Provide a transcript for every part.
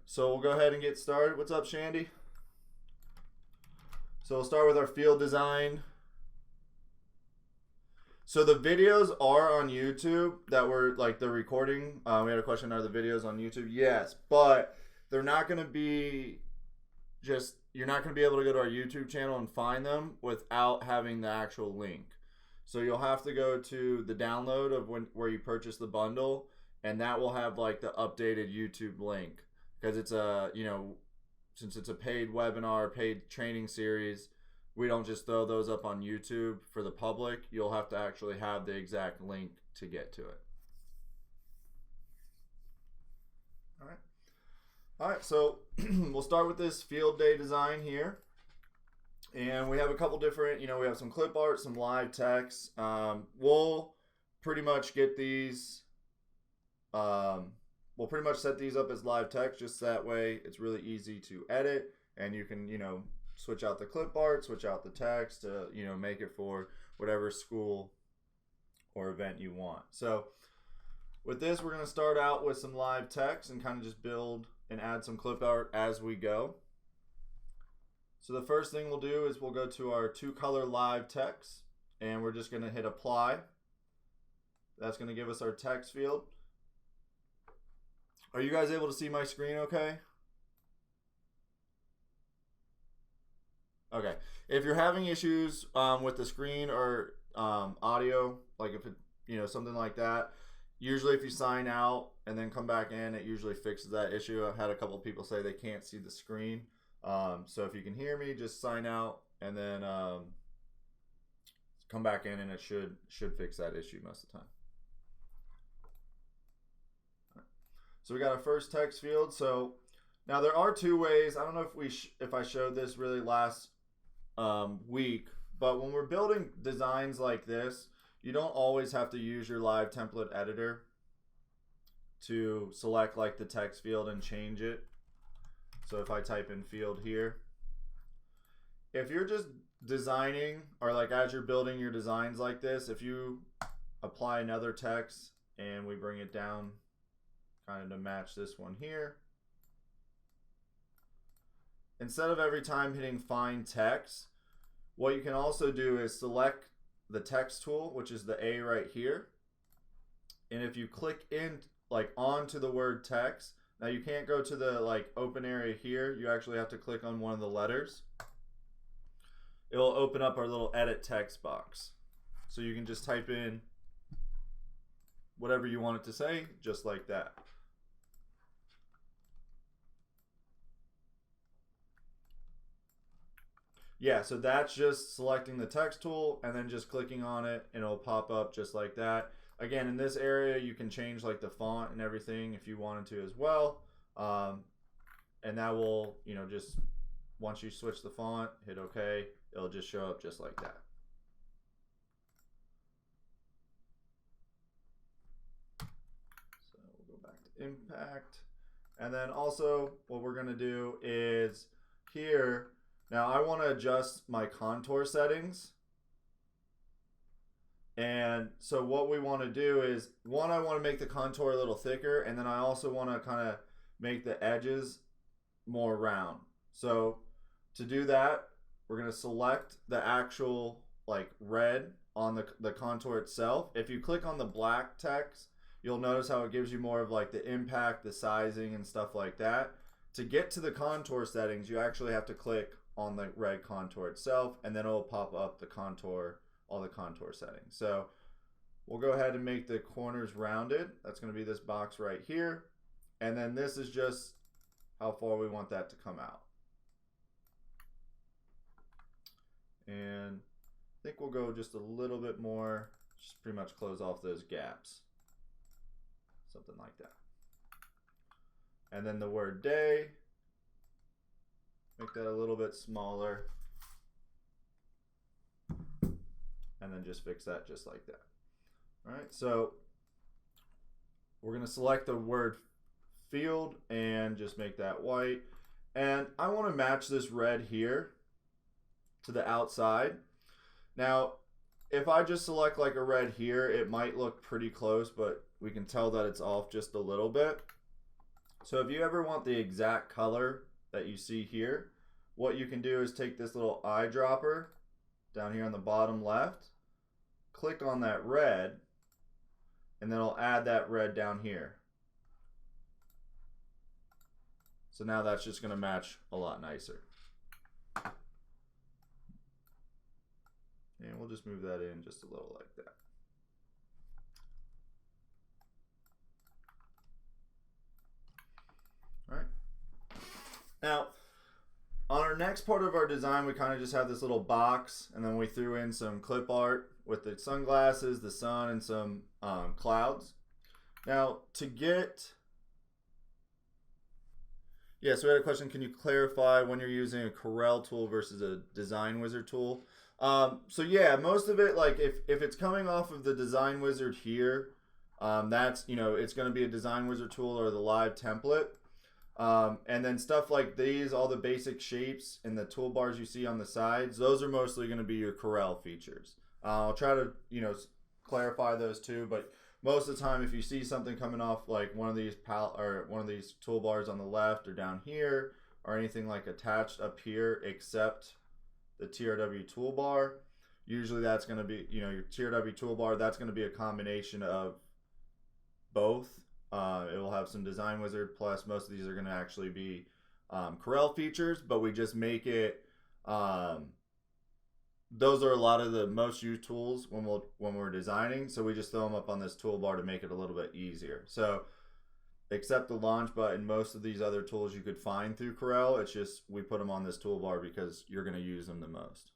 So we'll go ahead and get started. What's up, Shandy? So we'll start with our field design. So the videos are on YouTube that were like the recording. We had a question, are the videos on YouTube? Yes, but they're not going to be just, you're not going to be able to go to our YouTube channel and find them without having the actual link. So you'll have to go to the download of where you purchase the bundle, and that will have like the updated YouTube link. Because it's a, since it's a paid webinar, paid training series, we don't just throw those up on YouTube for the public. You'll have to actually have the exact link to get to it. All right, so we'll start with this field day design here. And we have a couple different, we have some clip art, some live text. We'll pretty much get these, we'll pretty much set these up as live text, just that way it's really easy to edit, and you can, switch out the clip art, switch out the text to, make it for whatever school or event you want. So with this, we're going to start out with some live text and kind of just build and add some clip art as we go. So the first thing we'll do is we'll go to our 2-color live text, and we're just going to hit apply. That's going to give us our text field. Are you guys able to see my screen okay? Okay. If you're having issues with the screen or audio, like if it, something like that, usually if you sign out and then come back in, it usually fixes that issue. I've had a couple of people say they can't see the screen. So if you can hear me, just sign out and then come back in, and it should fix that issue most of the time. So we got our first text field. So now there are 2 ways. I don't know if I showed this really last week, but when we're building designs like this, you don't always have to use your live template editor to select like the text field and change it. So if I type in field here, if you're just designing, or like as you're building your designs like this, if you apply another text and we bring it down kind of to match this one here, instead of every time hitting find text, what you can also do is select the text tool, which is the A right here. And if you click in like onto the word text, now you can't go to the like open area here. You actually have to click on one of the letters. It will open up our little edit text box. So you can just type in whatever you want it to say, just like that. Yeah, so that's just selecting the text tool and then just clicking on it, and it'll pop up just like that. Again, in this area, you can change like the font and everything if you wanted to as well. And that will, just once you switch the font, hit OK, it'll just show up just like that. So we'll go back to impact. And then also what we're going to do is here, now I want to adjust my contour settings. And so what we want to do is, one, I want to make the contour a little thicker, and then I also want to kind of make the edges more round. So to do that, we're going to select the actual like red on the contour itself. If you click on the black text, you'll notice how it gives you more of like the impact, the sizing, and stuff like that. To get to the contour settings, you actually have to click on the red contour itself, and then it'll pop up the contour, all the contour settings. So we'll go ahead and make the corners rounded. That's going to be this box right here. And then this is just how far we want that to come out. And I think we'll go just a little bit more, just pretty much close off those gaps. Something like that. And then the word day, make that a little bit smaller. And then just fix that just like that. All right, so we're going to select the word field and just make that white. And I want to match this red here to the outside. Now, if I just select like a red here, it might look pretty close, but we can tell that it's off just a little bit. So if you ever want the exact color that you see here, what you can do is take this little eyedropper down here on the bottom left, click on that red, and then it'll add that red down here. So now that's just going to match a lot nicer. And we'll just move that in just a little like that. All right. Now, on our next part of our design, we kind of just have this little box, and then we threw in some clip art with the sunglasses, the sun, and some clouds. Now, to get... Yeah, so we had a question, can you clarify when you're using a Corel tool versus a Design Wizard tool? So yeah, most of it, like if it's coming off of the Design Wizard here, that's, you know, it's going to be a Design Wizard tool or the live template. And then stuff like these, all the basic shapes and the toolbars you see on the sides, those are mostly going to be your Corel features. I'll try to, you know, clarify those too, but most of the time if you see something coming off like one of these toolbars on the left or down here or anything like attached up here except the TRW toolbar, usually that's going to be, you know, your TRW toolbar, that's going to be a combination of both. It will have some Design Wizard, plus most of these are going to actually be Corel features, but we just make it, those are a lot of the most used tools when we're designing, so we just throw them up on this toolbar to make it a little bit easier. So except the launch button, most of these other tools you could find through Corel, it's just we put them on this toolbar because you're going to use them the most.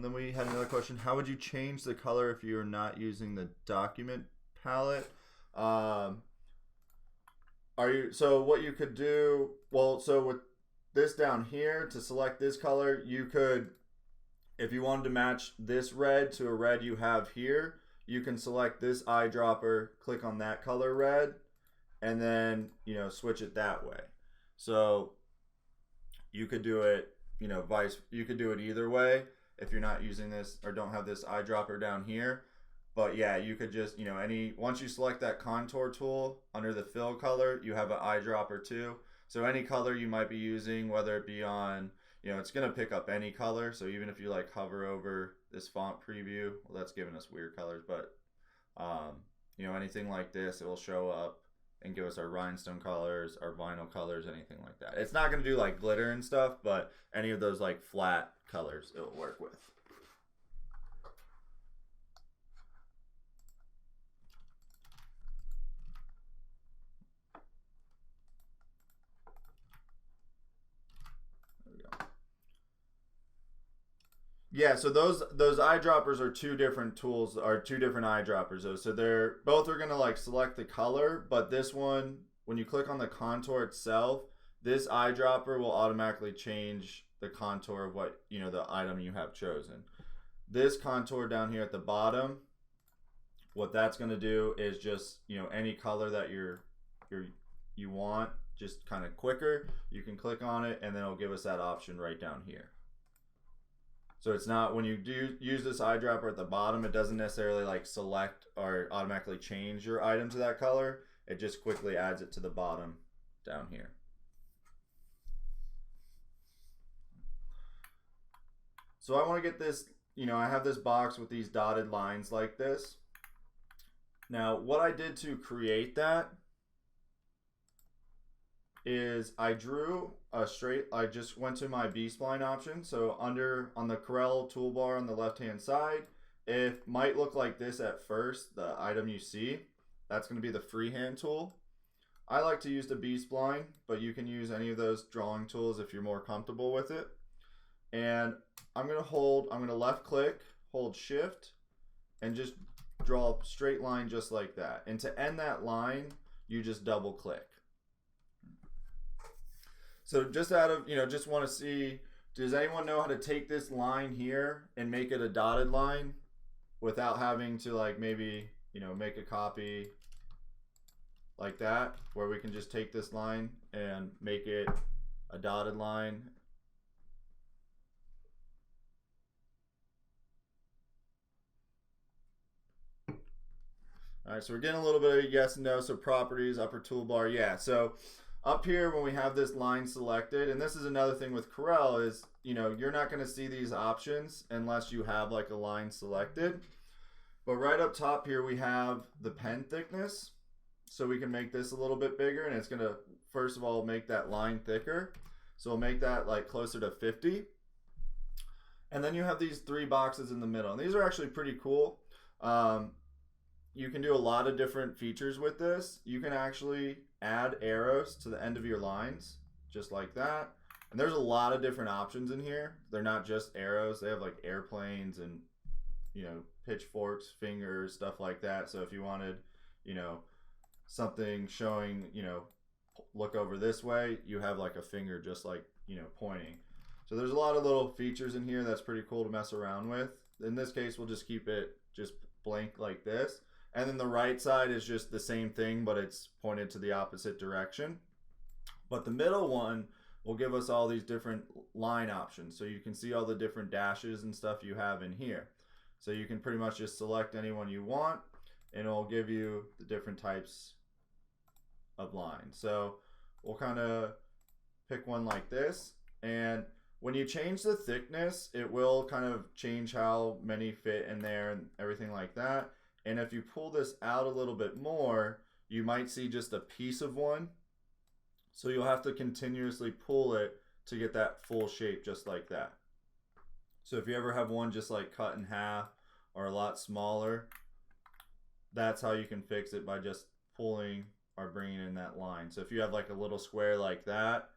Then we had another question. How would you change the color if you're not using the document palette? So what you could do, well, so with this down here, to select this color, you could, if you wanted to match this red to a red you have here, you can select this eyedropper, click on that color red, and then, you know, switch it that way. So you could do it, you know, you could do it either way if you're not using this or don't have this eyedropper down here. But yeah, you could just, you know, once you select that contour tool under the fill color, you have an eyedropper too. So any color you might be using, whether it be on, you know, it's going to pick up any color. So even if you like hover over this font preview, well, that's giving us weird colors, but you know, anything like this, it will show up and give us our rhinestone colors, our vinyl colors, anything like that. It's not going to do like glitter and stuff, but any of those like flat colors it'll work with. There we go. Yeah, so those eyedroppers are two different tools, or two different eyedroppers though. So they're both are gonna like select the color, but this one, when you click on the contour itself, this eyedropper will automatically change the contour of what, you know, the item you have chosen. This contour down here at the bottom, what that's going to do is just, you know, any color that you want, just kind of quicker, you can click on it and then it'll give us that option right down here. So it's not, when you do use this eyedropper at the bottom, it doesn't necessarily like select or automatically change your item to that color. It just quickly adds it to the bottom down here. So I want to get this, you know, I have this box with these dotted lines like this. Now, what I did to create that is I drew a straight, I just went to my B-spline option. So on the Corel toolbar on the left-hand side, it might look like this at first, the item you see. That's going to be the freehand tool. I like to use the B-spline, but you can use any of those drawing tools if you're more comfortable with it. And I'm going to left click, hold shift, and just draw a straight line just like that. And to end that line, you just double click. So just out of, you know, just want to see, does anyone know how to take this line here and make it a dotted line without having to like maybe, you know, make a copy like that, where we can just take this line and make it a dotted line? All right, so we're getting a little bit of yes and no. So properties, upper toolbar, yeah. So up here when we have this line selected, and this is another thing with Corel is, you're not going to see these options unless you have like a line selected. But right up top here we have the pen thickness. So we can make this a little bit bigger, and it's going to first of all make that line thicker. So we'll make that like closer to 50. And then you have these 3 boxes in the middle, and these are actually pretty cool. You can do a lot of different features with this. You can actually add arrows to the end of your lines, just like that. And there's a lot of different options in here. They're not just arrows. They have like airplanes and, pitchforks, fingers, stuff like that. So if you wanted, something showing, look over this way, you have like a finger just like, pointing. So there's a lot of little features in here that's pretty cool to mess around with. In this case, we'll just keep it just blank like this. And then the right side is just the same thing, but it's pointed to the opposite direction. But the middle one will give us all these different line options. So you can see all the different dashes and stuff you have in here. So you can pretty much just select any one you want, and it'll give you the different types of lines. So we'll kind of pick one like this. And when you change the thickness, it will kind of change how many fit in there and everything like that. And if you pull this out a little bit more, you might see just a piece of one. So you'll have to continuously pull it to get that full shape just like that. So if you ever have one just like cut in half or a lot smaller, that's how you can fix it, by just pulling or bringing in that line. So if you have like a little square like that,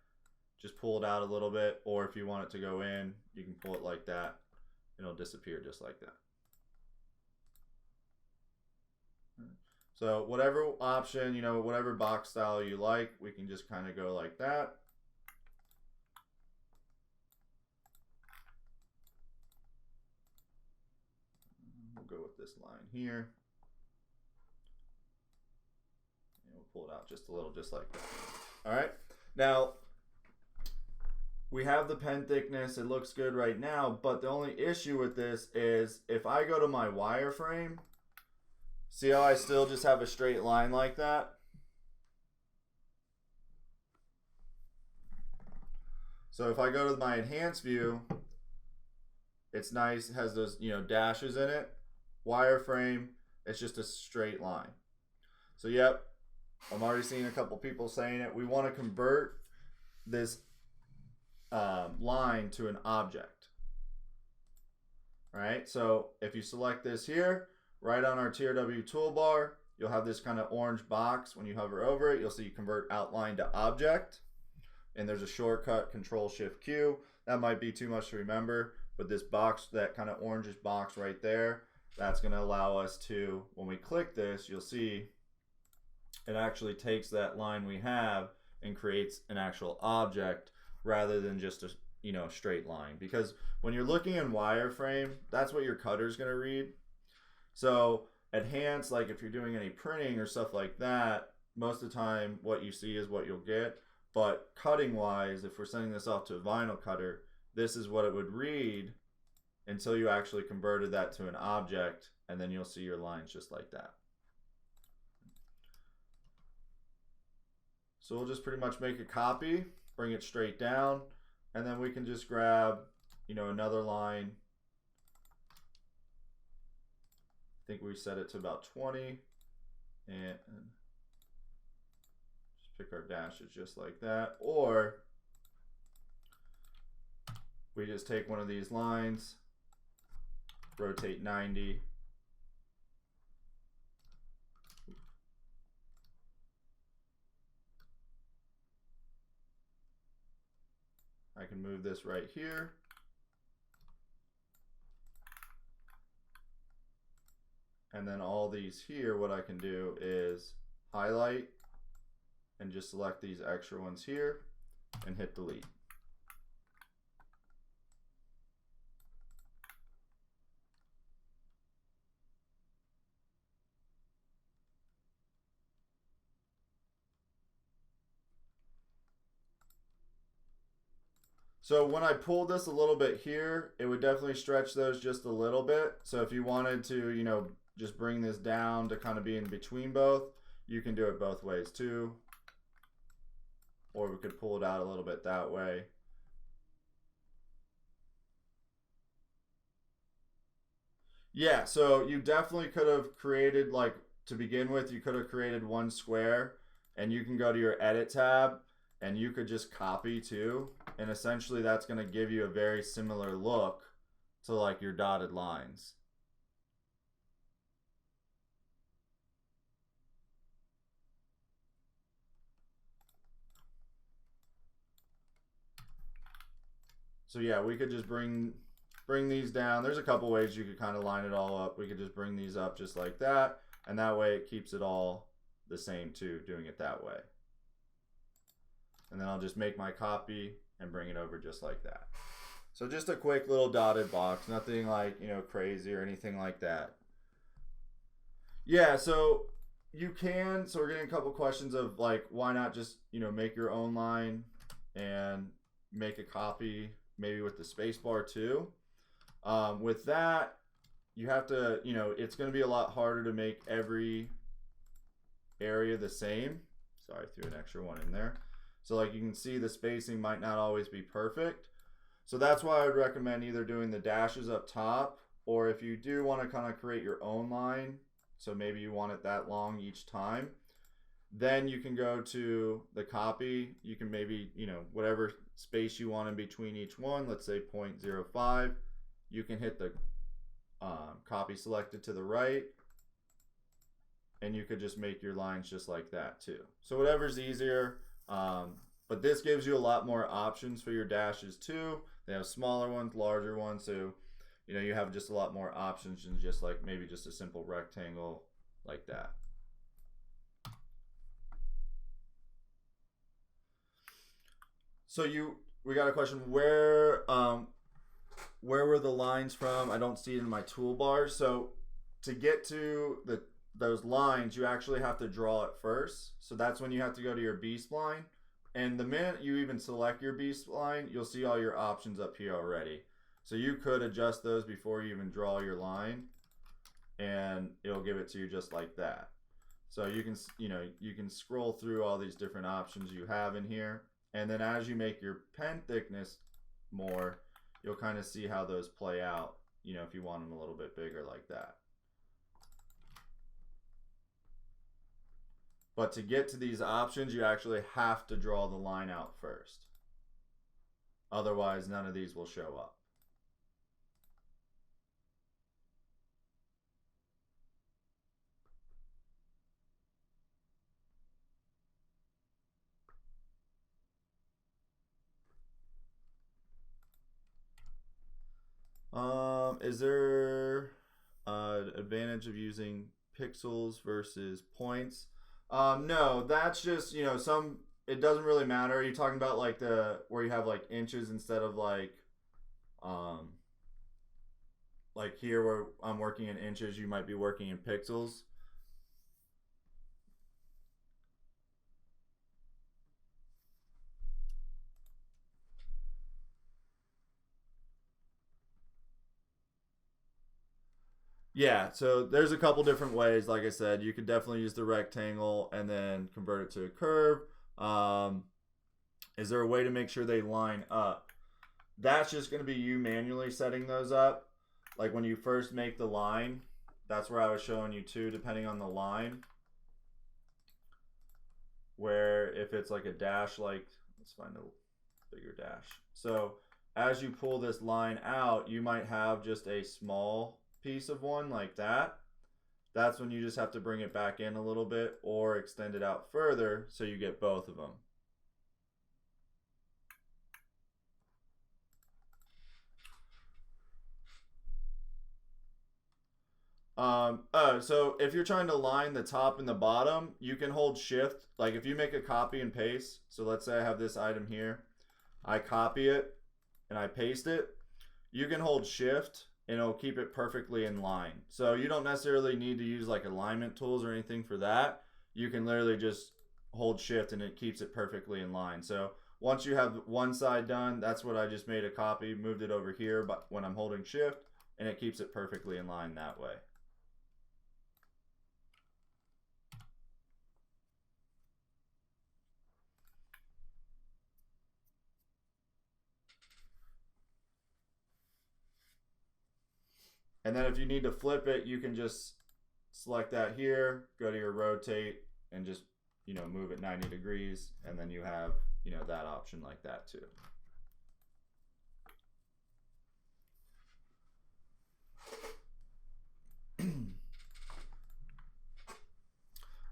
just pull it out a little bit. Or if you want it to go in, you can pull it like that. It'll disappear just like that. So whatever option, whatever box style you like, we can just kind of go like that. We'll go with this line here. And we'll pull it out just a little, just like that. All right. Now, we have the pen thickness. It looks good right now, but the only issue with this is if I go to my wireframe, see how I still just have a straight line like that? So if I go to my enhanced view, it's nice, it has those, dashes in it. Wireframe, it's just a straight line. So yep, I'm already seeing a couple people saying it. We want to convert this line to an object. All right, so if you select this here, right on our TRW toolbar, you'll have this kind of orange box. When you hover over it, you'll see convert outline to object. And there's a shortcut, Control-Shift-Q. That might be too much to remember, but this box, that kind of orangish box right there, that's going to allow us to, when we click this, you'll see it actually takes that line we have and creates an actual object rather than just a straight line. Because when you're looking in wireframe, that's what your cutter is going to read. So enhanced, like if you're doing any printing or stuff like that, most of the time what you see is what you'll get. But cutting wise, if we're sending this off to a vinyl cutter, this is what it would read until you actually converted that to an object, and then you'll see your lines just like that. So we'll just pretty much make a copy, bring it straight down, and then we can just grab, another line. I think we set it to about 20, and just pick our dashes just like that. Or we just take one of these lines, rotate 90, I can move this right here. And then all these here, what I can do is highlight and just select these extra ones here and hit delete. So when I pulled this a little bit here, it would definitely stretch those just a little bit. So if you wanted to, just bring this down to kind of be in between both. You can do it both ways too. Or we could pull it out a little bit that way. Yeah, so you definitely could have created, like, to begin with, you could have created one square, and you can go to your edit tab and you could just copy too, and essentially that's going to give you a very similar look to like your dotted lines. So yeah, we could just bring these down. There's a couple ways you could kind of line it all up. We could just bring these up just like that, and that way it keeps it all the same too, doing it that way. And then I'll just make my copy and bring it over just like that. So just a quick little dotted box, nothing like, you know, crazy or anything like that. Yeah, so you can, so we're getting a couple questions of like, why not just, you know, make your own line and make a copy maybe with the space bar too. With that, you have to, you know, it's going to be a lot harder to make every area the same. Sorry, I threw an extra one in there. So like you can see the spacing might not always be perfect. So that's why I would recommend either doing the dashes up top, or if you do want to kind of create your own line, so maybe you want it that long each time, then you can go to the copy. You can maybe, you know, whatever space you want in between each one, let's say 0.05, you can hit the copy selected to the right, and you could just make your lines just like that too. So whatever's easier. But this gives you a lot more options for your dashes too. They have smaller ones, larger ones, so you know you have just a lot more options than just like maybe just a simple rectangle like that. So we got a question, where were the lines from? I don't see it in my toolbar. So to get to those lines, you actually have to draw it first. So that's when you have to go to your B-spline. And the minute you even select your B-spline, you'll see all your options up here already. So you could adjust those before you even draw your line, and it'll give it to you just like that. So you can, you know, you can scroll through all these different options you have in here. And then as you make your pen thickness more, you'll kind of see how those play out, you know, if you want them a little bit bigger like that. But to get to these options, you actually have to draw the line out first. Otherwise, none of these will show up. Is there an advantage of using pixels versus points? No, that's just, you know, it doesn't really matter. Are you talking about like where you have like inches instead of like here where I'm working in inches, you might be working in pixels? Yeah, so there's a couple different ways. Like I said, you could definitely use the rectangle and then convert it to a curve. Is there a way to make sure they line up? That's just going to be you manually setting those up. Like when you first make the line, that's where I was showing you too, depending on the line. Where if it's like a dash, like, let's find a bigger dash. So as you pull this line out, you might have just a small piece of one like that. That's when you just have to bring it back in a little bit or extend it out further so you get both of them. So if you're trying to line the top and the bottom, you can hold shift. Like if you make a copy and paste, so let's say I have this item here, I copy it and I paste it, you can hold shift and it'll keep it perfectly in line. So you don't necessarily need to use like alignment tools or anything for that. You can literally just hold shift and it keeps it perfectly in line. So once you have one side done, that's what I just made a copy, moved it over here, but when I'm holding shift, and it keeps it perfectly in line that way. And then if you need to flip it, you can just select that here, go to your rotate, and just, you know, move it 90 degrees, and then you have, you know, that option like that too.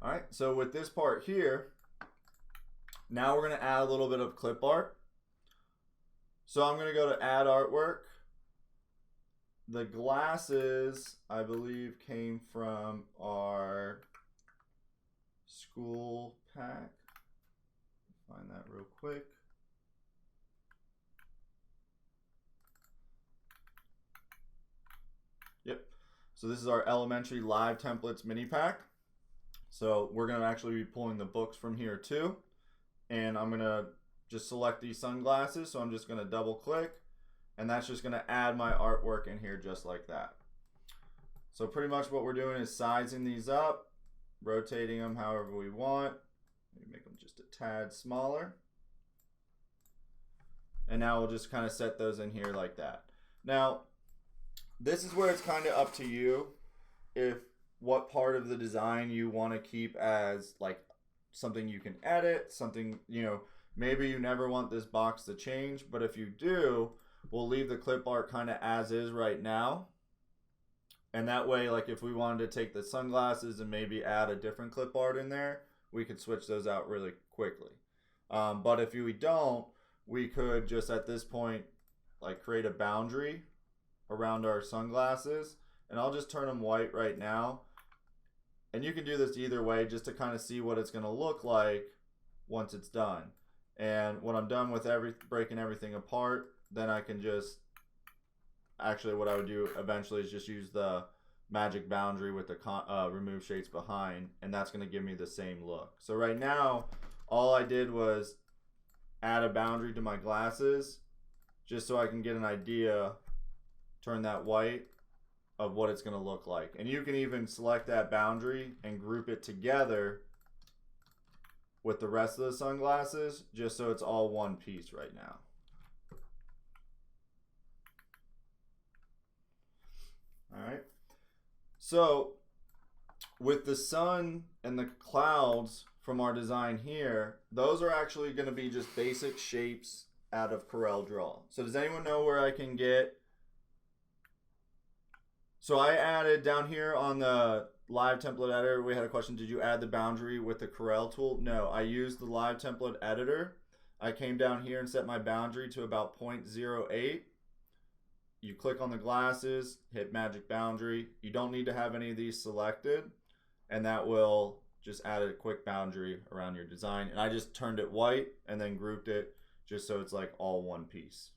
All right, so with this part here, now we're going to add a little bit of clip art. So I'm going to go to add artwork. The glasses, I believe, came from our school pack. Find that real quick. Yep. So this is our elementary live templates mini pack. So we're going to actually be pulling the books from here too. And I'm going to just select these sunglasses. So I'm just going to double click. And that's just going to add my artwork in here just like that. So pretty much what we're doing is sizing these up, rotating them however we want. Maybe make them just a tad smaller. And now we'll just kind of set those in here like that. Now, this is where it's kind of up to you if what part of the design you want to keep as like something you can edit, something, you know, maybe you never want this box to change, but if you do, we'll leave the clip art kind of as is right now. And that way, like if we wanted to take the sunglasses and maybe add a different clip art in there, we could switch those out really quickly. But if we don't, we could just at this point, like create a boundary around our sunglasses. And I'll just turn them white right now. And you can do this either way just to kind of see what it's going to look like once it's done. And when I'm done with breaking everything apart, then I can just, actually what I would do eventually is just use the magic boundary with the remove shapes behind, and that's going to give me the same look. So right now, all I did was add a boundary to my glasses just so I can get an idea, turn that white, of what it's going to look like. And you can even select that boundary and group it together with the rest of the sunglasses just so it's all one piece right now. All right. So with the sun and the clouds from our design here, those are actually going to be just basic shapes out of Corel Draw. So does anyone know where I can get? So I added down here on the live template editor, we had a question, did you add the boundary with the Corel tool? No, I used the live template editor. I came down here and set my boundary to about 0.08. You click on the glasses, hit magic boundary. You don't need to have any of these selected, and that will just add a quick boundary around your design. And I just turned it white and then grouped it just so it's like all one piece.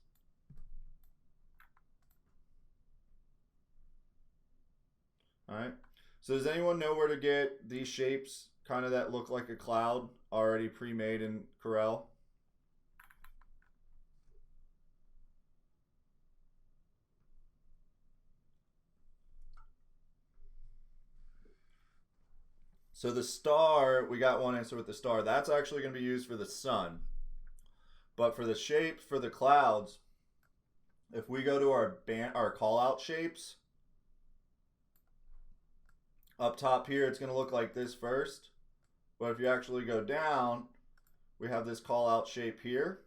All right, so does anyone know where to get these shapes kind of that look like a cloud already pre-made in Corel? So the star, we got one answer with the star. That's actually going to be used for the sun. But for the shapes for the clouds, if we go to our call out shapes, up top here, it's going to look like this first. But if you actually go down, we have this call out shape here.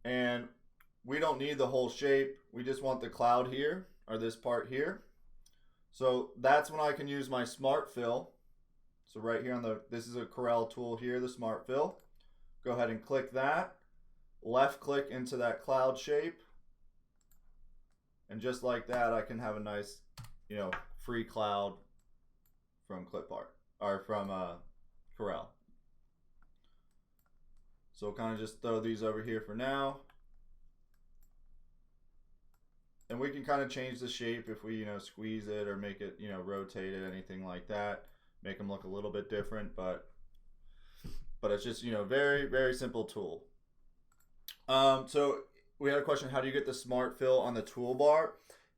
And we don't need the whole shape. We just want the cloud here, or this part here. So that's when I can use my Smart Fill. So right here on this is a Corel tool here, the Smart Fill. Go ahead and click that. Left click into that cloud shape. And just like that, I can have a nice, you know, free cloud from clip art, or from Corel. So we'll kind of just throw these over here for now. And we can kind of change the shape if we, you know, squeeze it or make it, you know, rotate it, anything like that. Make them look a little bit different, but it's just, you know, very, very simple tool. So we had a question, how do you get the Smart Fill on the toolbar?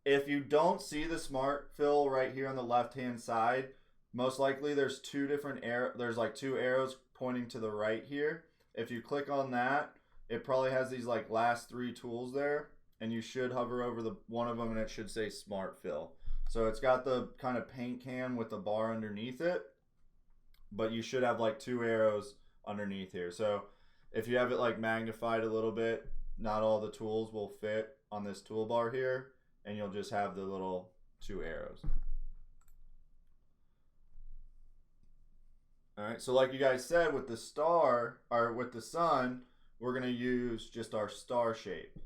If you don't see the Smart Fill right here on the left-hand side, most likely there's two arrows pointing to the right here. If you click on that, it probably has these like last three tools there. and you should hover over the one of them and it should say Smart Fill. So it's got the kind of paint can with the bar underneath it, but you should have like 2 arrows underneath here. So if you have it like magnified a little bit, not all the tools will fit on this toolbar here, and you'll just have the little 2 arrows. All right, so like you guys said, with the star, or with the sun, we're gonna use just our star shape.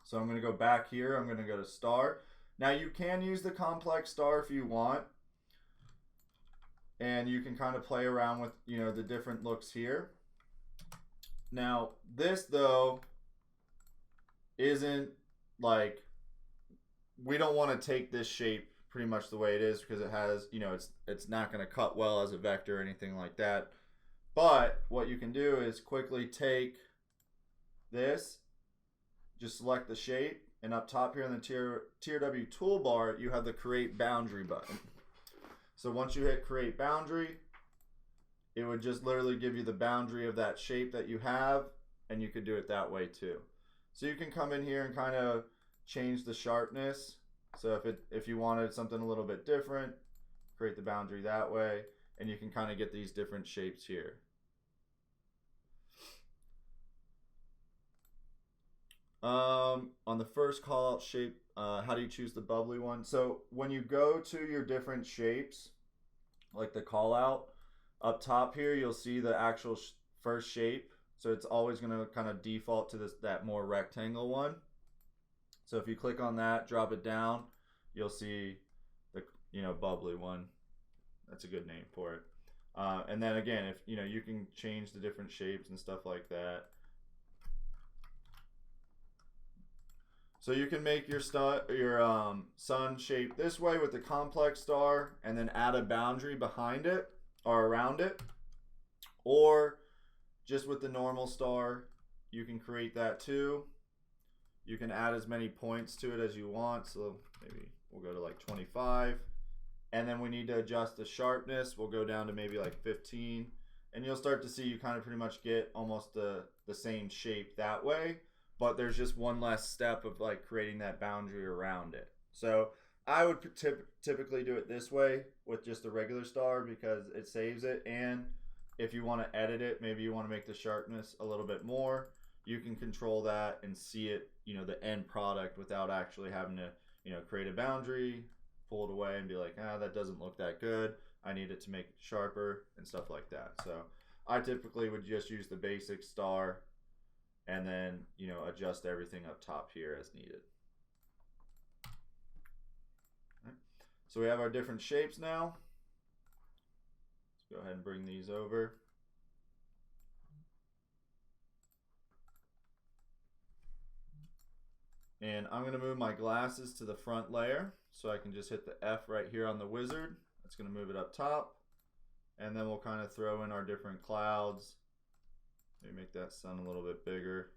So I'm gonna go back here, I'm gonna go to star. Now you can use the complex star if you want, and you can kind of play around with, you know, the different looks here. Now this though isn't like, we don't want to take this shape pretty much the way it is because it has, you know, it's not going to cut well as a vector or anything like that. But what you can do is quickly take this, just select the shape, and up top here in the TRW toolbar, you have the Create Boundary button. So once you hit Create Boundary, it would just literally give you the boundary of that shape that you have, and you could do it that way too. So you can come in here and kind of change the sharpness. So if you wanted something a little bit different, create the boundary that way, and you can kind of get these different shapes here. On the first call out shape, how do you choose the bubbly one? So when you go to your different shapes, like the call out, up top here you'll see the actual first shape. So it's always going to kind of default to that more rectangle one. So if you click on that, drop it down, you'll see the, you know, bubbly one. That's a good name for it. And then again, if you know, you can change the different shapes and stuff like that. So you can make your sun shape this way with the complex star, and then add a boundary behind it or around it, or just with the normal star, you can create that too. You can add as many points to it as you want. So maybe we'll go to like 25. And then we need to adjust the sharpness. We'll go down to maybe like 15. And you'll start to see you kind of pretty much get almost the same shape that way. But there's just one less step of like creating that boundary around it. So I would typically do it this way with just a regular star because it saves it. And if you want to edit it, maybe you want to make the sharpness a little bit more, you can control that and see it, you know, the end product without actually having to, you know, create a boundary, pull it away and be like, that doesn't look that good. I need it to make it sharper and stuff like that. So I typically would just use the basic star and then, you know, adjust everything up top here as needed. Right. So we have our different shapes now. Let's go ahead and bring these over. And I'm going to move my glasses to the front layer, so I can just hit the F right here on the wizard. That's going to move it up top. And then we'll kind of throw in our different clouds. Maybe make that sun a little bit bigger.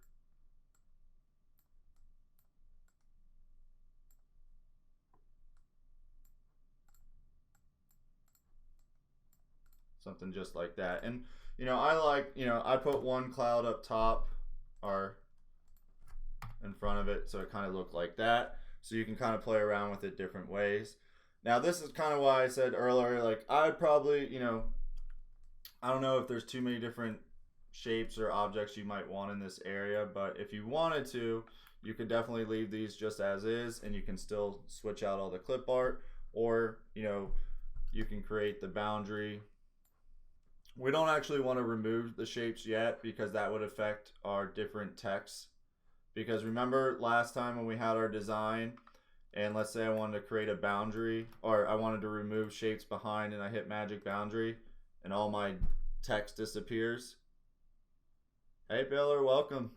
Something just like that. And, you know, I put one cloud up top or in front of it, so it kind of looked like that. So you can kind of play around with it different ways. Now this is kind of why I said earlier, like I'd probably, you know, I don't know if there's too many different shapes or objects you might want in this area, but if you wanted to, you could definitely leave these just as is, and you can still switch out all the clip art, or, you know, you can create the boundary. We don't actually want to remove the shapes yet because that would affect our different texts. Because remember last time when we had our design, and let's say I wanted to create a boundary, or I wanted to remove shapes behind, and I hit magic boundary and all my text disappears. Hey Baylor, welcome.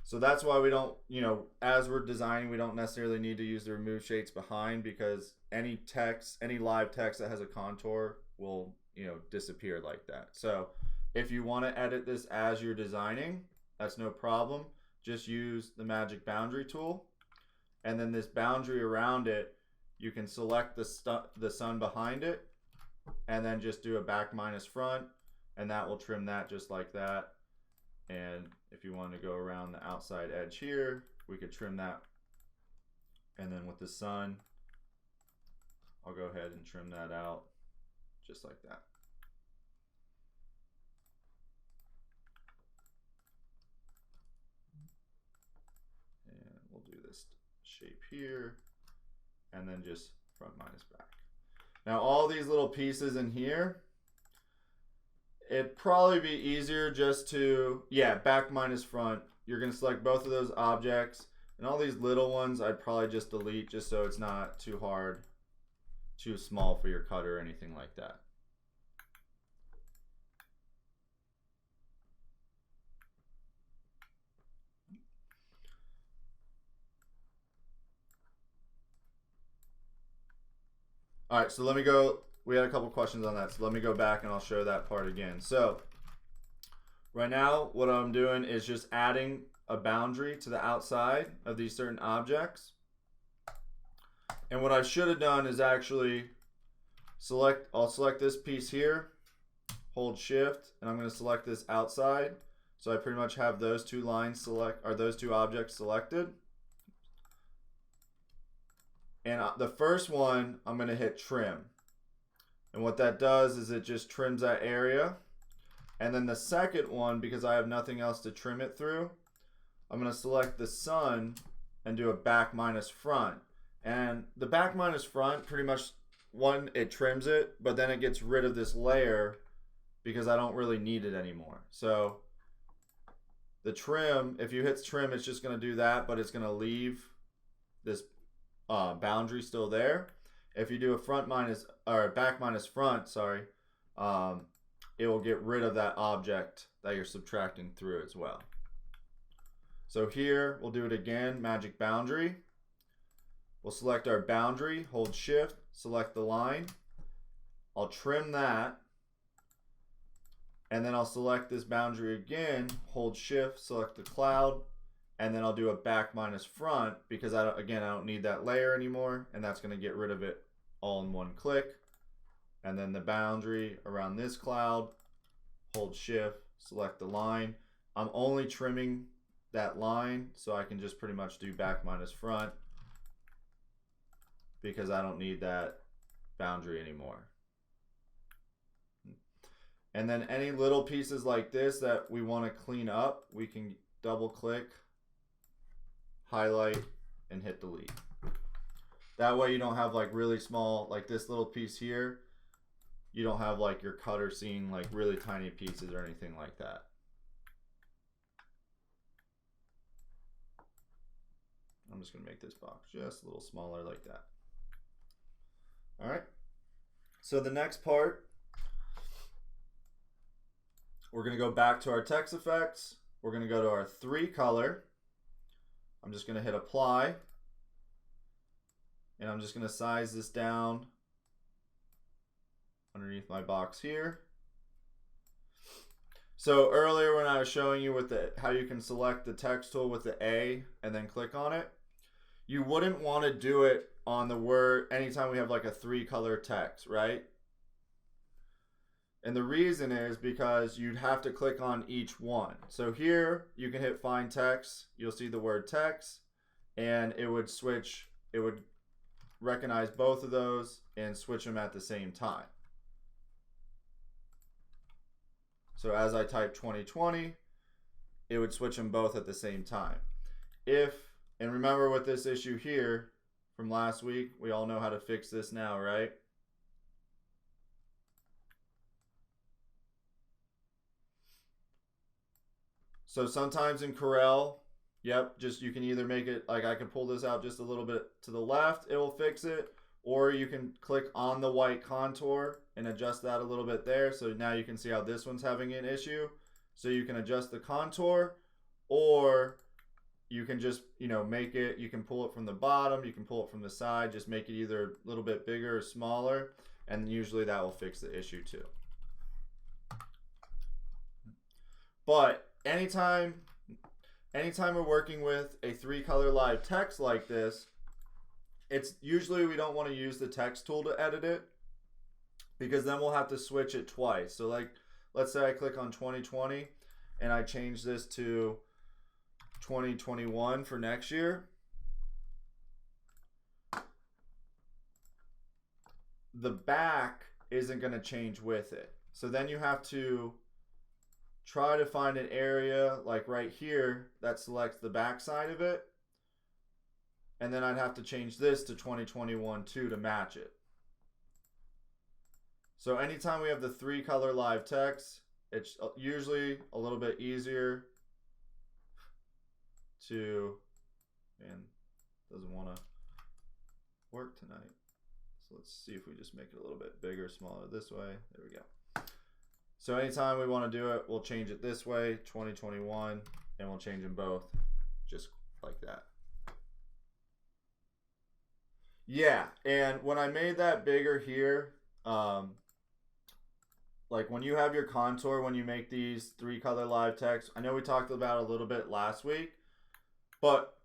So that's why we don't, you know, as we're designing, we don't necessarily need to use the remove shapes behind, because any text, any live text that has a contour will, you know, disappear like that. So if you want to edit this as you're designing, that's no problem. Just use the magic boundary tool, and then this boundary around it, you can select the sun behind it, and then just do a back minus front, and that will trim that just like that. And if you wanted to go around the outside edge here, we could trim that. And then with the sun, I'll go ahead and trim that out just like that. And we'll do this shape here, and then just front minus back. Now all these little pieces in here, it'd probably be easier just to, yeah, back minus front. You're gonna select both of those objects, and all these little ones I'd probably just delete just so it's not too hard, too small for your cutter or anything like that. All right, so let me go. We had a couple questions on that, so let me go back and I'll show that part again. So right now, what I'm doing is just adding a boundary to the outside of these certain objects. And what I should have done is actually I'll select this piece here, hold shift, and I'm going to select this outside. So I pretty much have those two lines those two objects selected. And the first one, I'm going to hit trim. And what that does is it just trims that area. And then the second one, because I have nothing else to trim it through, I'm going to select the sun and do a back minus front. And the back minus front, pretty much, one, it trims it, but then it gets rid of this layer because I don't really need it anymore. So the trim, if you hit trim, it's just going to do that, but it's going to leave this boundary still there. If you do a front minus or back minus front, sorry, it will get rid of that object that you're subtracting through as well. So here we'll do it again, magic boundary. We'll select our boundary, hold shift, select the line. I'll trim that, and then I'll select this boundary again, hold shift, select the cloud, and then I'll do a back minus front because I don't need that layer anymore, and that's going to get rid of it all in one click. And then the boundary around this cloud, hold shift, select the line. I'm only trimming that line, so I can just pretty much do back minus front because I don't need that boundary anymore. And then any little pieces like this that we want to clean up, we can double click, highlight, and hit delete. That way you don't have like really small, like this little piece here, you don't have like your cutter seeing like really tiny pieces or anything like that. I'm just gonna make this box just a little smaller like that. All right, so the next part, we're gonna go back to our text effects. We're gonna go to our 3 color. I'm just gonna hit apply, and I'm just gonna size this down underneath my box here. So earlier when I was showing you with how you can select the text tool with the A and then click on it, you wouldn't want to do it on the word anytime we have like a 3 color text, right? And the reason is because you'd have to click on each one. So here you can hit find text, you'll see the word text, and it would switch, it would recognize both of those and switch them at the same time. So as I type 2020, it would switch them both at the same time. And remember with this issue here from last week, we all know how to fix this now, right? So sometimes in Corel, yep, just you can either make it, like I can pull this out just a little bit to the left, it will fix it, or you can click on the white contour and adjust that a little bit there. So now you can see how this one's having an issue. So you can adjust the contour, or you can just, make it, you can pull it from the bottom, you can pull it from the side, just make it either a little bit bigger or smaller, and usually that will fix the issue too. But anytime we're working with a 3 color live text like this, it's usually we don't want to use the text tool to edit it because then we'll have to switch it twice. So like, let's say I click on 2020 and I change this to 2021 for next year, the back isn't going to change with it. So then you have to try to find an area like right here that selects the back side of it. And then I'd have to change this to 2021 too to match it. So anytime we have the 3-color live text, it's usually a little bit easier to, man, doesn't want to work tonight. So let's see if we just make it a little bit bigger, smaller this way. There we go. So anytime we want to do it, we'll change it this way, 2021, and we'll change them both just like that. Yeah, and when I made that bigger here, like when you have your contour, when you make these 3-color live text, I know we talked about it a little bit last week, but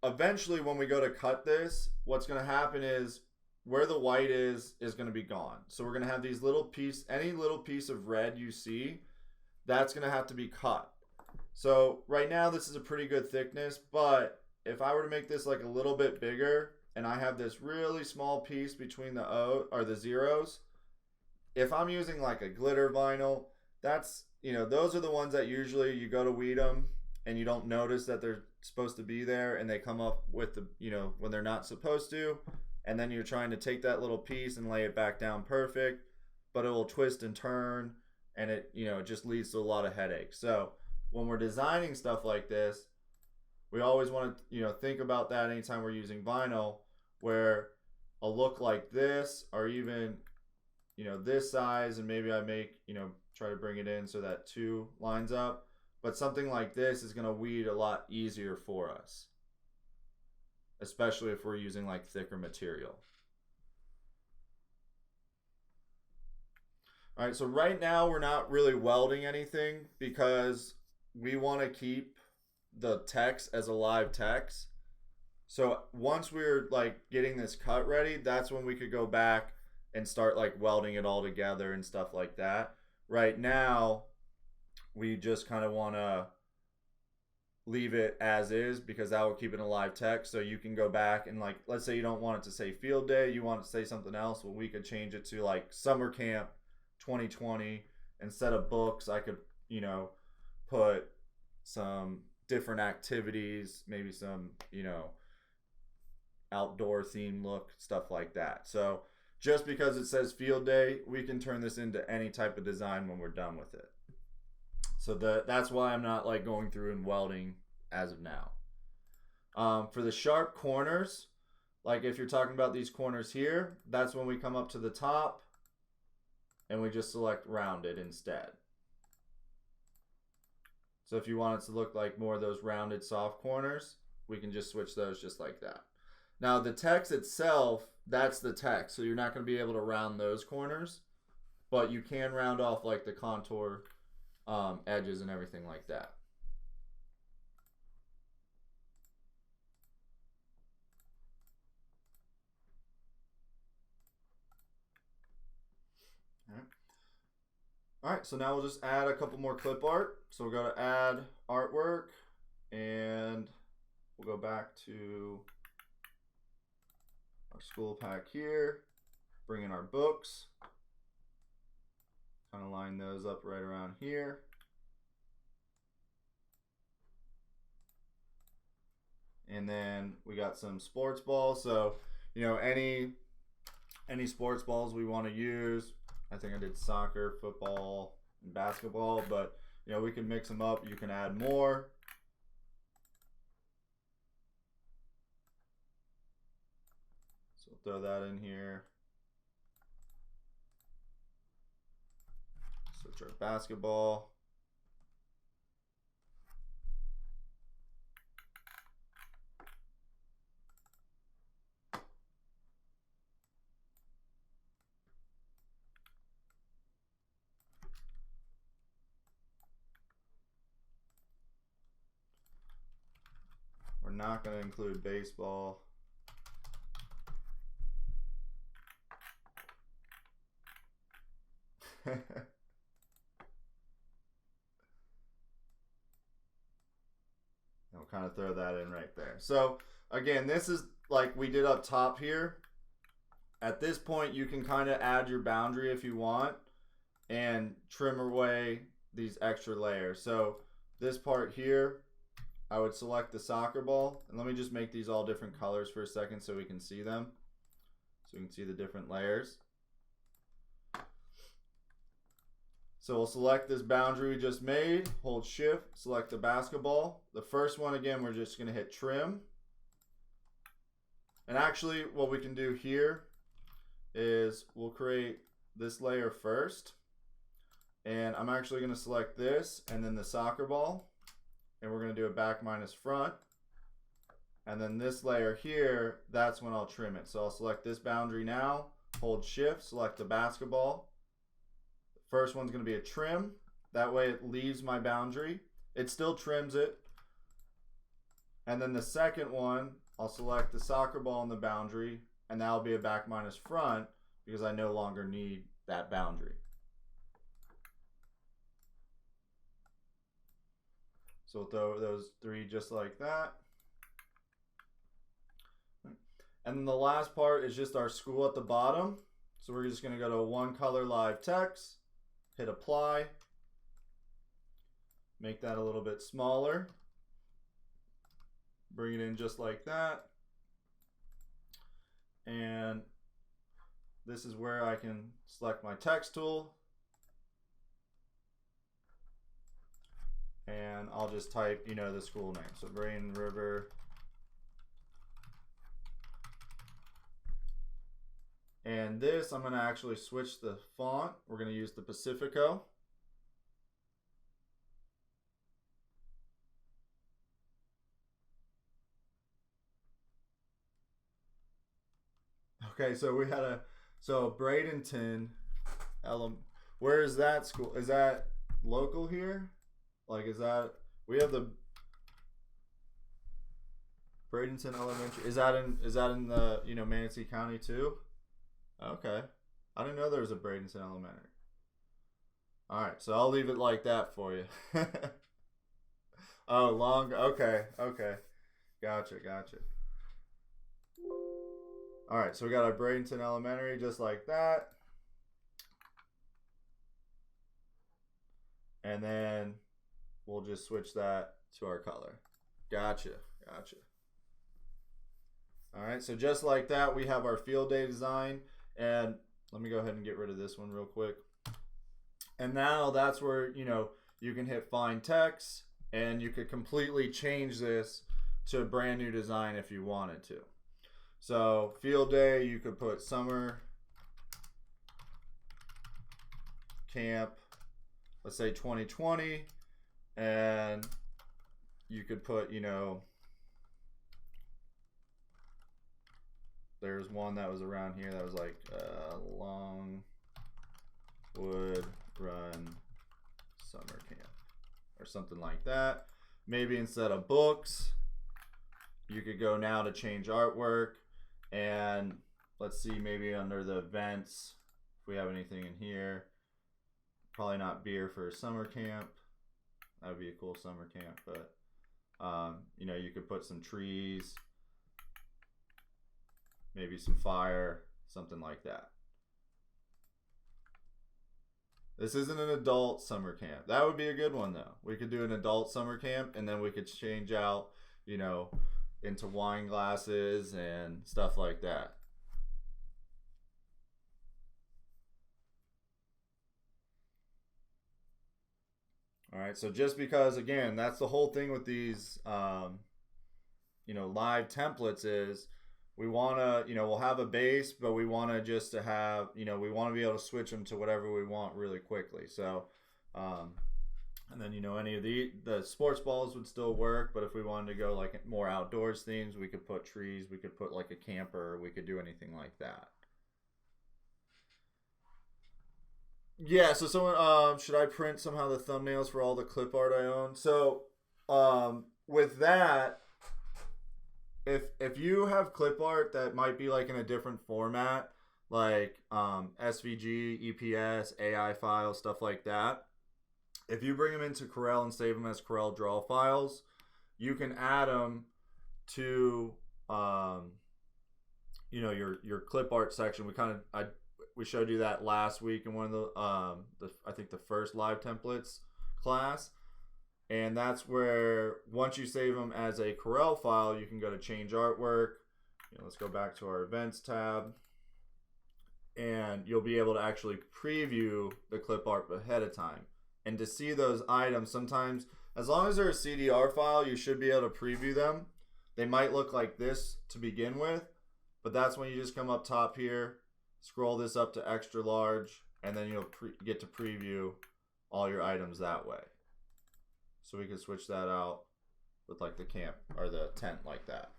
eventually when we go to cut this, what's going to happen is where the white is going to be gone. So we're going to have these little piece, any little piece of red you see, that's going to have to be cut. So right now this is a pretty good thickness, but if I were to make this like a little bit bigger and I have this really small piece between the O or the zeros, if I'm using like a glitter vinyl, that's, you know, those are the ones that usually you go to weed them and you don't notice that they're supposed to be there and they come up with the, you know, when they're not supposed to, and then you're trying to take that little piece and lay it back down perfect, but it will twist and turn and it, you know, it just leads to a lot of headaches. So when we're designing stuff like this, we always want to, you know, think about that anytime we're using vinyl, where a look like this or even, you know, this size, and maybe I make, you know, try to bring it in so that 2 lines up, but something like this is going to weed a lot easier for us, especially if we're using like thicker material. All right, so right now we're not really welding anything because we want to keep the text as a live text. So once we're like getting this cut ready, that's when we could go back and start like welding it all together and stuff like that. Right now, we just kind of want to leave it as is because that will keep it a live text. So you can go back and like, let's say you don't want it to say field day, you want it to say something else. Well, we could change it to like summer camp 2020. Instead of books, I could, you know, put some different activities, maybe some, you know, outdoor theme look, stuff like that. So just because it says field day, we can turn this into any type of design when we're done with it. So that's why I'm not like going through and welding as of now. For the sharp corners, like if you're talking about these corners here, that's when we come up to the top and we just select rounded instead. So if you want it to look like more of those rounded soft corners, we can just switch those just like that. Now the text itself, that's the text. So you're not going to be able to round those corners, but you can round off like the contour edges and everything like that. All right, so now we'll just add a couple more clip art. So we'll go to add artwork and we'll go back to our school pack here, bring in our books, kind of line those up right around here. And then we got some sports balls. So, you know, any sports balls we want to use. I think I did soccer, football, and basketball, but you know, we can mix them up. You can add more. So throw that in here. Switch our basketball. We're not going to include baseball. kind of throw that in right there. So again, this is like we did up top here. At this point, you can kind of add your boundary if you want and trim away these extra layers. So this part here, I would select the soccer ball, and let me just make these all different colors for a second so we can see them. So we can see the different layers. So we'll select this boundary we just made, hold shift, select the basketball. The first one, again, we're just gonna hit trim. And actually what we can do here is we'll create this layer first. And I'm actually gonna select this and then the soccer ball. And we're gonna do a back minus front. And then this layer here, that's when I'll trim it. So I'll select this boundary now, hold shift, select the basketball. First one's going to be a trim. That way it leaves my boundary. It still trims it. And then the second one, I'll select the soccer ball in the boundary, and that'll be a back minus front because I no longer need that boundary. So we'll throw those three just like that. And then the last part is just our school at the bottom. So we're just going to go to one color live text. Hit apply, make that a little bit smaller, bring it in just like that, and this is where I can select my text tool, and I'll just type, you know, the school name. So Braden River. And this, I'm going to actually switch the font. We're going to use the Pacifico. Okay, so we had Bradenton, where is that school? Is that local here? Like, is that, we have the Bradenton Elementary. Is that in the, you know, Manatee County too? Okay. I didn't know there was a Bradenton Elementary. Alright, so I'll leave it like that for you. Oh, long. Okay. Gotcha. Alright, so we got our Bradenton Elementary just like that. And then we'll just switch that to our color. Gotcha. Alright, so just like that, we have our field day design. And let me go ahead and get rid of this one real quick. And now that's where, you know, you can hit find text and you could completely change this to a brand new design if you wanted to. So field day, you could put summer camp, let's say 2020, and you could put, you know, there's one that was around here that was like Longwood Run Summer Camp or something like that. Maybe instead of books, you could go now to change artwork, and let's see, maybe under the events, if we have anything in here. Probably not beer for a summer camp. That would be a cool summer camp, but you know, you could put some trees, maybe some fire, something like that. This isn't an adult summer camp. That would be a good one though. We could do an adult summer camp, and then we could change out, you know, into wine glasses and stuff like that. All right, so just because, again, that's the whole thing with these, you know, live templates is we want to, you know, we'll have a base, but we want to just to have, you know, we want to be able to switch them to whatever we want really quickly. So, and then, you know, any of the sports balls would still work, but if we wanted to go like more outdoors themes, we could put trees, we could put like a camper, we could do anything like that. Yeah, so someone, should I print somehow the thumbnails for all the clip art I own? So, with that, if you have clip art that might be like in a different format, like SVG, EPS, AI files, stuff like that, if you bring them into Corel and save them as Corel draw files, you can add them to you know, your clip art section. We showed you that last week in one of the I think the first live templates class. And that's where once you save them as a Corel file, you can go to change artwork. You know, let's go back to our events tab, and you'll be able to actually preview the clip art ahead of time. And to see those items, sometimes as long as they're a CDR file, you should be able to preview them. They might look like this to begin with, but that's when you just come up top here, scroll this up to extra large, and then you'll get to preview all your items that way. So we can switch that out with like the camp or the tent like that.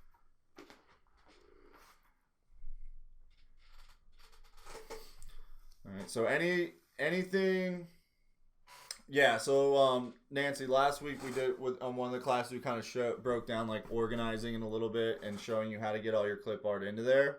All right, so anything, yeah. So Nancy, last week we did on one of the classes we kind of broke down like organizing in a little bit and showing you how to get all your clip art into there.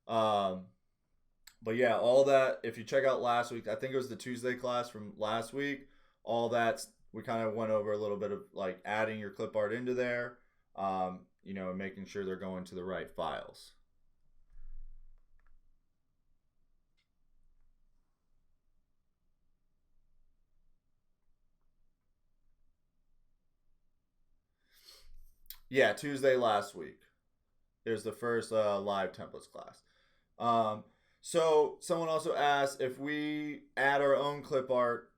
But yeah, all that, if you check out last week, I think it was the Tuesday class from last week, all that's, we kind of went over a little bit of like adding your clip art into there, you know, and making sure they're going to the right files. Yeah, Tuesday last week. There's the first live templates class. So someone also asked if we add our own clip art,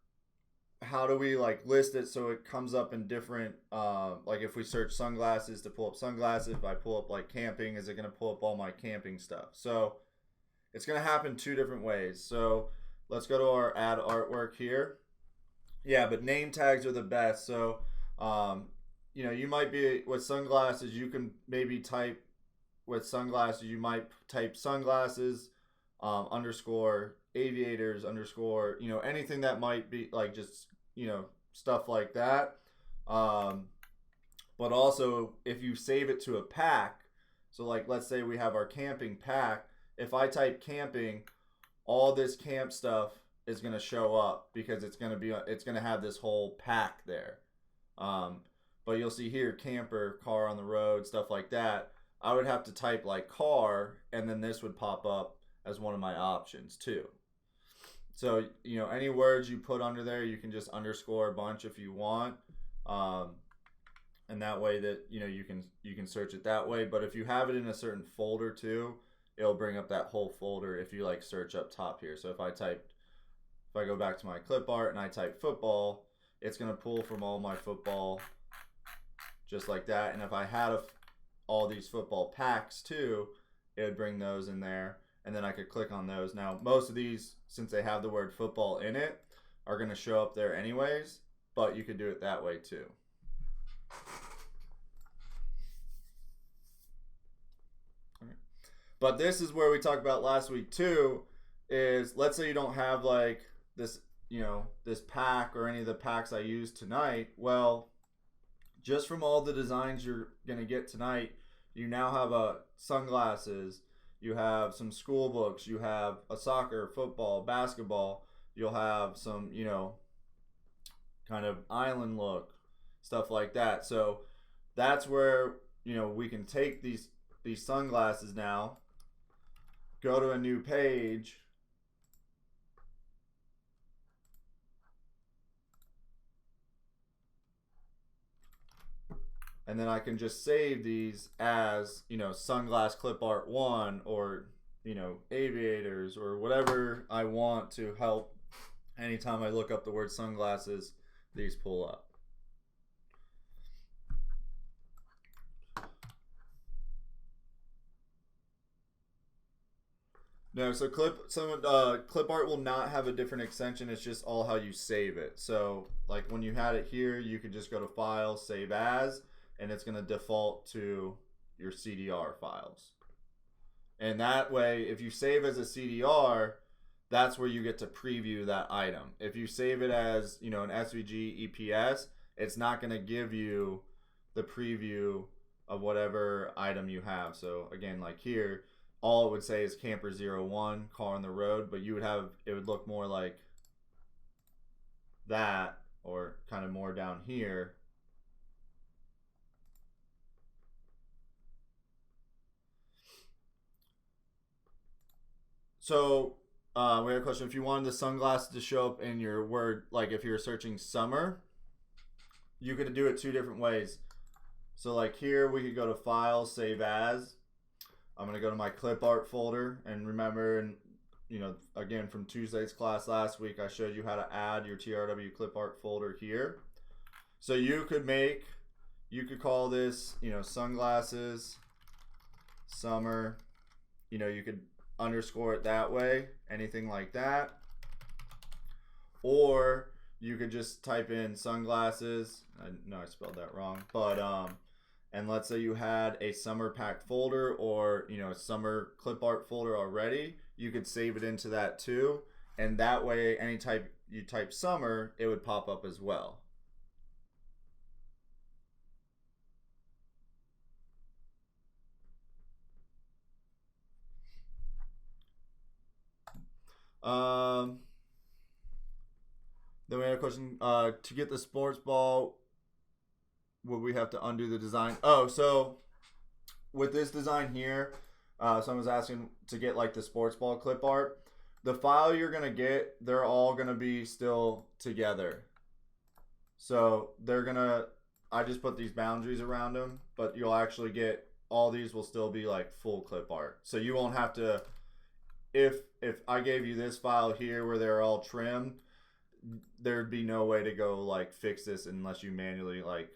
how do we like list it so it comes up in different, like if we search sunglasses to pull up sunglasses, if I pull up like camping, is it going to pull up all my camping stuff? So it's going to happen two different ways. So let's go to our add artwork here. Yeah, but name tags are the best. So, you know, you might be with sunglasses, you can maybe type with sunglasses, you might type sunglasses, underscore aviators underscore, you know, anything that might be like just, you know, stuff like that. But also if you save it to a pack, so like let's say we have our camping pack, if I type camping, all this camp stuff is going to show up because it's going to have this whole pack there. But you'll see here camper, car on the road, stuff like that. I would have to type like car, and then this would pop up as one of my options too. So, you know, any words you put under there, you can just underscore a bunch if you want. And that way that, you know, you can search it that way. But if you have it in a certain folder too, it'll bring up that whole folder if you like search up top here. So if I go back to my clip art and I type football, it's going to pull from all my football just like that. And if I had all these football packs too, it would bring those in there. And then I could click on those. Now, most of these, since they have the word football in it, are going to show up there anyways, but you could do it that way too. All right. But this is where we talked about last week too, is let's say you don't have like this, you know, this pack or any of the packs I used tonight. Well, just from all the designs you're going to get tonight, you now have sunglasses, you have some school books, you have a soccer, football, basketball, you'll have some, you know, kind of island look, stuff like that. So that's where, you know, we can take these sunglasses now, go to a new page, and then I can just save these as, you know, sunglass clip art 1 or, you know, aviators or whatever I want to help. Anytime I look up the word sunglasses, these pull up. No, so clip art will not have a different extension. It's just all how you save it. So like when you had it here, you could just go to File, Save As, and it's going to default to your CDR files. And that way, if you save as a CDR, that's where you get to preview that item. If you save it as, you know, an SVG EPS, it's not going to give you the preview of whatever item you have. So again, like here, all it would say is camper 01, car on the road, but you would have, it would look more like that, or kind of more down here. So we have a question. If you wanted the sunglasses to show up in your word, like if you're searching summer, you could do it two different ways. So like here, we could go to File, Save As. I'm going to go to my clip art folder. And remember, and you know, again, from Tuesday's class last week, I showed you how to add your TRW clip art folder here. So you could call this, you know, sunglasses, summer. You know, you could underscore it that way, anything like that. Or you could just type in sunglasses. I know I spelled that wrong, but and let's say you had a summer packed folder or, you know, a summer clip art folder already, you could save it into that too. And that way, you type summer, it would pop up as well. Then we had a question, to get the sports ball, would we have to undo the design? Oh, so with this design here, someone's asking to get like the sports ball clip art. The file you're gonna get, they're all gonna be still together. So I just put these boundaries around them, but you'll actually get, all these will still be like full clip art. So you won't have to, if I gave you this file here where they're all trimmed, there'd be no way to go like fix this unless you manually like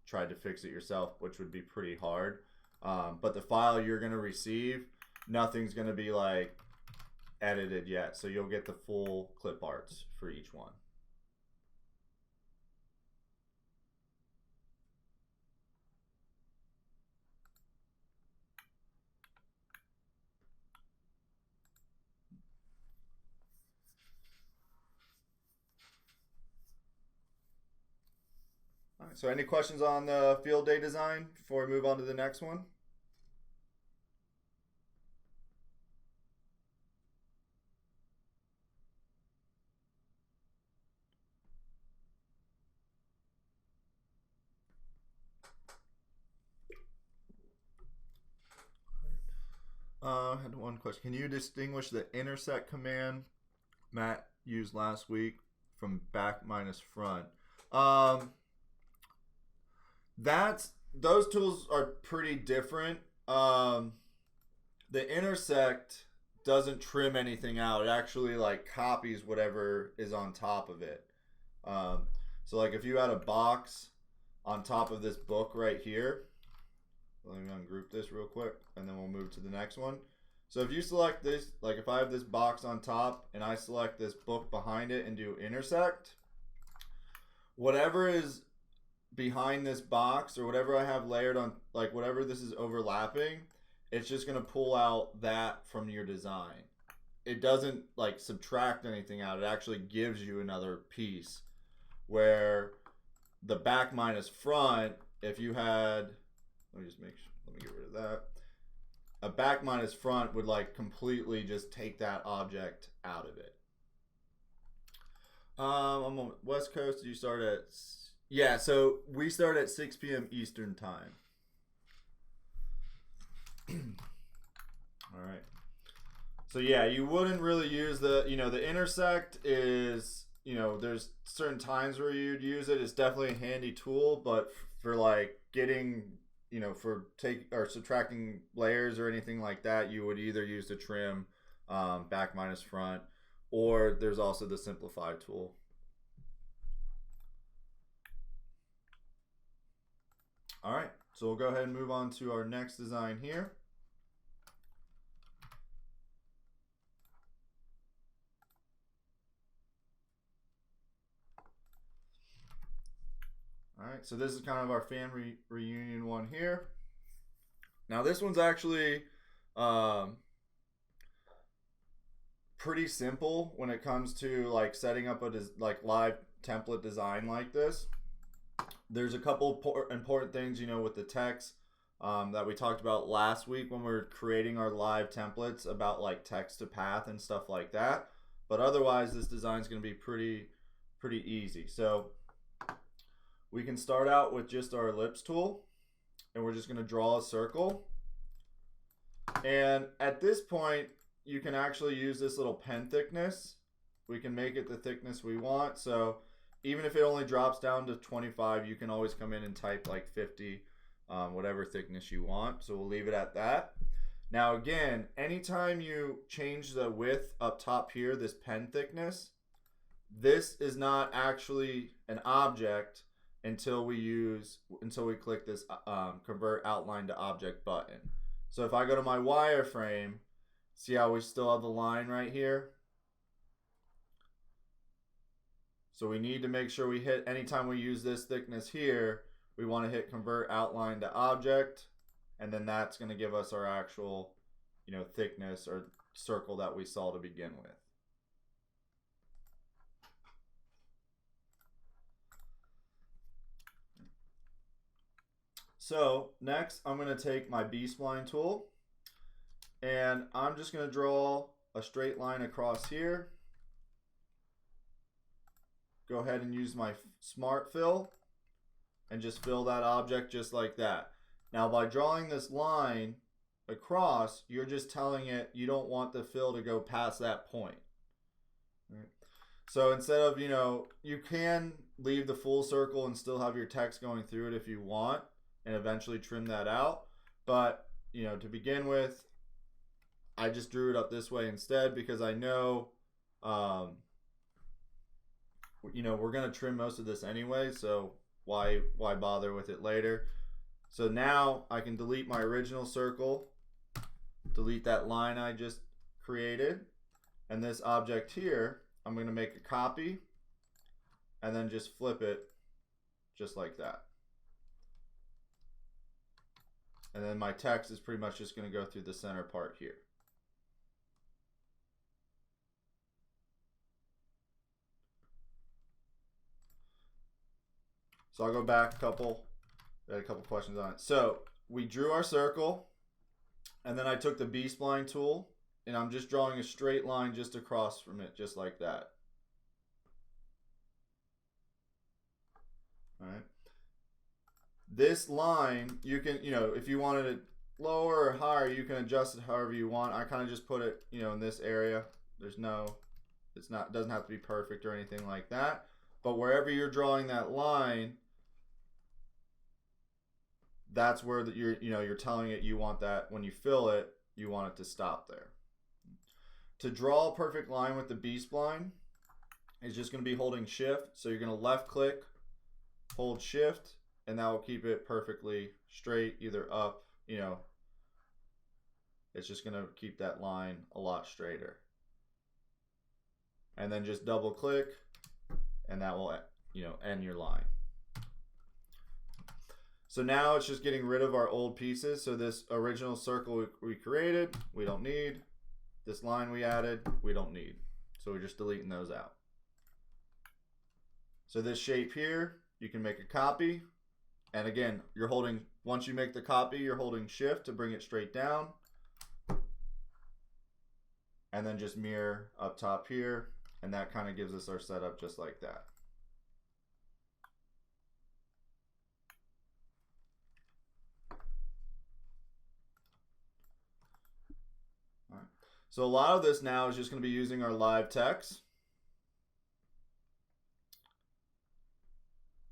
tried to fix it yourself, which would be pretty hard. But the file you're gonna receive, nothing's gonna be like edited yet, so you'll get the full clip arts for each one. All right, so any questions on the field day design before we move on to the next one? I had one question. Can you distinguish the intersect command Matt used last week from back minus front? Those tools are pretty different. The intersect doesn't trim anything out. It actually like copies whatever is on top of it. So like if you had a box on top of this book right here, let me ungroup this real quick and then we'll move to the next one. So if you select this, like if I have this box on top and I select this book behind it and do intersect, whatever is behind this box or whatever I have layered on, like whatever this is overlapping, it's just going to pull out that from your design. It doesn't like subtract anything out. It actually gives you another piece. Where the back minus front, if you had, let me get rid of that. A back minus front would like completely just take that object out of it. I'm on West Coast. Did you start at? Yeah, so we start at 6 p.m. Eastern time. All right. So yeah, you wouldn't really use the intersect is, there's certain times where you'd use it. It's definitely a handy tool, but for like getting, for subtracting layers or anything like that, you would either use the trim, back minus front, or there's also the simplify tool. All right, so we'll go ahead and move on to our next design here. All right, so this is kind of our family reunion one here. Now this one's actually pretty simple when it comes to like setting up a live template design like this. There's a couple important things, with the text that we talked about last week when we were creating our live templates about like text to path and stuff like that. But otherwise, this design is going to be pretty easy. So we can start out with just our ellipse tool, and we're just going to draw a circle. And at this point, you can actually use this little pen thickness. We can make it the thickness we want. So even if it only drops down to 25, you can always come in and type like 50, whatever thickness you want. So we'll leave it at that. Now again, anytime you change the width up top here, this pen thickness, this is not actually an object until we click this convert outline to object button. So if I go to my wireframe, see how we still have the line right here? So we need to make sure we hit, anytime we use this thickness here, we want to hit convert outline to object, and then that's going to give us our actual, thickness or circle that we saw to begin with. So next I'm going to take my B-spline tool and I'm just going to draw a straight line across here. Go ahead and use my Smart Fill and just fill that object just like that. Now by drawing this line across, you're just telling it you don't want the fill to go past that point. Right? So instead of, you can leave the full circle and still have your text going through it if you want, and eventually trim that out. But, to begin with, I just drew it up this way instead because I know, we're going to trim most of this anyway, so why bother with it later? So now I can delete my original circle, delete that line I just created, and this object here, I'm going to make a copy and then just flip it just like that. And then my text is pretty much just going to go through the center part here. So I'll go back a couple questions on it. So we drew our circle, and then I took the B-spline tool, and I'm just drawing a straight line just across from it, just like that. All right. This line, you can, if you wanted it lower or higher, you can adjust it however you want. I kind of just put it, in this area. It doesn't have to be perfect or anything like that. But wherever you're drawing that line, that's where you're telling it you want that, when you fill it, you want it to stop there. To draw a perfect line with the B-spline, it's just going to be holding shift. So you're going to left click, hold shift, and that will keep it perfectly straight, either up, it's just going to keep that line a lot straighter. And then just double click, and that will, end your line. So now it's just getting rid of our old pieces. So this original circle we created, we don't need. This line we added, we don't need. So we're just deleting those out. So this shape here, you can make a copy. And again, once you make the copy, you're holding shift to bring it straight down. And then just mirror up top here. And that kind of gives us our setup just like that. All right. So a lot of this now is just going to be using our live text.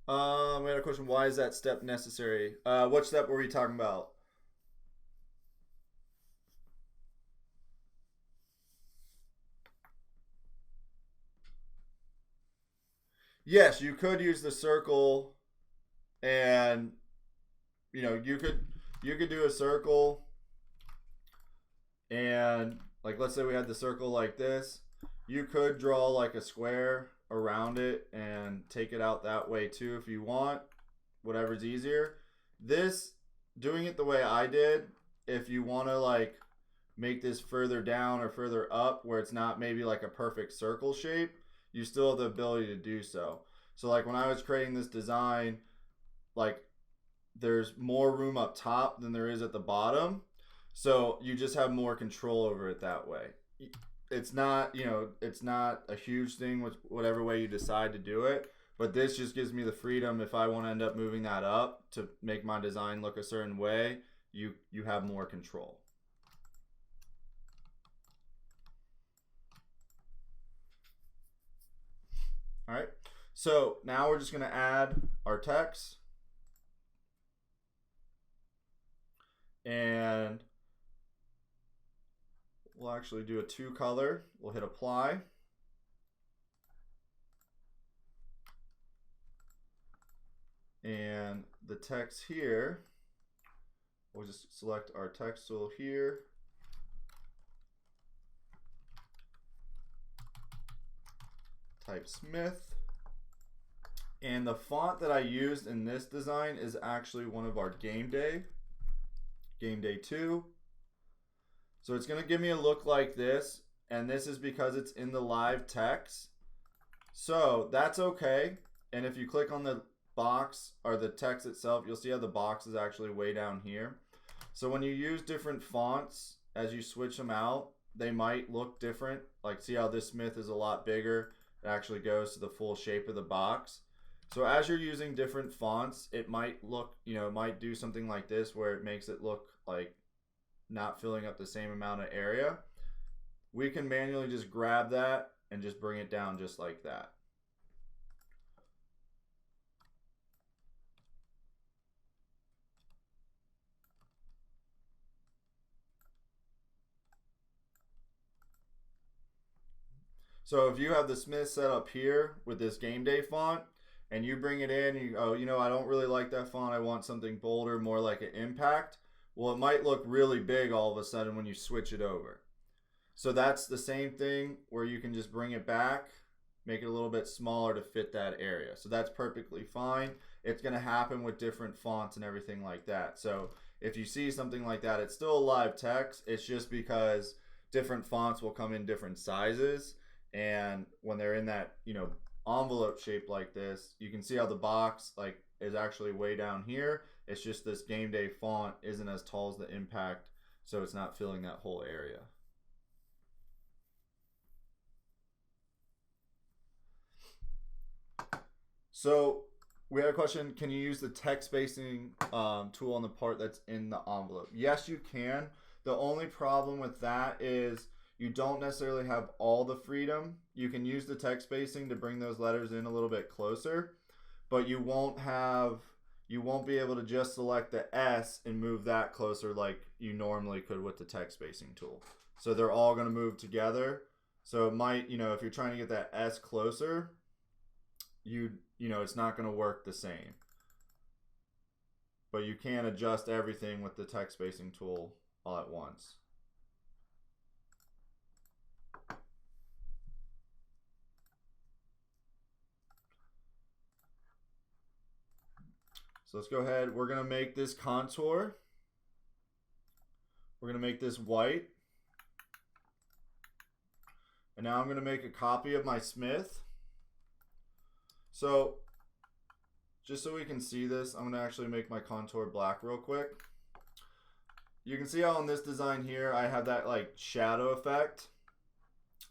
We had a question, why is that step necessary? What step were we talking about? Yes, you could use the circle, and you could do a circle, and like let's say we had the circle like this. You could draw like a square around it and take it out that way too if you want, whatever's easier. Doing it the way I did, if you want to like make this further down or further up where it's not maybe like a perfect circle shape, you still have the ability to do so. So like when I was creating this design, like there's more room up top than there is at the bottom, so you just have more control over it that way. It's not, it's not a huge thing with whatever way you decide to do it, but this just gives me the freedom if I want to end up moving that up to make my design look a certain way, you have more control. All right. So now we're just going to add our text. And we'll actually do a 2-color. We'll hit apply. And the text here, we'll just select our text tool here. Type Smith. And the font that I used in this design is actually one of our Game Day 2. So it's going to give me a look like this, and this is because it's in the live text. So that's okay. And if you click on the box or the text itself, you'll see how the box is actually way down here. So when you use different fonts, as you switch them out, they might look different. Like, see how this Smith is a lot bigger. It actually goes to the full shape of the box. So as you're using different fonts, it might look, it might do something like this where it makes it look like not filling up the same amount of area. We can manually just grab that and just bring it down just like that. So if you have the Smith set up here with this Game Day font, and you bring it in, and you go, I don't really like that font. I want something bolder, more like an impact. Well, it might look really big all of a sudden when you switch it over. So that's the same thing where you can just bring it back, make it a little bit smaller to fit that area. So that's perfectly fine. It's going to happen with different fonts and everything like that. So if you see something like that, it's still a live text. It's just because different fonts will come in different sizes. And when they're in that, envelope shape like this, you can see how the box is actually way down here. It's just this Game Day font isn't as tall as the impact, so it's not filling that whole area. So we had a question, can you use the text spacing tool on the part that's in the envelope? Yes, you can. The only problem with that is you don't necessarily have all the freedom. You can use the text spacing to bring those letters in a little bit closer, but you won't be able to just select the S and move that closer like you normally could with the text spacing tool. So they're all going to move together. So it might, if you're trying to get that S closer, it's not going to work the same. But you can adjust everything with the text spacing tool all at once. So let's go ahead. We're going to make this contour. We're going to make this white. And now I'm going to make a copy of my Smith. So just so we can see this, I'm going to actually make my contour black real quick. You can see how on this design here, I have that shadow effect.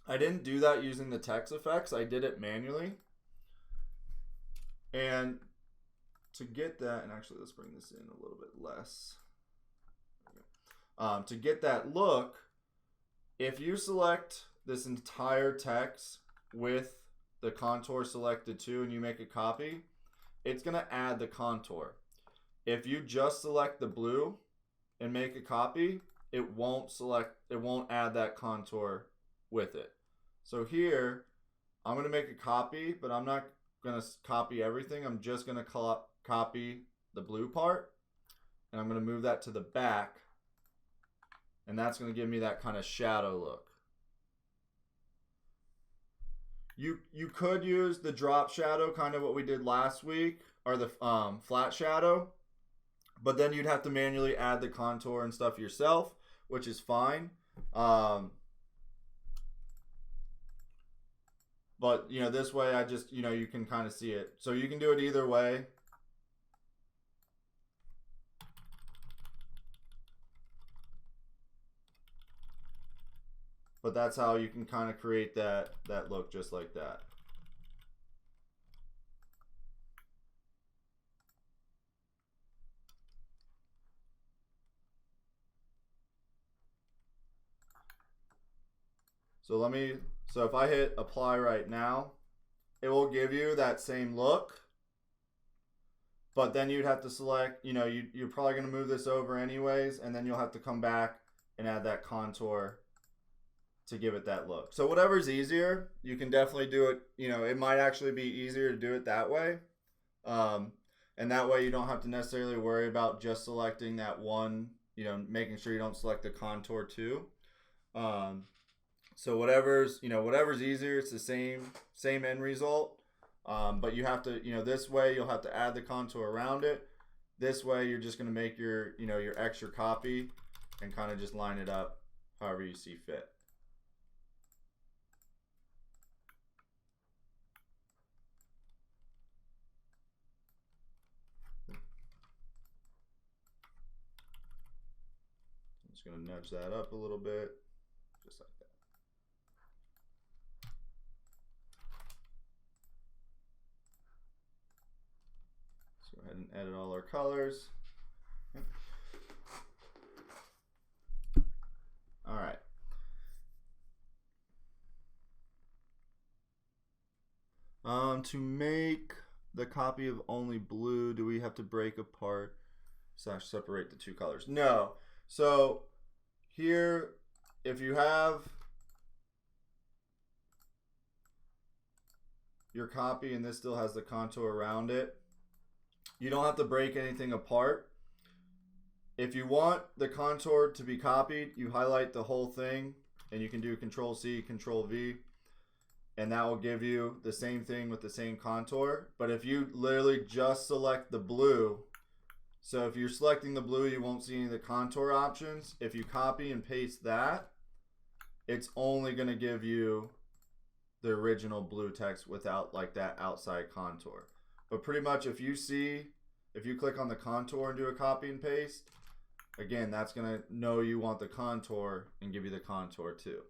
I didn't do that using the text effects. I did it manually. And to get that, and actually let's bring this in a little bit less. To get that look, if you select this entire text with the contour selected too and you make a copy, it's going to add the contour. If you just select the blue and make a copy, it won't add that contour with it. So here, I'm going to make a copy, but I'm not going to copy everything. I'm just going to copy the blue part, and I'm going to move that to the back, and that's going to give me that kind of shadow look. You could use the drop shadow, kind of what we did last week, or the flat shadow, but then you'd have to manually add the contour and stuff yourself, which is fine. But this way I just you can kind of see it, so you can do it either way. But that's how you can kind of create that look just like that. So if I hit apply right now, it will give you that same look. But then you'd have to select, you know, you're probably going to move this over anyways, and then you'll have to come back and add that contour to give it that look. So whatever's easier, you can definitely do it. You know, it might actually be easier to do it that way. And that way you don't have to necessarily worry about just selecting that one, you know, making sure you don't select the contour too. So whatever's easier, it's the same end result. But you have to, you know, this way you'll have to add the contour around it. This way you're just going to make your, you know, your extra copy and kind of just line it up however you see fit. I'm just going to nudge that up a little bit, just like that. Let's go ahead and edit all our colors. All right. To make the copy of only blue, do we have to break apart / separate the two colors? No. So here, if you have your copy and this still has the contour around it, you don't have to break anything apart. If you want the contour to be copied, you highlight the whole thing and you can do Control C, Control V, and that will give you the same thing with the same contour. But if you literally just select the blue, so if you're selecting the blue, you won't see any of the contour options. If you copy and paste that, it's only going to give you the original blue text without like that outside contour. But pretty much if you click on the contour and do a copy and paste, again, that's going to know you want the contour and give you the contour too.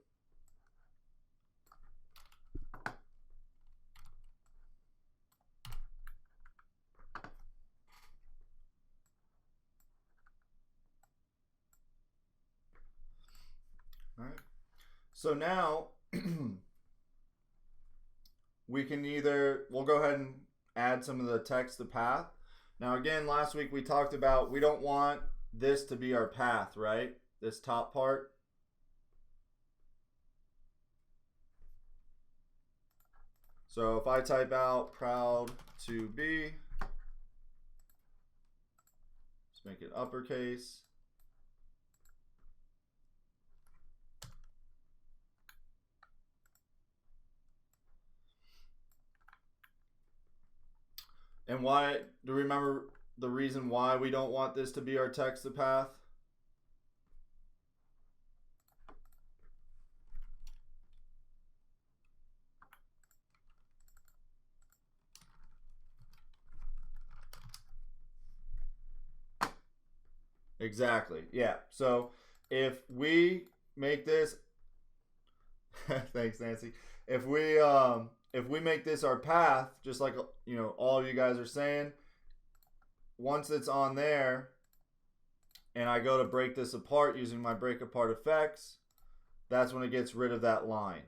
All right. So now we'll go ahead and add some of the text to path. Now again, last week we talked about we don't want this to be our path, right? This top part. So if I type out proud to be, let's make it uppercase. And why, do you remember the reason why we don't want this to be our text to path? Exactly. Yeah. So if we make this thanks, Nancy. If we make this our path, just like, you know, all of you guys are saying, once it's on there and I go to break this apart using my break apart effects, that's when it gets rid of that line.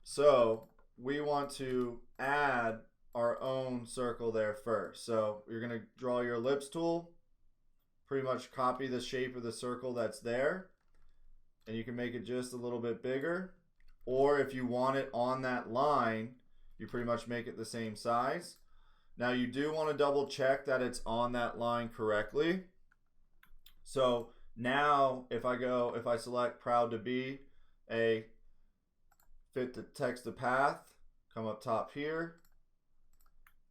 So we want to add our own circle there first. So you're going to draw your ellipse tool, pretty much copy the shape of the circle that's there, and you can make it just a little bit bigger. Or if you want it on that line, you pretty much make it the same size. Now you do want to double check that it's on that line correctly. So now if I select proud to be a fit the text to path, come up top here.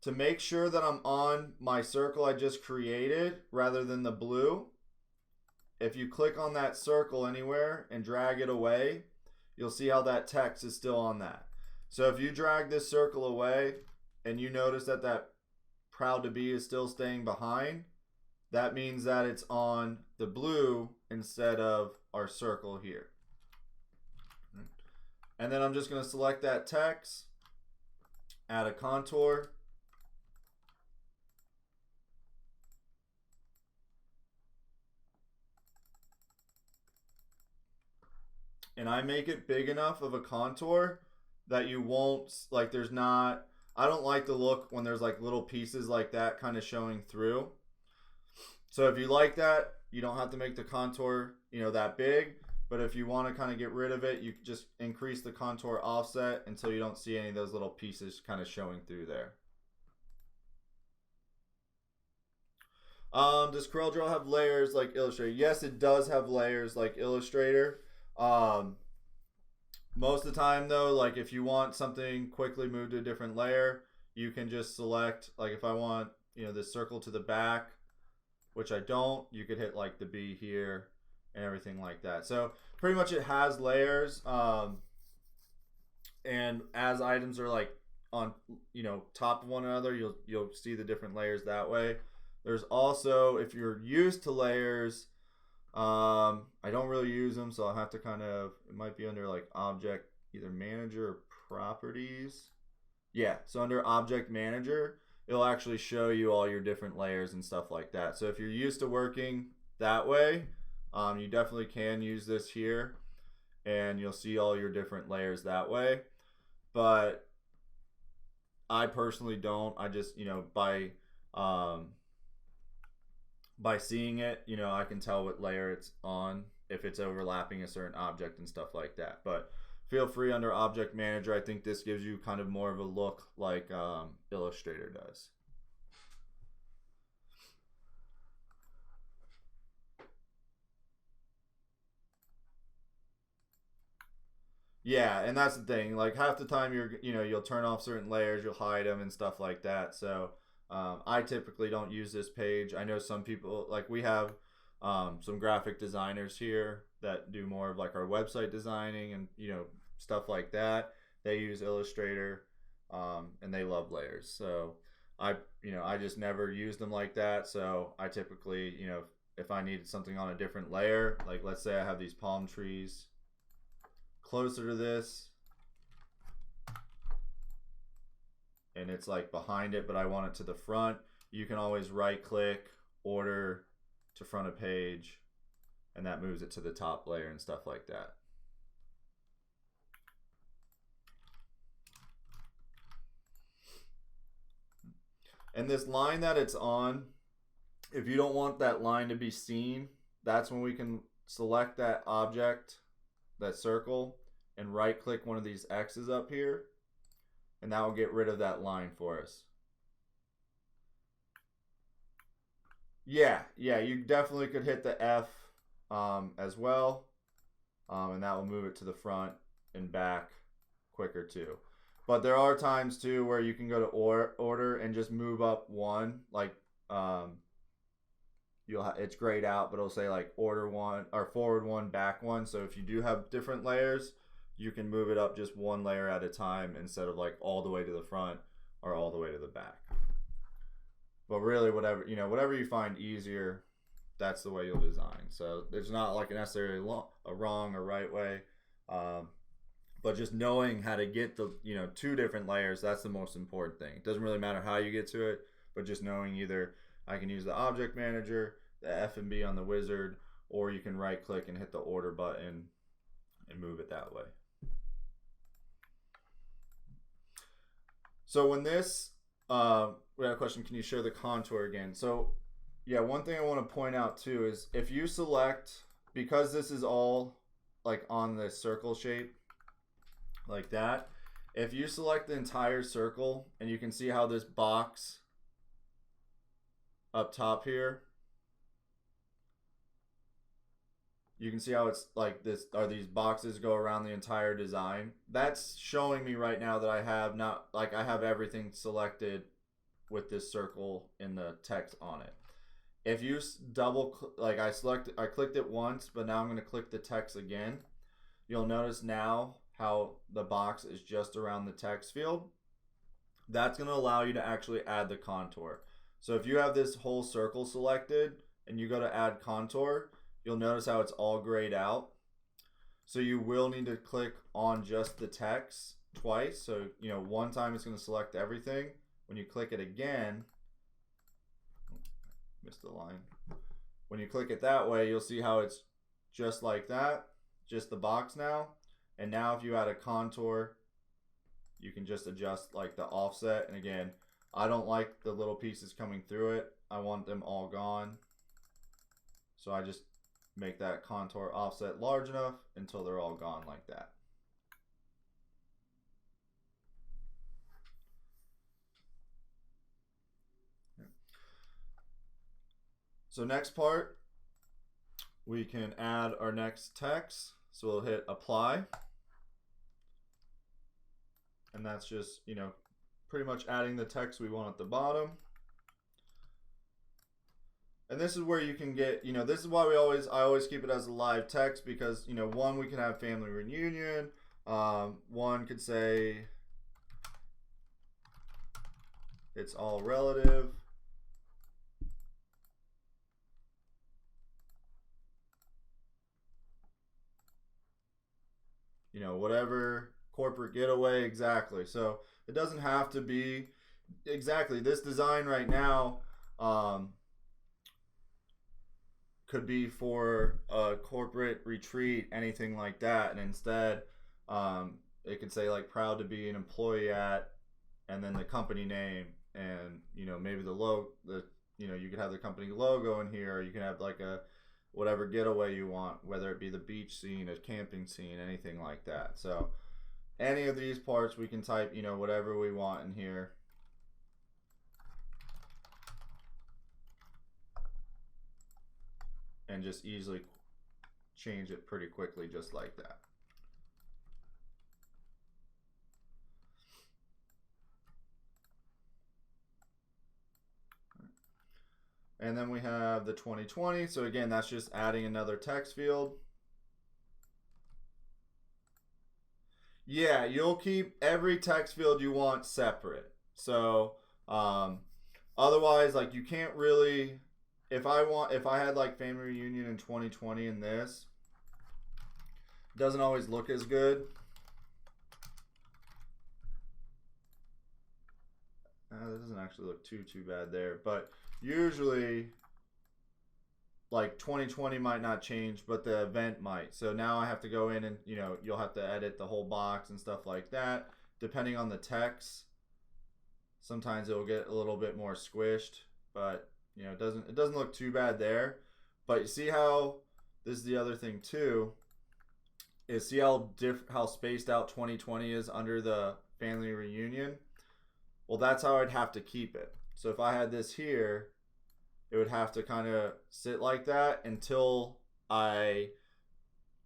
To make sure that I'm on my circle I just created rather than the blue, if you click on that circle anywhere and drag it away, you'll see how that text is still on that. So if you drag this circle away and you notice that that proud to be is still staying behind, that means that it's on the blue instead of our circle here. And then I'm just going to select that text, add a contour, and I make it big enough of a contour that you won't, like, there's not, I don't like the look when there's like little pieces like that kind of showing through. So if you like that, you don't have to make the contour, you know, that big. But if you want to kind of get rid of it, you can just increase the contour offset until you don't see any of those little pieces kind of showing through there. Does CorelDRAW have layers like Illustrator? Yes, it does have layers like Illustrator. Most of the time though, like if you want something quickly moved to a different layer, you can just select, like if I want, you know, this circle to the back, which I don't, you could hit like the B here and everything like that. So pretty much it has layers. And as items are like on, you know, top of one another, you'll see the different layers that way. There's also, if you're used to layers, I don't really use them, so I'll have to kind of, it might be under like object, either manager or properties. Yeah, so under object manager, it'll actually show you all your different layers and stuff like that. So if you're used to working that way, you definitely can use this here and you'll see all your different layers that way. But I personally don't. I just, you know, by seeing it, you know, I can tell what layer it's on if it's overlapping a certain object and stuff like that. But feel free under Object Manager. I think this gives you kind of more of a look like Illustrator does. Yeah, and that's the thing. Like half the time you'll turn off certain layers, you'll hide them and stuff like that. So I typically don't use this page. I know some people, like we have some graphic designers here that do more of like our website designing and, you know, stuff like that. They use Illustrator and they love layers. So I just never used them like that. So I typically, you know, if I needed something on a different layer, like let's say I have these palm trees closer to this and it's like behind it, but I want it to the front, you can always right click, order to front of page, and that moves it to the top layer and stuff like that. And this line that it's on, if you don't want that line to be seen, that's when we can select that object, that circle, and right click one of these X's up here, and that will get rid of that line for us. Yeah, you definitely could hit the F as well, and that will move it to the front and back quicker too. But there are times too where you can go to order and just move up one, like it's grayed out, but it'll say like order one or forward one, back one. So if you do have different layers, you can move it up just one layer at a time instead of like all the way to the front or all the way to the back. But really, whatever you find easier, that's the way you'll design. So there's not like necessarily a wrong or right way, but just knowing how to get the two different layers, that's the most important thing. It doesn't really matter how you get to it, but just knowing either I can use the object manager, the F&B on the wizard, or you can right click and hit the order button and move it that way. So when this, we had a question, can you share the contour again? So yeah, one thing I want to point out too is if you select, because this is all like on this circle shape like that, if you select the entire circle and you can see how this box up top here, you can see how it's like this, are these boxes go around the entire design. That's showing me right now that I have everything selected with this circle in the text on it. If you I clicked it once, but now I'm going to click the text again. You'll notice now how the box is just around the text field. That's going to allow you to actually add the contour. So if you have this whole circle selected and you go to add contour, you'll notice how it's all grayed out. So you will need to click on just the text twice. So, one time it's going to select everything. When you click it again, missed the line. When you click it that way, you'll see how it's just like that, just the box now. And now if you add a contour, you can just adjust like the offset. And again, I don't like the little pieces coming through it. I want them all gone. So I just make that contour offset large enough until they're all gone like that. So next part, we can add our next text. So we'll hit apply. And that's just, you know, pretty much adding the text we want at the bottom. And this is where you can get, you know, this is why I always keep it as a live text, because, you know, one, we can have family reunion. One could say it's all relative. You know, whatever, corporate getaway, exactly. So it doesn't have to be exactly this design right now. Could be for a corporate retreat, anything like that, and instead it could say like proud to be an employee at, and then the company name, and you know, maybe the logo, you know, you could have the company logo in here, or you can have like a whatever getaway you want, whether it be the beach scene, a camping scene, anything like that. So any of these parts we can type, you know, whatever we want in here. And just easily change it pretty quickly, just like that. And then we have the 2020. So again, that's just adding another text field. Yeah, you'll keep every text field you want separate. So otherwise, like, you can't really, if I had like family reunion in 2020 in this, it doesn't always look as good. That doesn't actually look too bad there, but usually like 2020 might not change, but the event might. So now I have to go in and, you know, you'll have to edit the whole box and stuff like that. Depending on the text, sometimes it will get a little bit more squished, but you know, it doesn't look too bad there. But you see how this is the other thing too, is see how spaced out 2020 is under the family reunion. Well, that's how I'd have to keep it. So if I had this here, it would have to kind of sit like that until I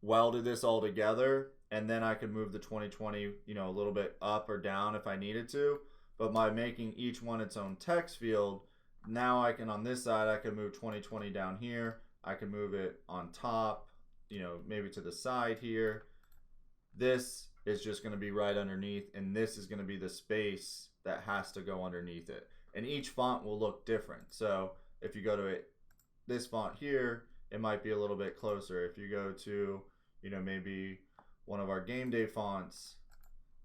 welded this all together, and then I could move the 2020, you know, a little bit up or down if I needed to. But by making each one its own text field, now I can, on this side, I can move 2020 down here. I can move it on top, you know, maybe to the side here. This is just going to be right underneath, and this is going to be the space that has to go underneath it. And each font will look different. So if you go to this font here, it might be a little bit closer. If you go to, you know, maybe one of our game day fonts,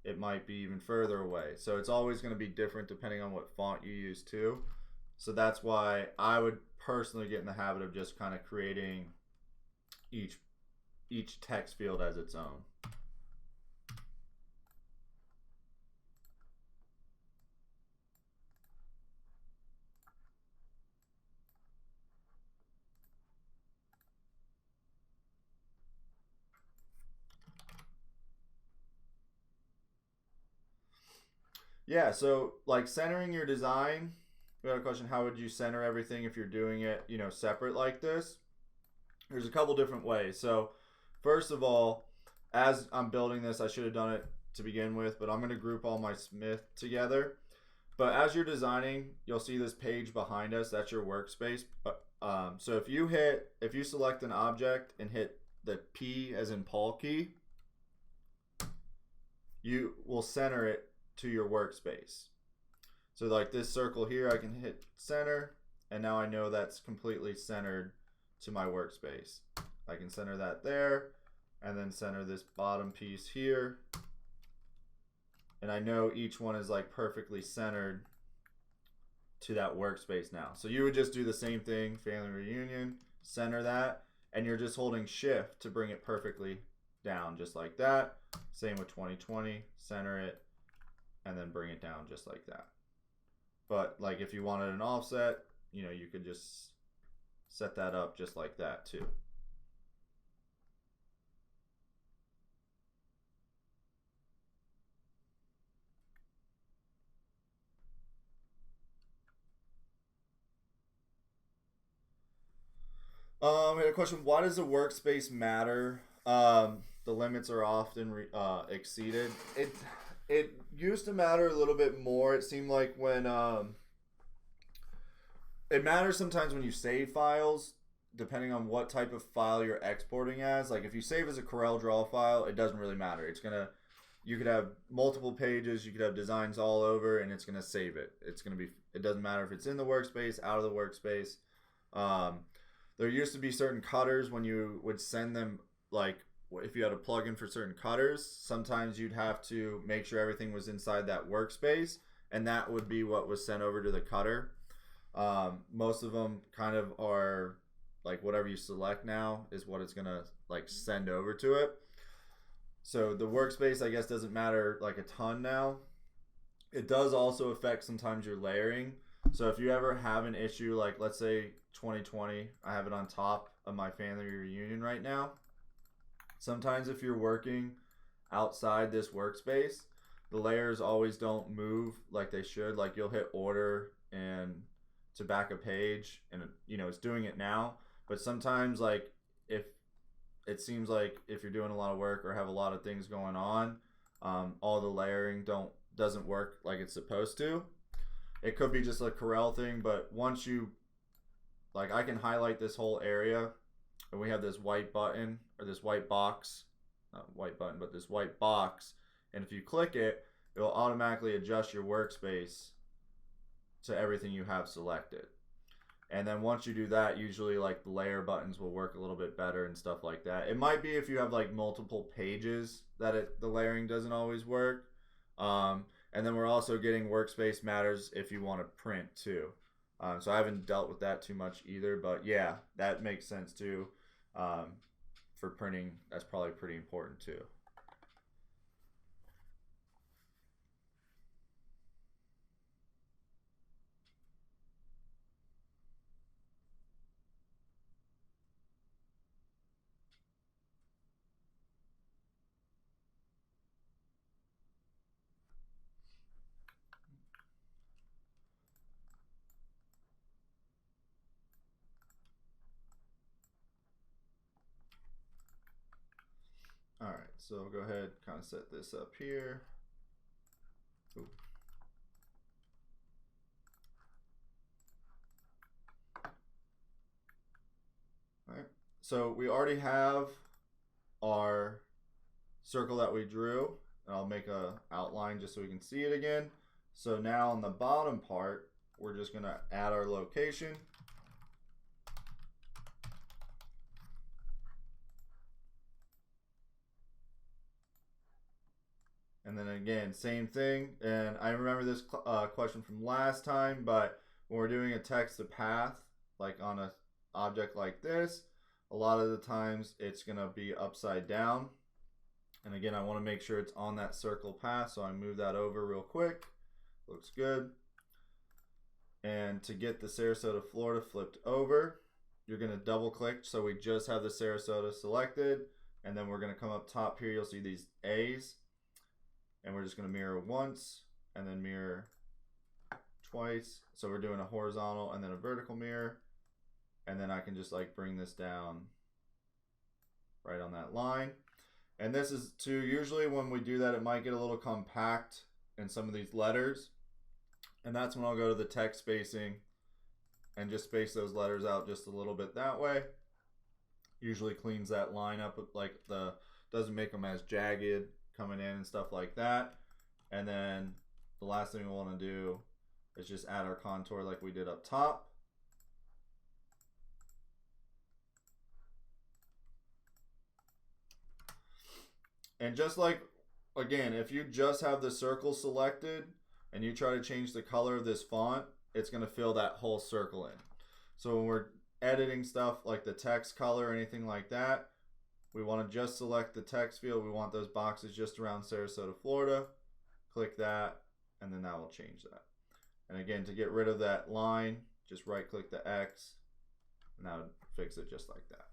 it might be even further away. So it's always going to be different depending on what font you use too. So that's why I would personally get in the habit of just kind of creating each text field as its own. Yeah, so like centering your design, we got a question, how would you center everything if you're doing it, you know, separate like this? There's a couple different ways. So first of all, as I'm building this, I should have done it to begin with, but I'm going to group all my Smith together. But as you're designing, you'll see this page behind us, that's your workspace. So if you select an object and hit the P as in Paul key, you will center it to your workspace. So like this circle here, I can hit center, and now I know that's completely centered to my workspace. I can center that there, and then center this bottom piece here. And I know each one is like perfectly centered to that workspace now. So you would just do the same thing, family reunion, center that, and you're just holding shift to bring it perfectly down, just like that. Same with 2020, center it, and then bring it down just like that. But like if you wanted an offset, you know, you could just set that up just like that too. I had a question. Why does the workspace matter? The limits are often exceeded. It used to matter a little bit more. It seemed like when it matters sometimes when you save files, depending on what type of file you're exporting as. Like if you save as a Corel Draw file, it doesn't really matter. It's gonna, you could have multiple pages, you could have designs all over, and it's gonna save it. It's gonna be. It doesn't matter if it's in the workspace, out of the workspace. There used to be certain cutters when you would send them, like if you had a plugin for certain cutters, sometimes you'd have to make sure everything was inside that workspace, and that would be what was sent over to the cutter. Most of them kind of are like whatever you select now is what it's gonna like send over to it. So the workspace, I guess, doesn't matter like a ton now. It does also affect sometimes your layering. So if you ever have an issue, like let's say 2020, I have it on top of my family reunion right now. Sometimes if you're working outside this workspace, the layers always don't move like they should. Like you'll hit order and to back a page, and you know it's doing it now. But sometimes like if it seems like if you're doing a lot of work or have a lot of things going on, all the layering doesn't work like it's supposed to. It could be just a Corel thing, but once you, like I can highlight this whole area and we have this white button or this white box, not white button, but this white box. And if you click it, it'll automatically adjust your workspace to everything you have selected. And then once you do that, usually like the layer buttons will work a little bit better and stuff like that. It might be if you have like multiple pages that the layering doesn't always work. And then we're also getting workspace matters if you want to print too. So I haven't dealt with that too much either, but yeah, that makes sense too. For printing, that's probably pretty important too. All right, so go ahead, kind of set this up here. Ooh. All right, so we already have our circle that we drew, and I'll make a outline just so we can see it again. So now on the bottom part, we're just gonna add our location. And then again, same thing. And I remember this question from last time, but when we're doing a text to path, like on an object like this, a lot of the times it's gonna be upside down. And again, I wanna make sure it's on that circle path, so I move that over real quick. Looks good. And to get the Sarasota, Florida flipped over, you're gonna double click, so we just have the Sarasota selected, and then we're gonna come up top here, you'll see these A's. And we're just going to mirror once and then mirror twice. So we're doing a horizontal and then a vertical mirror. And then I can just like bring this down right on that line. And this is to, usually when we do that, it might get a little compact in some of these letters. And that's when I'll go to the text spacing and just space those letters out just a little bit that way. Usually cleans that line up, like doesn't make them as jagged coming in and stuff like that. And then the last thing we want to do is just add our contour like we did up top. And just like, again, if you just have the circle selected and you try to change the color of this font, it's going to fill that whole circle in. So when we're editing stuff like the text color or anything like that, we want to just select the text field. We want those boxes just around Sarasota, Florida. Click that, and then that will change that. And again, to get rid of that line, just right click the X, and that would fix it just like that.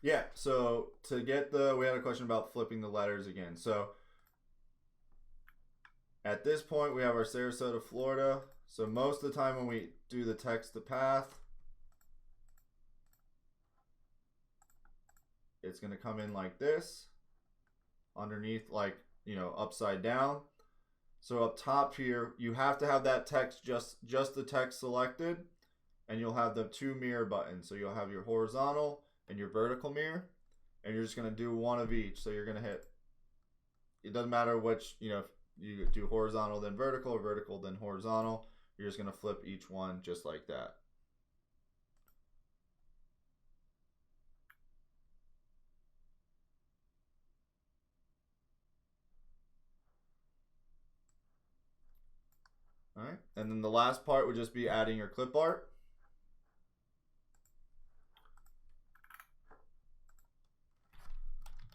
Yeah, so to get we had a question about flipping the letters again. So at this point, we have our Sarasota, Florida. So most of the time when we do the text to path, it's going to come in like this, underneath, like, you know, upside down. So up top here, you have to have that text, just the text selected, and you'll have the two mirror buttons. So you'll have your horizontal and your vertical mirror, and you're just going to do one of each. So you're going to hit, it doesn't matter which, you know, if you do horizontal then vertical or vertical then horizontal, you're just going to flip each one just like that. All right, and then the last part would just be adding your clip art.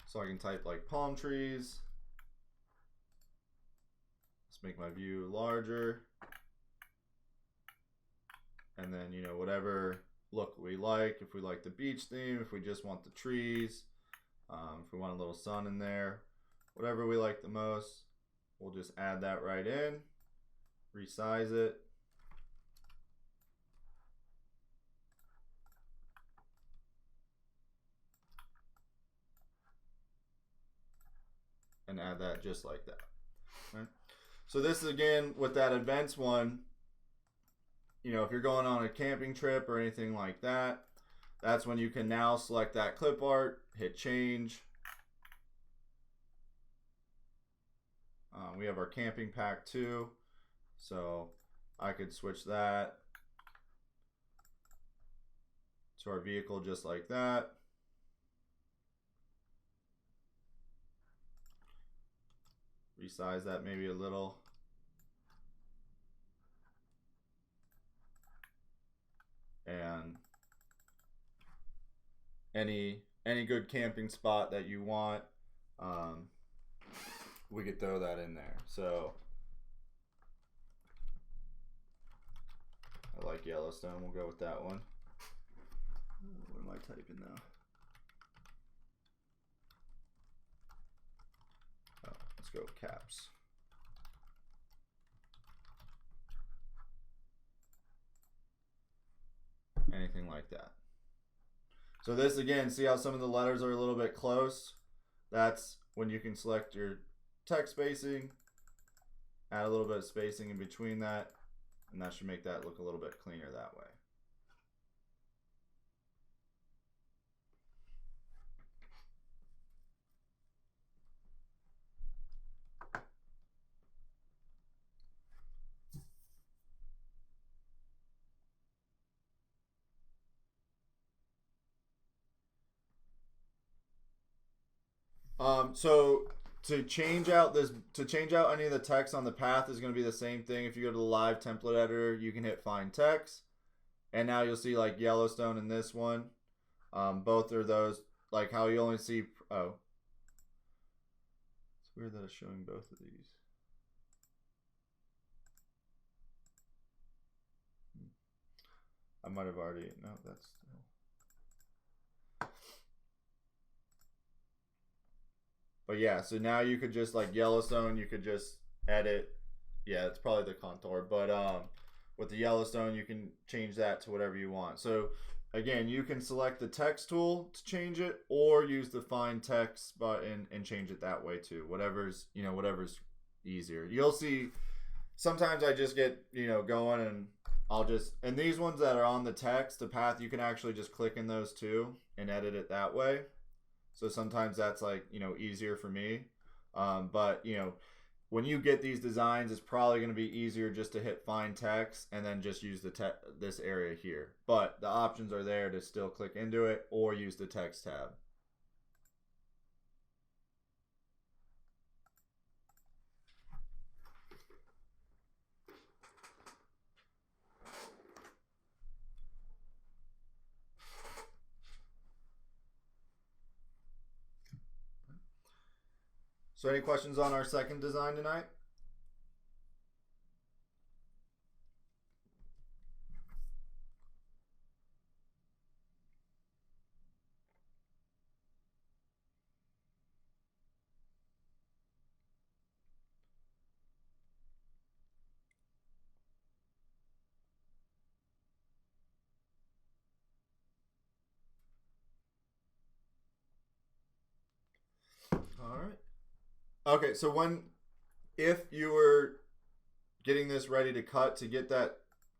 So I can type like palm trees. Let's make my view larger. And then, you know, whatever look we like. If we like the beach theme, if we just want the trees, if we want a little sun in there, whatever we like the most, we'll just add that right in, resize it. And add that just like that. Right? So this is, again, with that advanced one, you know, if you're going on a camping trip or anything like that, that's when you can now select that clip art, hit change. We have our camping pack too, so I could switch that to our vehicle just like that. Resize that maybe a little. And any good camping spot that you want, we could throw that in there. So I like Yellowstone, we'll go with that one. What am I typing now? Oh, let's go caps. Anything like that. So this, again, see how some of the letters are a little bit close? That's when you can select your text spacing, add a little bit of spacing in between that, and that should make that look a little bit cleaner that way. So to change out any of the text on the path is going to be the same thing. If you go to the live template editor, you can hit find text, and now you'll see like Yellowstone in this one. Both are those, like how you only see. Oh, it's weird that it's showing both of these. I might have already. No, that's. But yeah, so now you could just, like Yellowstone, you could just edit. Yeah, it's probably the contour, but with the Yellowstone, you can change that to whatever you want. So again, you can select the text tool to change it, or use the find text button and change it that way too. Whatever's easier. You'll see sometimes I just get, going, and I'll just, and these ones that are on the text, the path, you can actually just click in those too and edit it that way. So sometimes that's like, easier for me. But, when you get these designs, it's probably going to be easier just to hit find text and then just use this area here. But the options are there to still click into it or use the text tab. So any questions on our second design tonight? All right. Okay, so if you were getting this ready to cut to get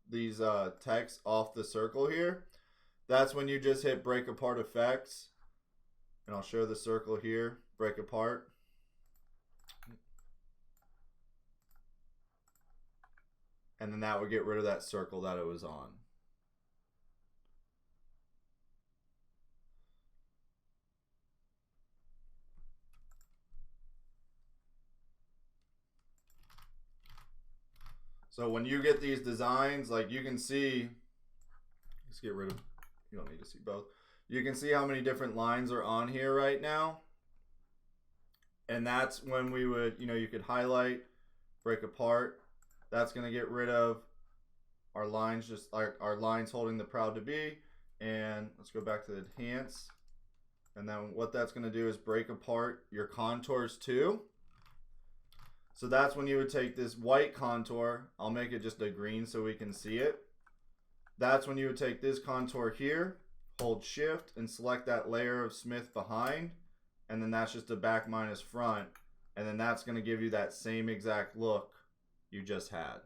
these text off the circle here, that's when you just hit break apart effects, and I'll show the circle here, break apart. And then that would get rid of that circle that it was on. So when you get these designs, like you can see, let's get rid of, you don't need to see both. You can see how many different lines are on here right now. And that's when we would, you could highlight, break apart. That's going to get rid of our lines, just like our lines holding the proud to be. And let's go back to the enhance. And then what that's going to do is break apart your contours too. So that's when you would take this white contour, I'll make it just a green so we can see it. That's when you would take this contour here, hold shift and select that layer of Smith behind, and then that's just a back minus front, and then that's going to give you that same exact look you just had.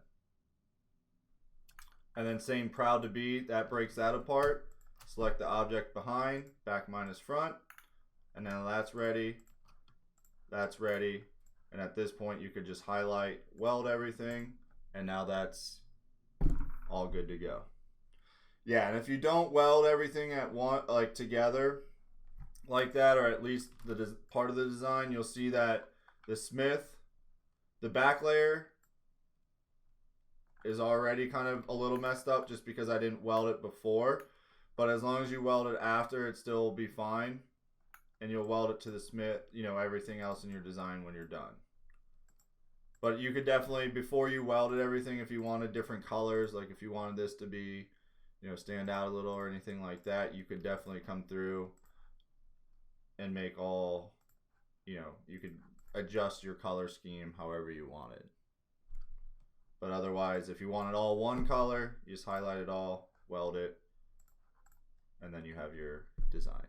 And then same proud to be, that breaks that apart. Select the object behind, back minus front, and now that's ready, that's ready. And at this point, you could just highlight, weld everything, and now that's all good to go. Yeah, and if you don't weld everything at one, like together, like that, or at least the part of the design, you'll see that the Smith, the back layer is already kind of a little messed up just because I didn't weld it before. But as long as you weld it after, it still will be fine. And you'll weld it to the Smith, everything else in your design when you're done. But you could definitely, before you welded everything, if you wanted different colors, like if you wanted this to be, stand out a little or anything like that, you could definitely come through and make all, you could adjust your color scheme however you wanted. But otherwise, if you wanted all one color, you just highlight it all, weld it, and then you have your design.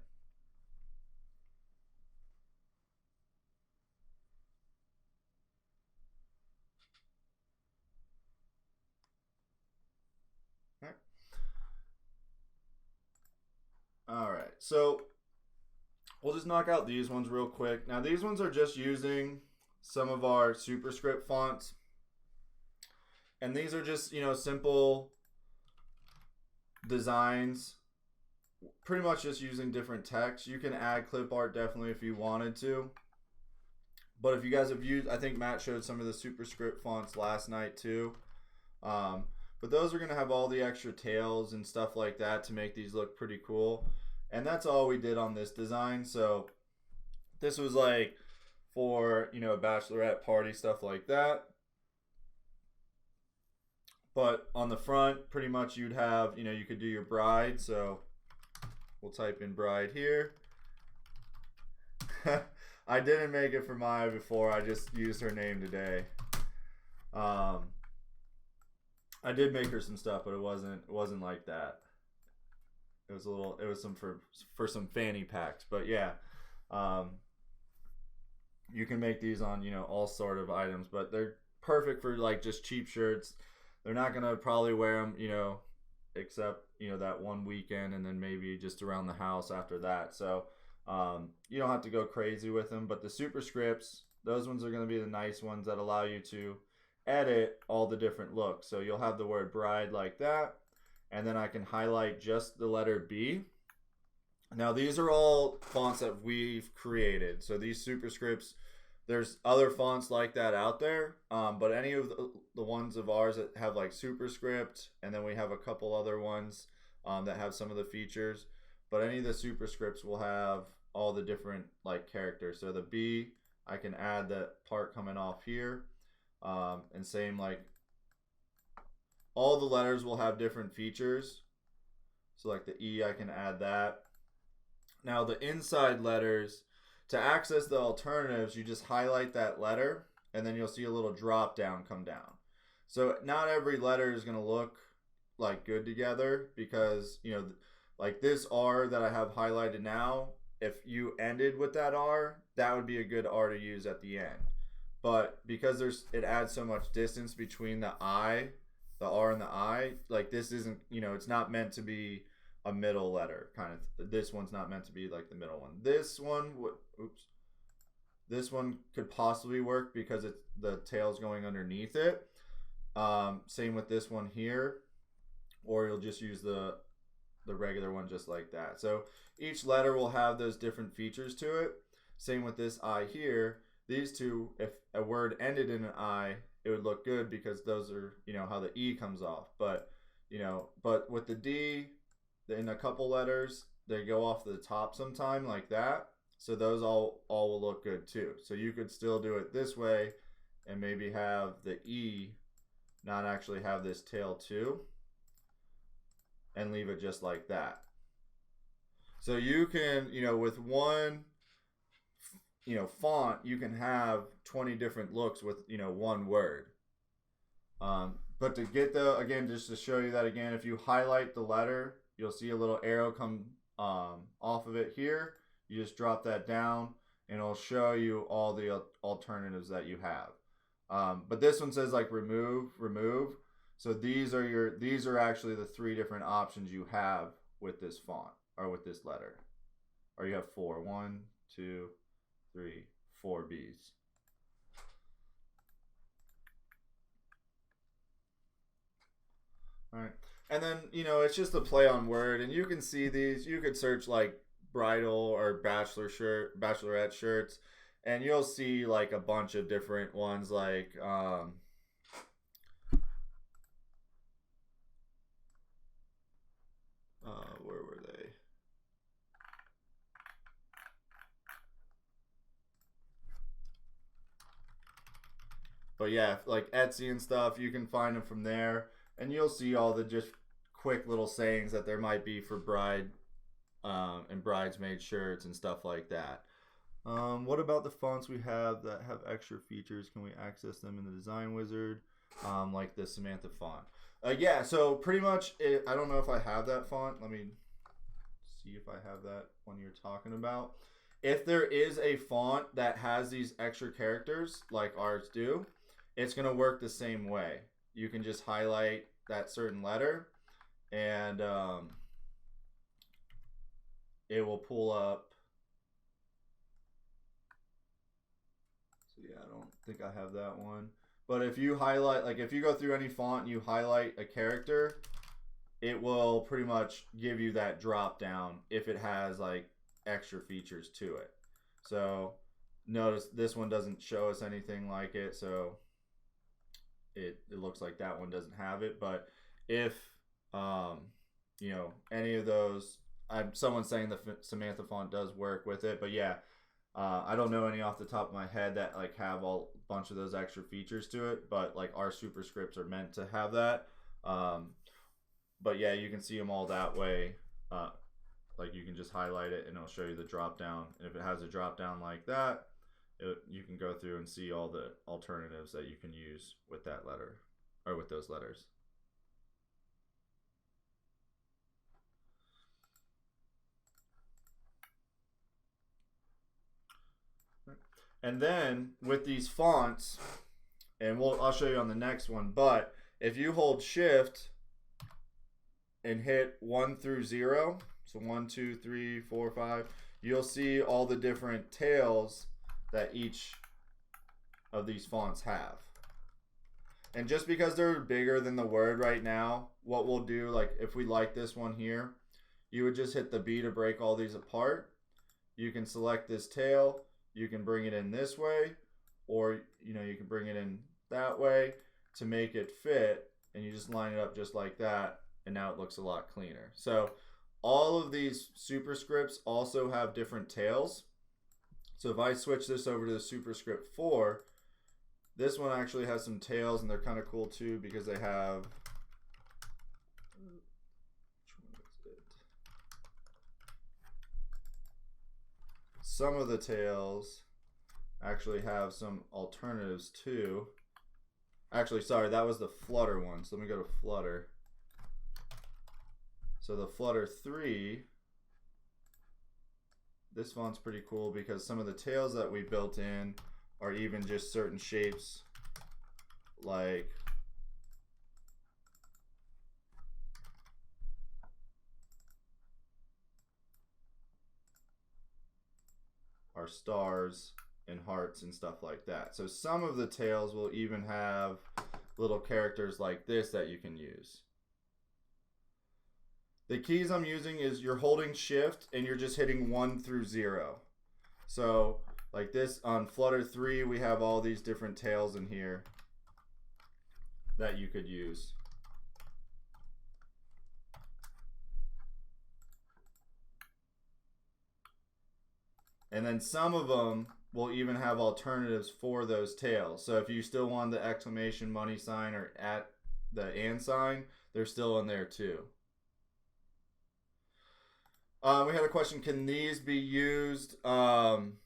All right, so we'll just knock out these ones real quick. Now these ones are just using some of our superscript fonts. And these are just, simple designs. Pretty much just using different text. You can add clip art definitely if you wanted to. But if you guys have used, I think Matt showed some of the superscript fonts last night too. But those are going to have all the extra tails and stuff like that to make these look pretty cool. And that's all we did on this design. So this was like for, a bachelorette party, stuff like that. But on the front, pretty much you'd have, you could do your bride. So we'll type in bride here. I didn't make it for Maya before. I just used her name today. I did make her some stuff, but it wasn't like that. It was some for some fanny packs. But yeah, you can make these on, all sort of items, but they're perfect for like just cheap shirts. They're not going to probably wear them, except, that one weekend and then maybe just around the house after that. So you don't have to go crazy with them. But the superscripts, those ones are going to be the nice ones that allow you to edit all the different looks. So you'll have the word bride like that. And then I can highlight just the letter B. Now these are all fonts that we've created. So these superscripts, there's other fonts like that out there, but any of the ones of ours that have like superscript, and then we have a couple other ones that have some of the features, but any of the superscripts will have all the different like characters. So the B, I can add that part coming off here. And same, like, all the letters will have different features. So like the E, I can add that. Now the inside letters, to access the alternatives, you just highlight that letter and then you'll see a little drop down come down. So not every letter is going to look like good together, because, you know, like this R that I have highlighted now, if you ended with that R, that would be a good R to use at the end. But because it adds so much distance between the I, the R and the I, like this isn't, you know, it's not meant to be a middle letter kind of. This one's not meant to be like the middle one. This one would, oops. This one could possibly work because it's the tail's going underneath it. Same with this one here, or you'll just use the regular one just like that. So each letter will have those different features to it. Same with this I here. These two, if a word ended in an I, it would look good because those are, you know, how the E comes off. But, you know, but with the D, in a couple letters, they go off the top sometime like that. So those all will look good too. So you could still do it this way and maybe have the E not actually have this tail too, and leave it just like that. So you can, you know, with one, you know, font, you can have 20 different looks with, you know, one word. But to get again, just to show you that again, if you highlight the letter, you'll see a little arrow come off of it here. You just drop that down and it'll show you all the alternatives that you have. But this one says like remove. So these are actually the 3 different options you have with this font or with this letter. Or you have 4. 1, 2, 3, 4 B's. All right. And then, you know, it's just a play on word, and you can see these. You could search like bridal or bachelorette shirts, and you'll see like a bunch of different ones, like where were they? But yeah, like Etsy and stuff, you can find them from there, and you'll see all the just quick little sayings that there might be for bride and bridesmaid shirts and stuff like that. What about the fonts we have that have extra features? Can we access them in the design wizard? Like the Samantha font. Yeah, so pretty much, I don't know if I have that font. Let me see if I have that one you're talking about. If there is a font that has these extra characters like ours do, it's going to work the same way. You can just highlight that certain letter and it will pull up. So yeah, I don't think I have that one. But if you highlight, like if you go through any font and you highlight a character, it will pretty much give you that drop down if it has like extra features to it. So notice this one doesn't show us anything like it, so it looks like that one doesn't have it. But if you know, any of those, someone's saying the Samantha font does work with it, but yeah, I don't know any off the top of my head that like have a bunch of those extra features to it, but like our superscripts are meant to have that. But yeah, you can see them all that way. Like you can just highlight it and it'll show you the drop down. And if it has a drop down like that, you can go through and see all the alternatives that you can use with that letter or with those letters. And then with these fonts, and I'll show you on the next one, but if you hold shift and hit 1 through 0, so 1, 2, 3, 4, 5, you'll see all the different tails that each of these fonts have. And just because they're bigger than the word right now, what we'll do, like if we like this one here, you would just hit the B to break all these apart. You can select this tail, you can bring it in this way, or you know, you can bring it in that way to make it fit, and you just line it up just like that, and now it looks a lot cleaner. So all of these superscripts also have different tails. So if I switch this over to the Superscript 4, this one actually has some tails, and they're kind of cool too because they have, some of the tails actually have some alternatives too. Actually, sorry, that was the Flutter one. So let me go to Flutter. So the Flutter 3, this font's pretty cool because some of the tails that we built in are even just certain shapes, like our stars and hearts and stuff like that. So some of the tails will even have little characters like this that you can use. The keys I'm using is you're holding shift and you're just hitting 1 through 0. So like this on Flutter 3, we have all these different tails in here that you could use. And then some of them will even have alternatives for those tails. So if you still want the exclamation, money sign, or at the and sign, they're still in there too. We had a question, can these be used in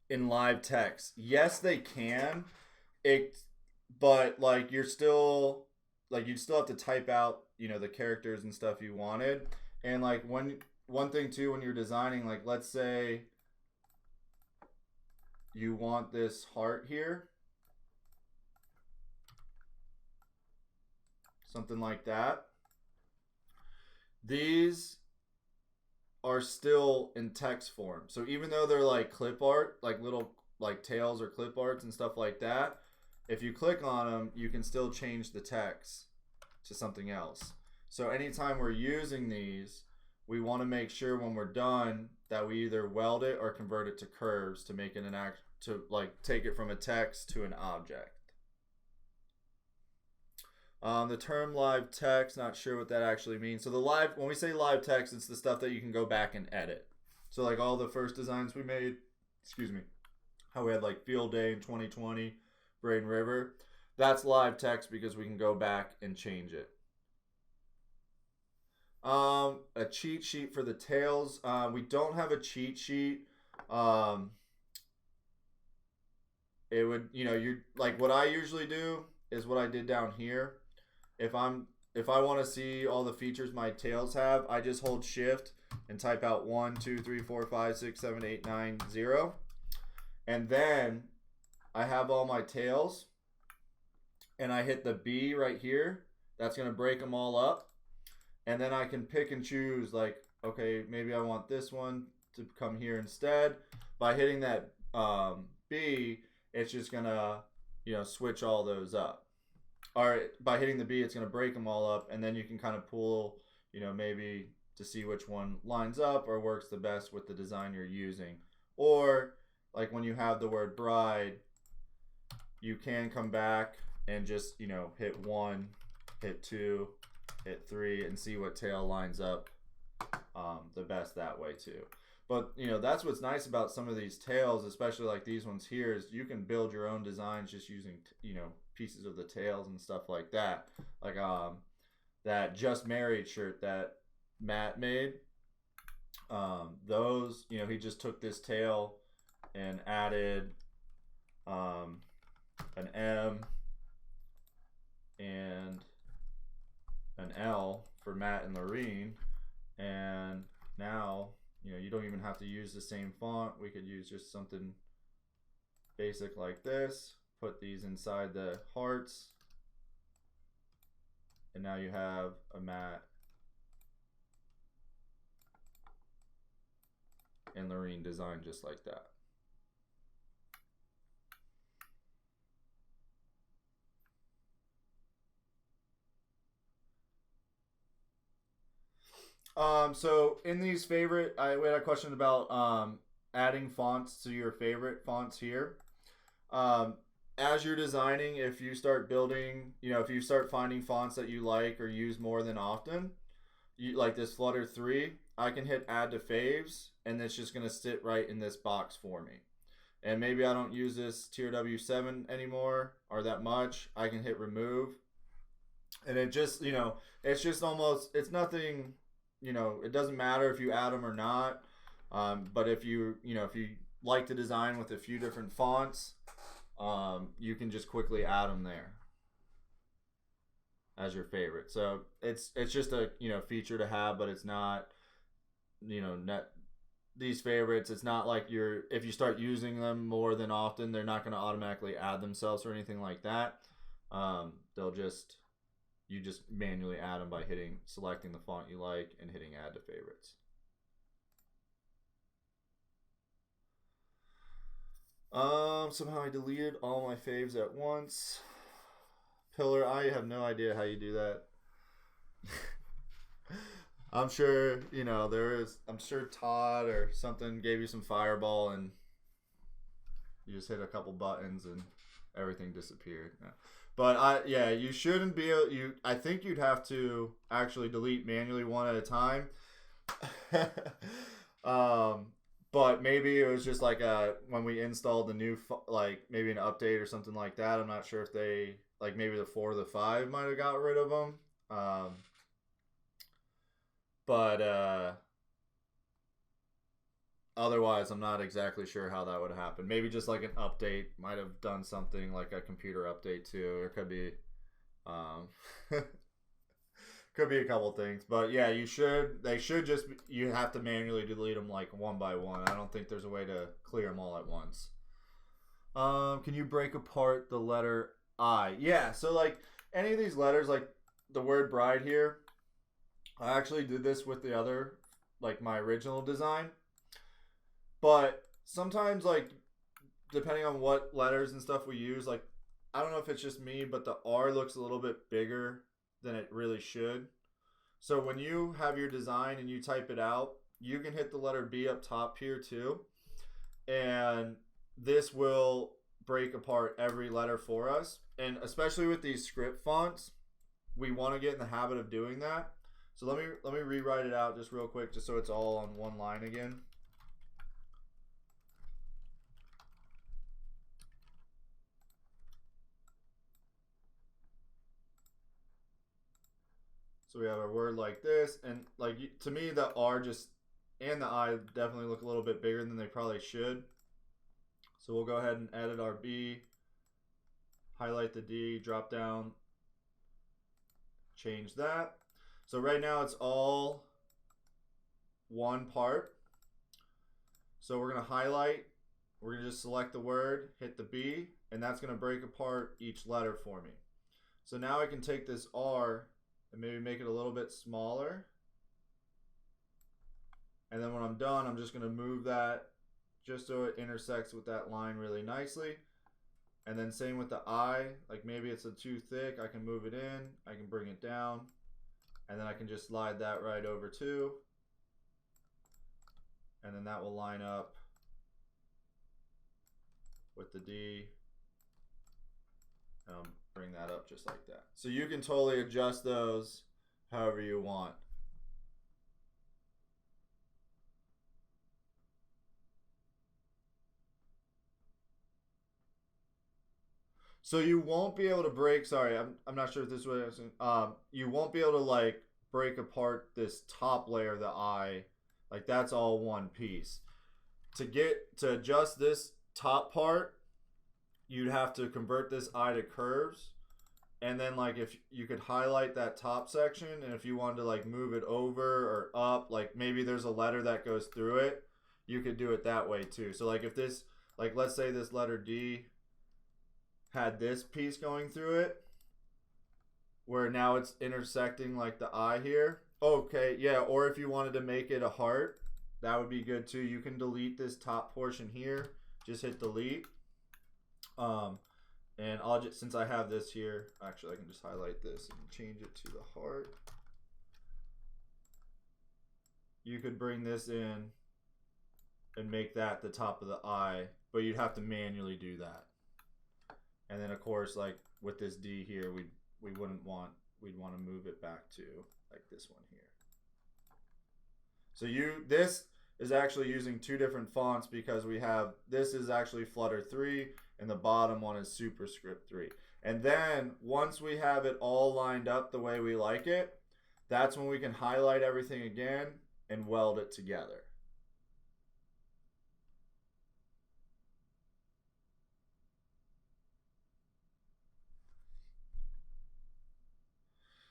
live text? Yes, they can. But like you'd still have to type out, the characters and stuff you wanted. And like one thing too, when you're designing, like let's say you want this heart here, something like that. These are still in text form. So even though they're like clip art, like little like tails or clip arts and stuff like that, if you click on them, you can still change the text to something else. So anytime we're using these, we want to make sure when we're done that we either weld it or convert it to curves to make it to like take it from a text to an object. The term live text, not sure what that actually means. So when we say live text, it's the stuff that you can go back and edit. So like all the first designs we made, how we had like Field Day in 2020, Brain River, that's live text because we can go back and change it. A cheat sheet for the tails. We don't have a cheat sheet. It would, you like what I usually do is what I did down here. If I want to see all the features my tails have, I just hold shift and type out 1, 2, 3, 4, 5, 6, 7, 8, 9, 0. And then I have all my tails and I hit the B right here. That's going to break them all up. And then I can pick and choose, like, okay, maybe I want this one to come here instead. By hitting that B, it's just going to, switch all those up. Or by hitting the B, it's going to break them all up. And then you can kind of pull, maybe to see which one lines up or works the best with the design you're using. Or, like when you have the word bride, you can come back and just, hit 1, hit 2, hit 3, and see what tail lines up the best that way too. But that's what's nice about some of these tails, especially like these ones here, is you can build your own designs just using pieces of the tails and stuff like that. Like that Just Married shirt that Matt made, those, he just took this tail and added an M and an L for Matt and Lorene, and now you don't even have to use the same font. We could use just something basic like this, put these inside the hearts, and now you have a Matt and Lorene design just like that. So in these we had a question about adding fonts to your favorite fonts here. As you're designing, if you start building, if you start finding fonts that you like or use more than often, like this Flutter 3, I can hit add to faves, and it's just going to sit right in this box for me. And maybe I don't use this tier W7 anymore or that much. I can hit remove. And it just, you know, it's just almost, it's nothing, you know, it doesn't matter if you add them or not. But if you like to design with a few different fonts, you can just quickly add them there as your favorite. So it's just a, you know, feature to have, but it's not, you know, these favorites. It's not like if you start using them more than often, they're not going to automatically add themselves or anything like that. You just manually add them by selecting the font you like and hitting add to favorites. Somehow I deleted all my faves at once. Pillar, I have no idea how you do that. I'm sure, you know, I'm sure Todd or something gave you some fireball and you just hit a couple buttons and everything disappeared. Yeah. But you shouldn't be I think you'd have to actually delete manually one at a time. But maybe it was just like when we installed the new, like maybe an update or something like that. I'm not sure if they, like maybe the 4 or the 5 might have got rid of them. But otherwise, I'm not exactly sure how that would happen. Maybe just like an update might have done something, like a computer update too. Or it could be, could be a couple things. But yeah, you have to manually delete them like one by one. I don't think there's a way to clear them all at once. Can you break apart the letter I? Yeah, so like any of these letters, like the word bride here, I actually did this with the other, like my original design. But sometimes, like, depending on what letters and stuff we use, like, I don't know if it's just me, but the R looks a little bit bigger than it really should. So when you have your design and you type it out, you can hit the letter B up top here too. And this will break apart every letter for us. And especially with these script fonts, we want to get in the habit of doing that. So let me rewrite it out just real quick, just so it's all on one line again. So we have our word like this, and like to me the R and the I definitely look a little bit bigger than they probably should. So we'll go ahead and edit our B, highlight the D, drop down, change that. So right now it's all one part. So we're going to highlight, we're going to just select the word, hit the B, and that's going to break apart each letter for me. So now I can take this R and maybe make it a little bit smaller. And then when I'm done, I'm just going to move that just so it intersects with that line really nicely. And then same with the I, like maybe it's too thick, I can move it in, I can bring it down, and then I can just slide that right over too. And then that will line up with the D. And I'll bring that up just like that. So you can totally adjust those however you want. So you won't be able to break, sorry, I'm not sure if this is what I was saying. You won't be able to like break apart this top layer of the I. Like that's all one piece. To adjust this top part, you'd have to convert this I to curves. And then like if you could highlight that top section, and if you wanted to like move it over or up, like maybe there's a letter that goes through it, you could do it that way too. So like if this, like let's say this letter D had this piece going through it, where now it's intersecting like the I here. Okay, yeah, or if you wanted to make it a heart, that would be good too. You can delete this top portion here. Just hit delete. And I'll just, since I have this here, actually I can just highlight this and change it to the heart. You could bring this in and make that the top of the I, but you'd have to manually do that. And then of course, like with this D here, we'd want to move it back to like this one here. So this is actually using two different fonts because we have, this is actually Flutter 3 and the bottom one is Superscript 3. And then once we have it all lined up the way we like it, that's when we can highlight everything again and weld it together.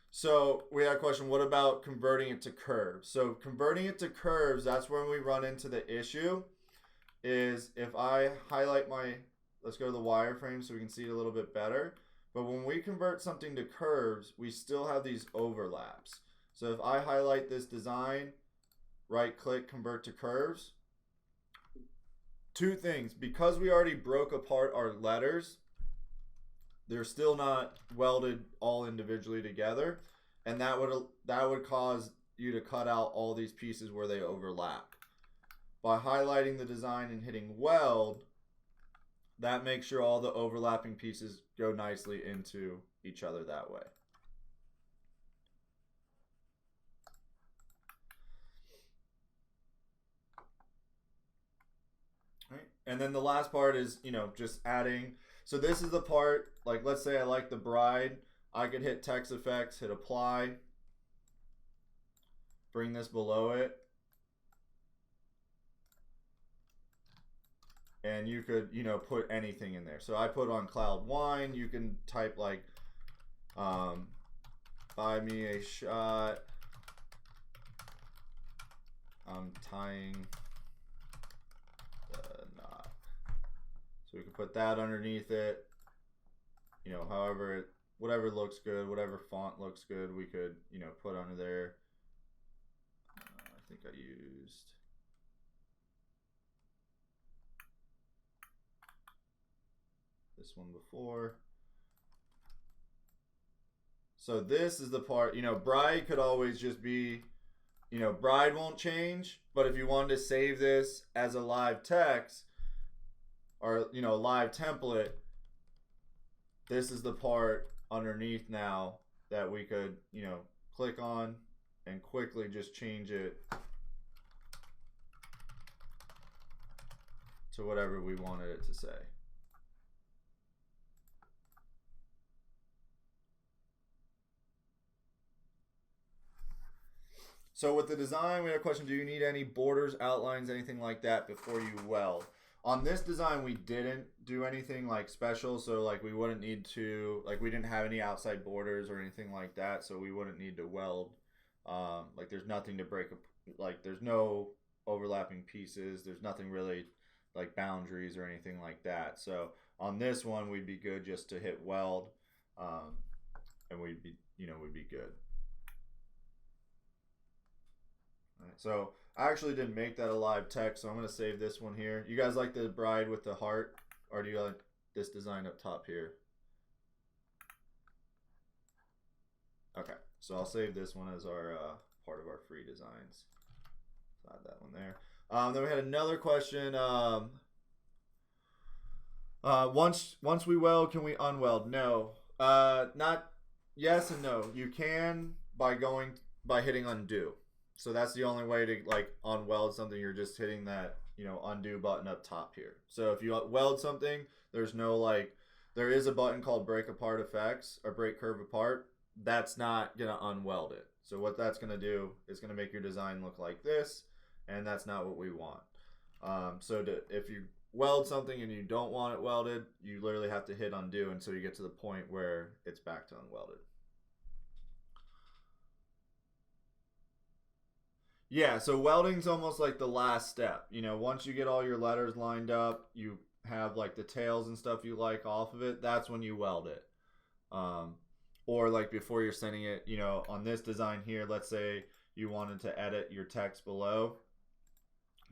So we had a question, what about converting it to curves? So converting it to curves, that's when we run into the issue, is if I highlight my, let's go to the wireframe so we can see it a little bit better. But when we convert something to curves, we still have these overlaps. So if I highlight this design, right click, convert to curves, two things, because we already broke apart our letters, they're still not welded all individually together, and that would cause you to cut out all these pieces where they overlap. By highlighting the design and hitting weld, that makes sure all the overlapping pieces go nicely into each other that way. Right. And then the last part is, just adding. So this is the part, like let's say I like the bride. I could hit text effects, hit apply, bring this below it. And you could, put anything in there. So I put on cloud wine. You can type like, buy me a shot. I'm tying the knot. So we can put that underneath it. However, whatever looks good, whatever font looks good, we could, put under there. I think I used. This one before. So this is the part, bride could always just be, bride won't change, but if you wanted to save this as a live text or, live template, this is the part underneath now that we could, click on and quickly just change it to whatever we wanted it to say. So with the design, we had a question, do you need any borders, outlines, anything like that before you weld? On this design, we didn't do anything like special, so like we wouldn't need to, like we didn't have any outside borders or anything like that, so we wouldn't need to weld. Like there's nothing to break up, like there's no overlapping pieces, there's nothing really like boundaries or anything like that. So on this one, we'd be good just to hit weld, and we'd be good. Right, so I actually didn't make that a live text, so I'm going to save this one here. You guys like the bride with the heart, or do you like this design up top here? Okay, so I'll save this one as our part of our free designs. Add that one there. Then we had another question. Once we weld, can we unweld? No. Not yes and no. You can by hitting undo. So that's the only way to like unweld something. You're just hitting that, undo button up top here. So if you weld something, there's no there is a button called break apart effects or break curve apart. That's not gonna unweld it. So what that's gonna do is gonna make your design look like this, and that's not what we want. If you weld something and you don't want it welded, you literally have to hit undo until you get to the point where it's back to unwelded. Yeah, so welding's almost like the last step. Once you get all your letters lined up, you have like the tails and stuff you like off of it, that's when you weld it. Or like before you're sending it, on this design here, let's say you wanted to edit your text below,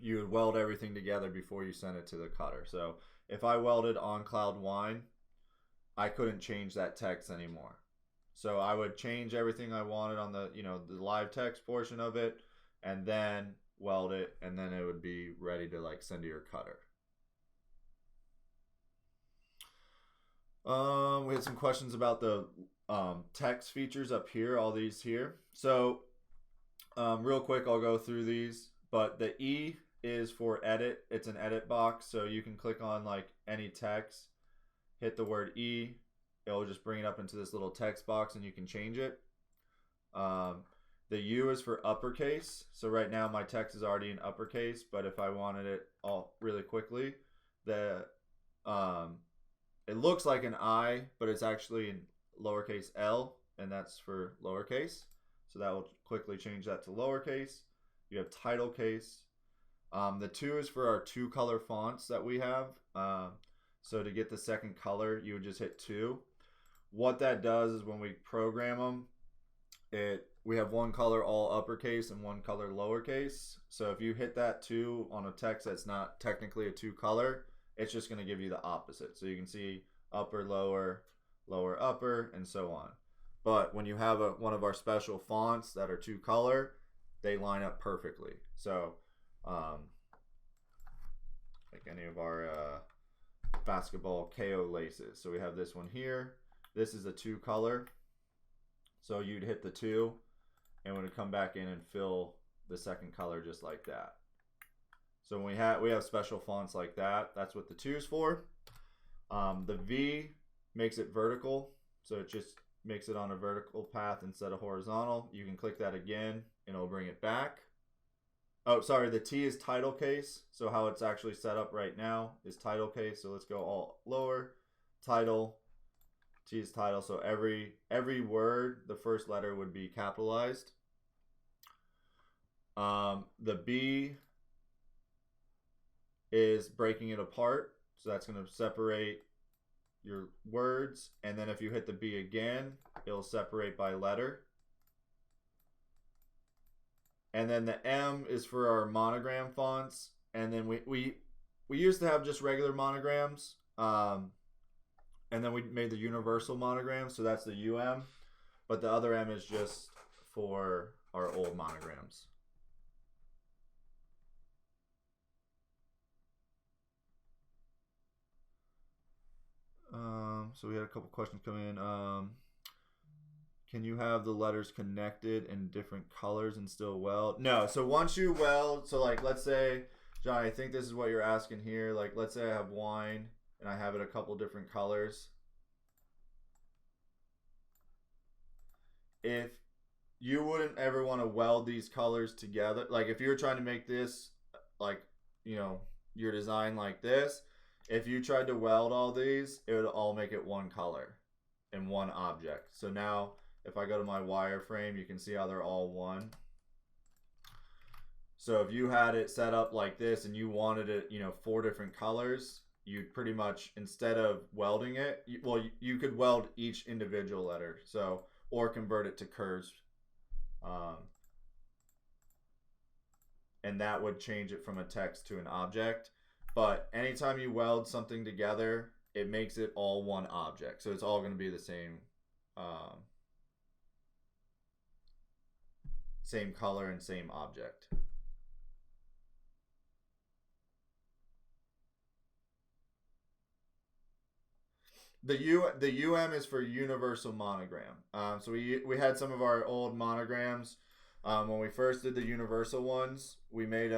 you would weld everything together before you send it to the cutter. So if I welded on cloud wine, I couldn't change that text anymore. So I would change everything I wanted on the, the live text portion of it, and then weld it, and then it would be ready to like send to your cutter. We had some questions about the text features up here, all these here. So Real quick, I'll go through these. But the E is for edit. It's an edit box, so you can click on like any text, hit the word E. It'll just bring it up into this little text box, and you can change it. The U is for uppercase. So right now my text is already in uppercase, but if I wanted it all really quickly, it looks like an I, but it's actually in lowercase L, and that's for lowercase. So that will quickly change that to lowercase. You have title case. The 2 is for our 2 color fonts that we have. So to get the second color, you would just hit 2. What that does is when we program them, we have one color all uppercase and one color lowercase. So if you hit that 2 on a text that's not technically a 2 color, it's just going to give you the opposite. So you can see upper, lower, lower, upper, and so on. But when you have one of our special fonts that are 2 color, they line up perfectly. So like any of our basketball KO laces. So we have this one here. This is a 2 color. So you'd hit the 2 and it would come back in and fill the second color just like that. So when we have special fonts like that. That's what the 2 is for. The V makes it vertical. So it just makes it on a vertical path instead of horizontal. You can click that again and it'll bring it back. Oh, sorry, the T is title case. So how it's actually set up right now is title case. So let's go all lower, title, T is title. So every word, the first letter would be capitalized. The B is breaking it apart. So that's going to separate your words. And then if you hit the B again, it'll separate by letter. And then the M is for our monogram fonts. And then we used to have just regular monograms. And then we made the universal monogram. So that's the UM. But the other M is just for our old monograms. So we had a couple questions come in. Can you have the letters connected in different colors and still weld? No. So once you weld, so like let's say, John, I think this is what you're asking here. Like let's say I have wine and I have it a couple different colors. If you wouldn't ever want to weld these colors together, like if you're trying to make this like, you know, your design like this, if you tried to weld all these, it would all make it one color in one object. So now if I go to my wireframe, you can see how they're all one. So if you had it set up like this and you wanted it, you know, 4 different colors, you'd pretty much, instead of welding it, you could weld each individual letter. So, or convert it to curves. And that would change it from a text to an object. But anytime you weld something together, it makes it all one object. So it's all going to be the same same color and same object. The UM is for universal monogram. So we had some of our old monograms. When we first did the universal ones, we made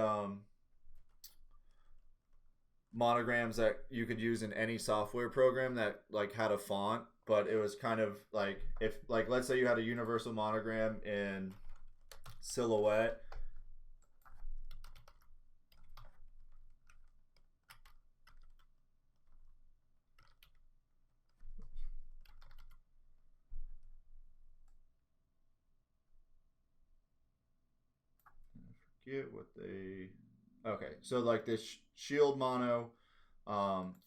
monograms that you could use in any software program that like had a font, but it was kind of like, if like let's say you had a universal monogram in Silhouette, forget what they, okay, so like this shield mono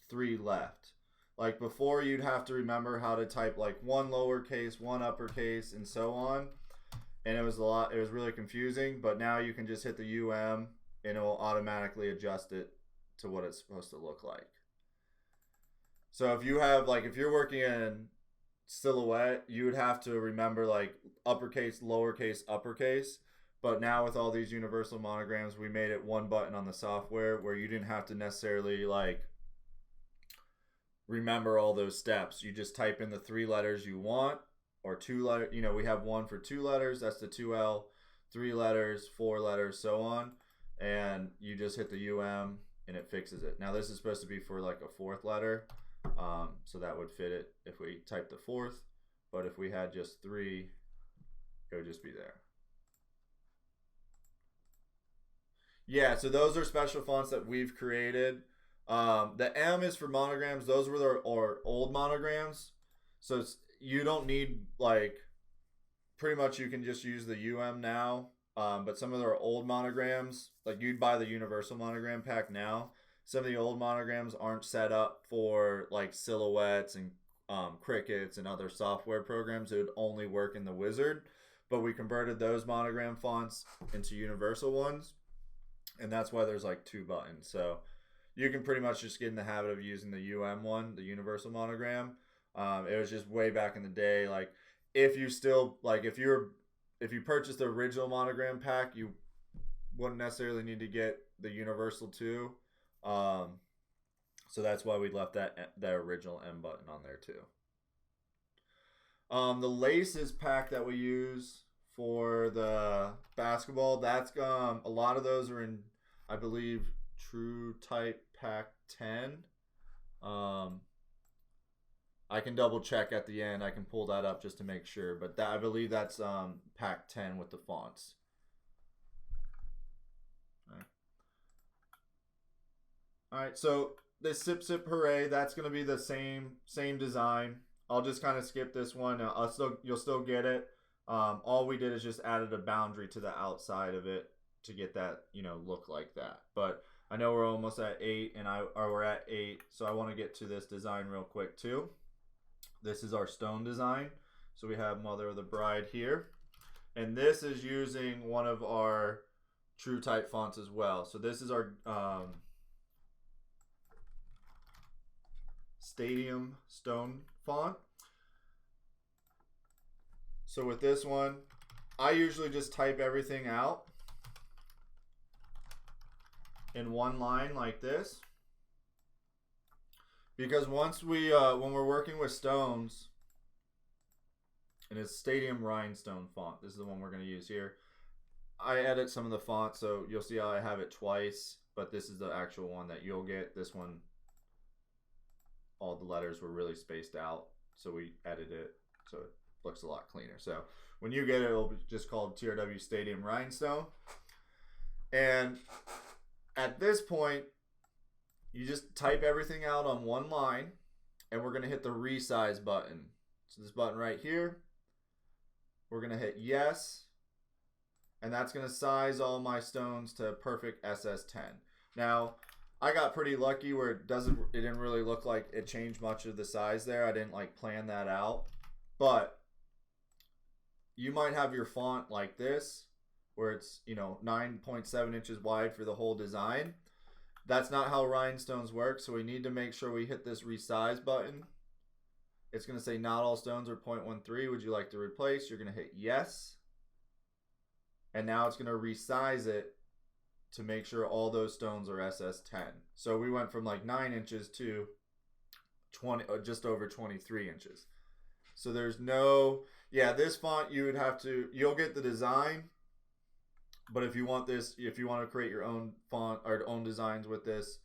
3 left. Like before, you'd have to remember how to type like 1 lowercase, 1 uppercase, and so on, and it was really confusing. But now you can just hit the UM and it will automatically adjust it to what it's supposed to look like. So if you have like, if you're working in Silhouette, you would have to remember like uppercase, lowercase, uppercase. But now with all these universal monograms, we made it one button on the software where you didn't have to necessarily like remember all those steps. You just type in the 3 letters you want, or 2 letters. You know, we have one for 2 letters. That's the 2L, 3 letters, 4 letters, so on, and you just hit the and it fixes it. Now this is supposed to be for like a 4th letter, so that would fit it if we type the 4th, but if we had just 3, it would just be there. Yeah, so those are special fonts that we've created. The M is for monograms. Those were our old monograms. So you don't need, like, pretty much you can just use the now. But some of our old monograms, like you'd buy the universal monogram pack now. Some of the old monograms aren't set up for like Silhouettes and Crickets and other software programs. It would only work in the Wizard. But we converted those monogram fonts into universal ones. And that's why there's like 2 buttons. So you can pretty much just get in the habit of using the one, the universal monogram. It was just way back in the day. Like if you still, like if you purchased the original monogram pack, you wouldn't necessarily need to get the universal too. So that's why we left that original M button on there too. The laces pack that we use for the basketball, that's a lot of those are in, I believe, True Type Pack 10. I can double check at the end. I can pull that up just to make sure, but I believe that's Pack 10 with the fonts. All right, so this Sip Sip Hooray, that's gonna be the same design. I'll just kind of skip this one. You'll still get it. All we did is just added a boundary to the outside of it to get that, look like that. But I know we're almost at 8, or we're at 8, so I want to get to this design real quick too. This is our stone design. So we have Mother of the Bride here, and this is using one of our True Type fonts as well. So this is our Stadium Stone font. So with this one, I usually just type everything out in one line like this, because once we when we're working with stones, and it's Stadium Rhinestone font, this is the one we're going to use here. I edit some of the fonts, so you'll see how I have it twice, but this is the actual one that you'll get. This one, all the letters were really spaced out, so we edited it so it looks a lot cleaner. So when you get it, it'll be just called TRW Stadium Rhinestone. And at this point, you just type everything out on one line, and we're going to hit the resize button. So this button right here, we're going to hit yes, and that's going to size all my stones to perfect SS10. Now, I got pretty lucky where it didn't really look like it changed much of the size there. I didn't like plan that out. But you might have your font like this, where it's 9.7 inches wide for the whole design. That's not how rhinestones work, so we need to make sure we hit this resize button. It's going to say not all stones are 0.13. Would you like to replace? You're going to hit yes. And now it's going to resize it to make sure all those stones are SS10. So we went from like 9 inches to just over 23 inches. So there's this font you'll get the design, but if you want to create your own font or own designs with this,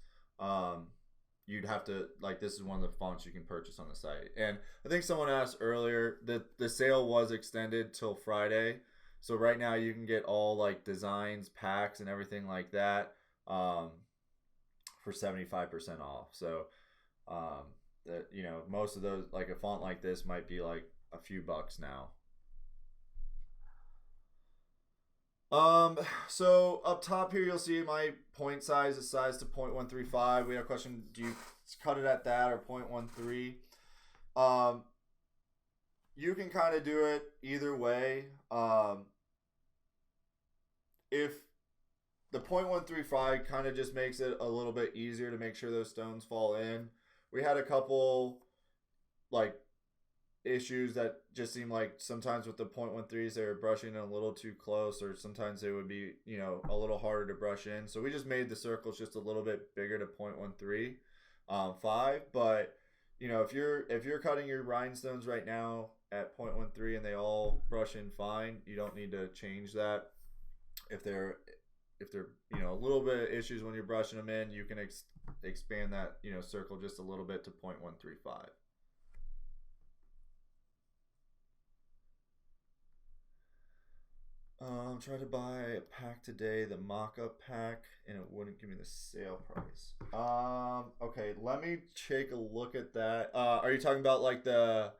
you'd have to, this is one of the fonts you can purchase on the site. And I think someone asked earlier that the sale was extended till Friday. So right now you can get all designs, packs, and everything like that for 75% off. So most of those, a font like this might be a few bucks now. So up top here, you'll see my point size is sized to 0.135. We have a question, do you cut it at that or 0.13? You can kind of do it either way. If the 0.135 kind of just makes it a little bit easier to make sure those stones fall in. We had a couple issues that just seemed like sometimes with the 0.13s they were brushing in a little too close, or sometimes they would be a little harder to brush in. So we just made the circles just a little bit bigger to 0.13 but if you're cutting your rhinestones right now at 0.13 and they all brush in fine, you don't need to change that. if they're you know, a little bit of issues when you're brushing them in, you can expand that, you know, circle just a little bit to 0.135. Try to buy a pack today, the mock-up pack, and it wouldn't give me the sale price. Okay, let me take a look at that. Are you talking about like the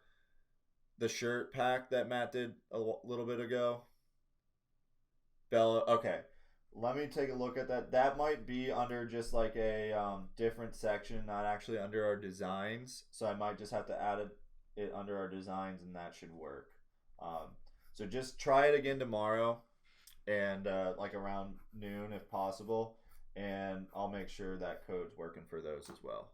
shirt pack that Matt did a little bit ago? Bella, okay. Let me take a look at that. That might be under just like a different section, not actually under our designs. So I might just have to add it under our designs, and that should work. So just try it again tomorrow, and like around noon if possible, and I'll make sure that code's working for those as well.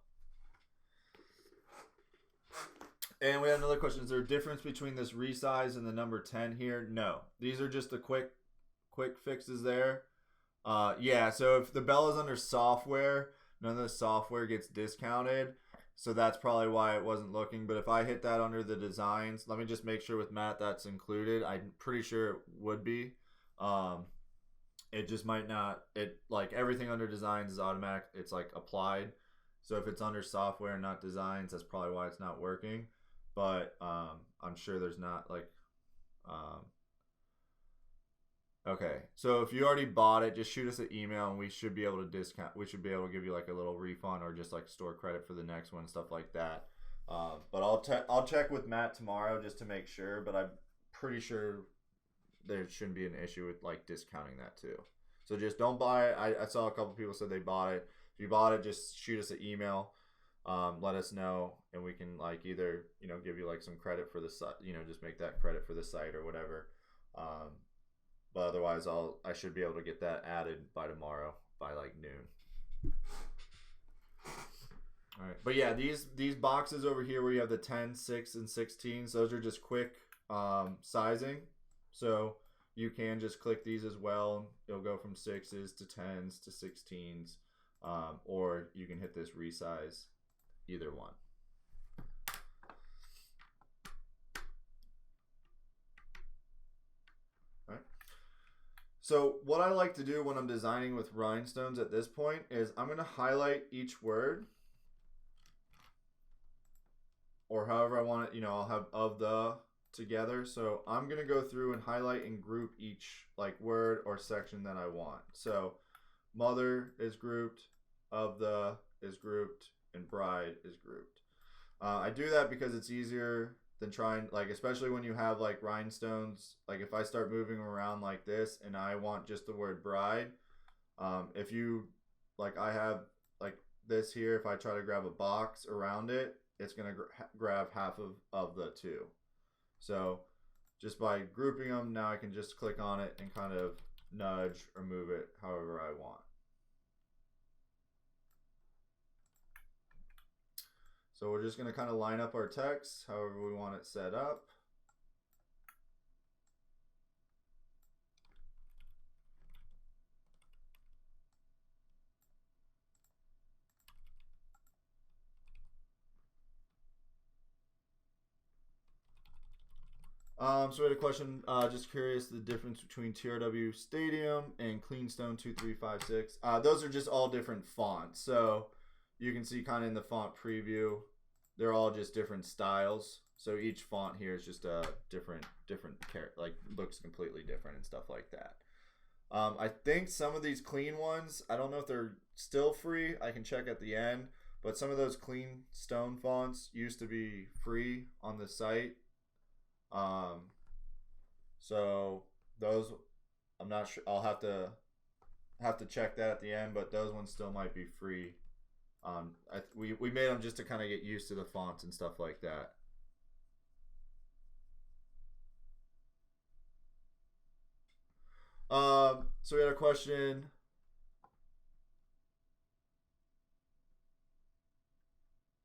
And we have another question. Is there a difference between this resize and the number 10 here? No. These are just the quick fixes there. Yeah, so if the bell is under software, none of the software gets discounted. So that's probably why it wasn't looking. But if I hit that under the designs, let me just make sure with Matt that's included. I'm pretty sure it would be. It just might not. It like everything under designs is automatic. It's like applied. So if it's under software and not designs, that's probably why it's not working. But I'm sure there's not like. Okay, so if you already bought it, just shoot us an email and we should be able to discount. We should be able to give you like a little refund or just like store credit for the next one, stuff like that. But I'll check with Matt tomorrow just to make sure. But I'm pretty sure there shouldn't be an issue with like discounting that too. So just don't buy it. I saw a couple people said they bought it. If you bought it, just shoot us an email. Let us know, and we can like either give you like some credit for the site. Just make that credit for the site or whatever. But otherwise, I should be able to get that added by tomorrow by like noon. All right, but yeah, these boxes over here where you have the 10, 6, and 16s, those are just quick sizing. So you can just click these as well. It'll go from 6s to 10s to 16s, or you can hit this resize, either one. So what I like to do when I'm designing with rhinestones at this point is I'm going to highlight each word, or however I want it, I'll have of the together. So I'm going to go through and highlight and group each like word or section that I want. So mother is grouped, of the is grouped, and bride is grouped. I do that because it's easier than trying, like, especially when you have like rhinestones. Like if I start moving around like this and I want just the word bride, if you like, I have like this here, if I try to grab a box around it, it's gonna grab half of the two. So just by grouping them, now I can just click on it and kind of nudge or move it however I want. So we're just going to kind of line up our text however we want it set up. So we had a question, just curious, the difference between TRW Stadium and Cleanstone 2356. Those are just all different fonts. So you can see kind of in the font preview, they're all just different styles. So each font here is just a different like looks completely different and stuff like that. I think some of these clean ones, I don't know if they're still free. I can check at the end, but some of those Cleanstone fonts used to be free on the site. So those, I'm not sure. I'll have to check that at the end, but those ones still might be free. We made them just to kind of get used to the fonts and stuff like that. So we had a question.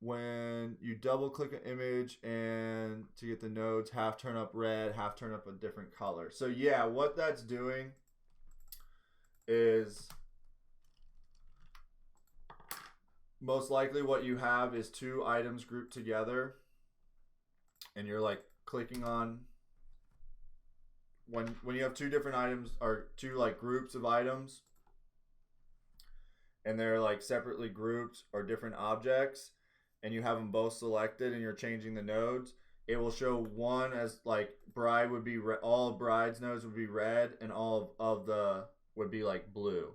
When you double click an image and to get the nodes, half turn up red, half turn up a different color. So yeah, what that's doing is most likely what you have is two items grouped together, and you're like clicking on when you have two different items or two like groups of items, and they're like separately grouped or different objects, and you have them both selected and you're changing the nodes, it will show one as like bride would be all of bride's nodes would be red, and all of the would be like blue.